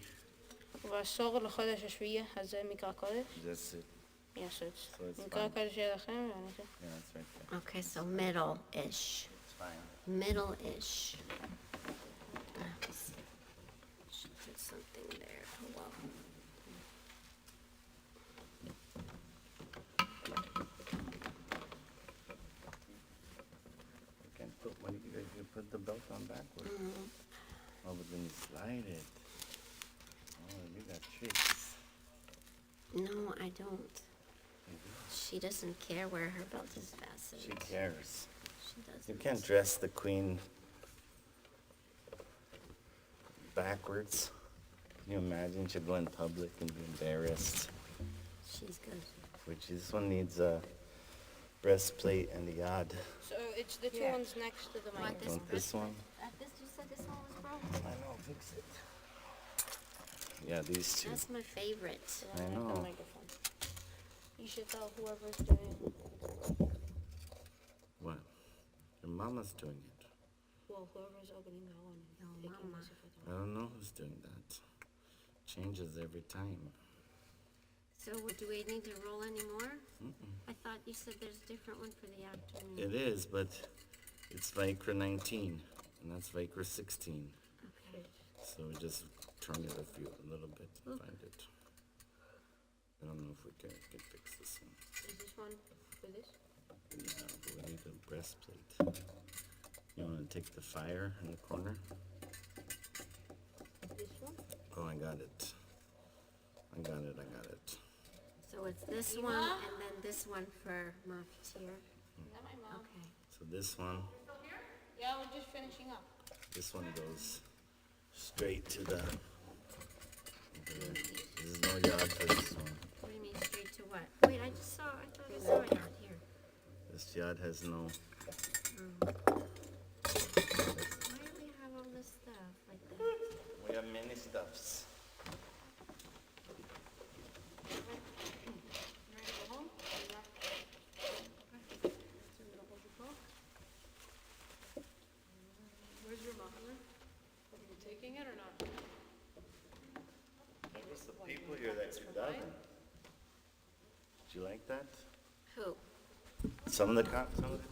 ועשור לחודש השביעי, אז זה מקרא קודש? That's it. Yes, it's So it's מקרא fine. קודש שלכם, ואני זה. Yeah, that's right there. Okay, so middle-ish. It's fine. Middle-ish. Should put something there. Oh, well. You can put you put the belt on backwards. Oh, but then you slide it. Oh, you got tricks. No, I don't. She doesn't care where her belt is fastened. She cares. She doesn't. You can't dress the queen backwards. Can you imagine she'd go in public and be embarrassed? She's good. Which this one needs a breastplate and the yad. So it's the two Here. ones next to the What, mic. this Want this one? You said this one was broken? I know, fix it. Yeah, these two. That's my favorite. I The know. microphone. You should tell whoever's doing. What? Your mama's doing it. Well, whoever's opening that one. No, taking Mama. this if it's I don't know who's doing that. Changes every time. So do we need to roll anymore? I thought you said there's a different one for the afternoon. It is, but it's Vayikra 19, and that's Vayikra 16. Okay. So we just turn it a little bit to find it. I don't know if we can fix this one. Is this one for this? Yeah, but we need a breastplate. You want to take the fire in the corner? This one? Oh, I got it. I got it. So it's this one and then this one for Maftir. Is that my mom? Okay. So this one, Yeah, we're just finishing up. this one goes straight to the. There's no yard for this one. What do you mean straight to what? Wait, I thought I saw it out here. This yard has no. Why do we have all this stuff like that? We have many stuffs. Where's your mom? Are you taking it or not? Notice the people here that you're davening. Did you like that? Who? Some of the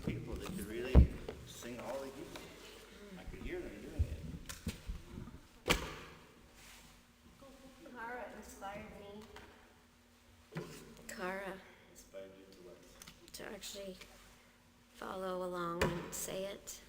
people they could really sing all the hymns. I could hear them doing it. Kara inspired me. Kara. Inspired you to what? To actually follow along and say it.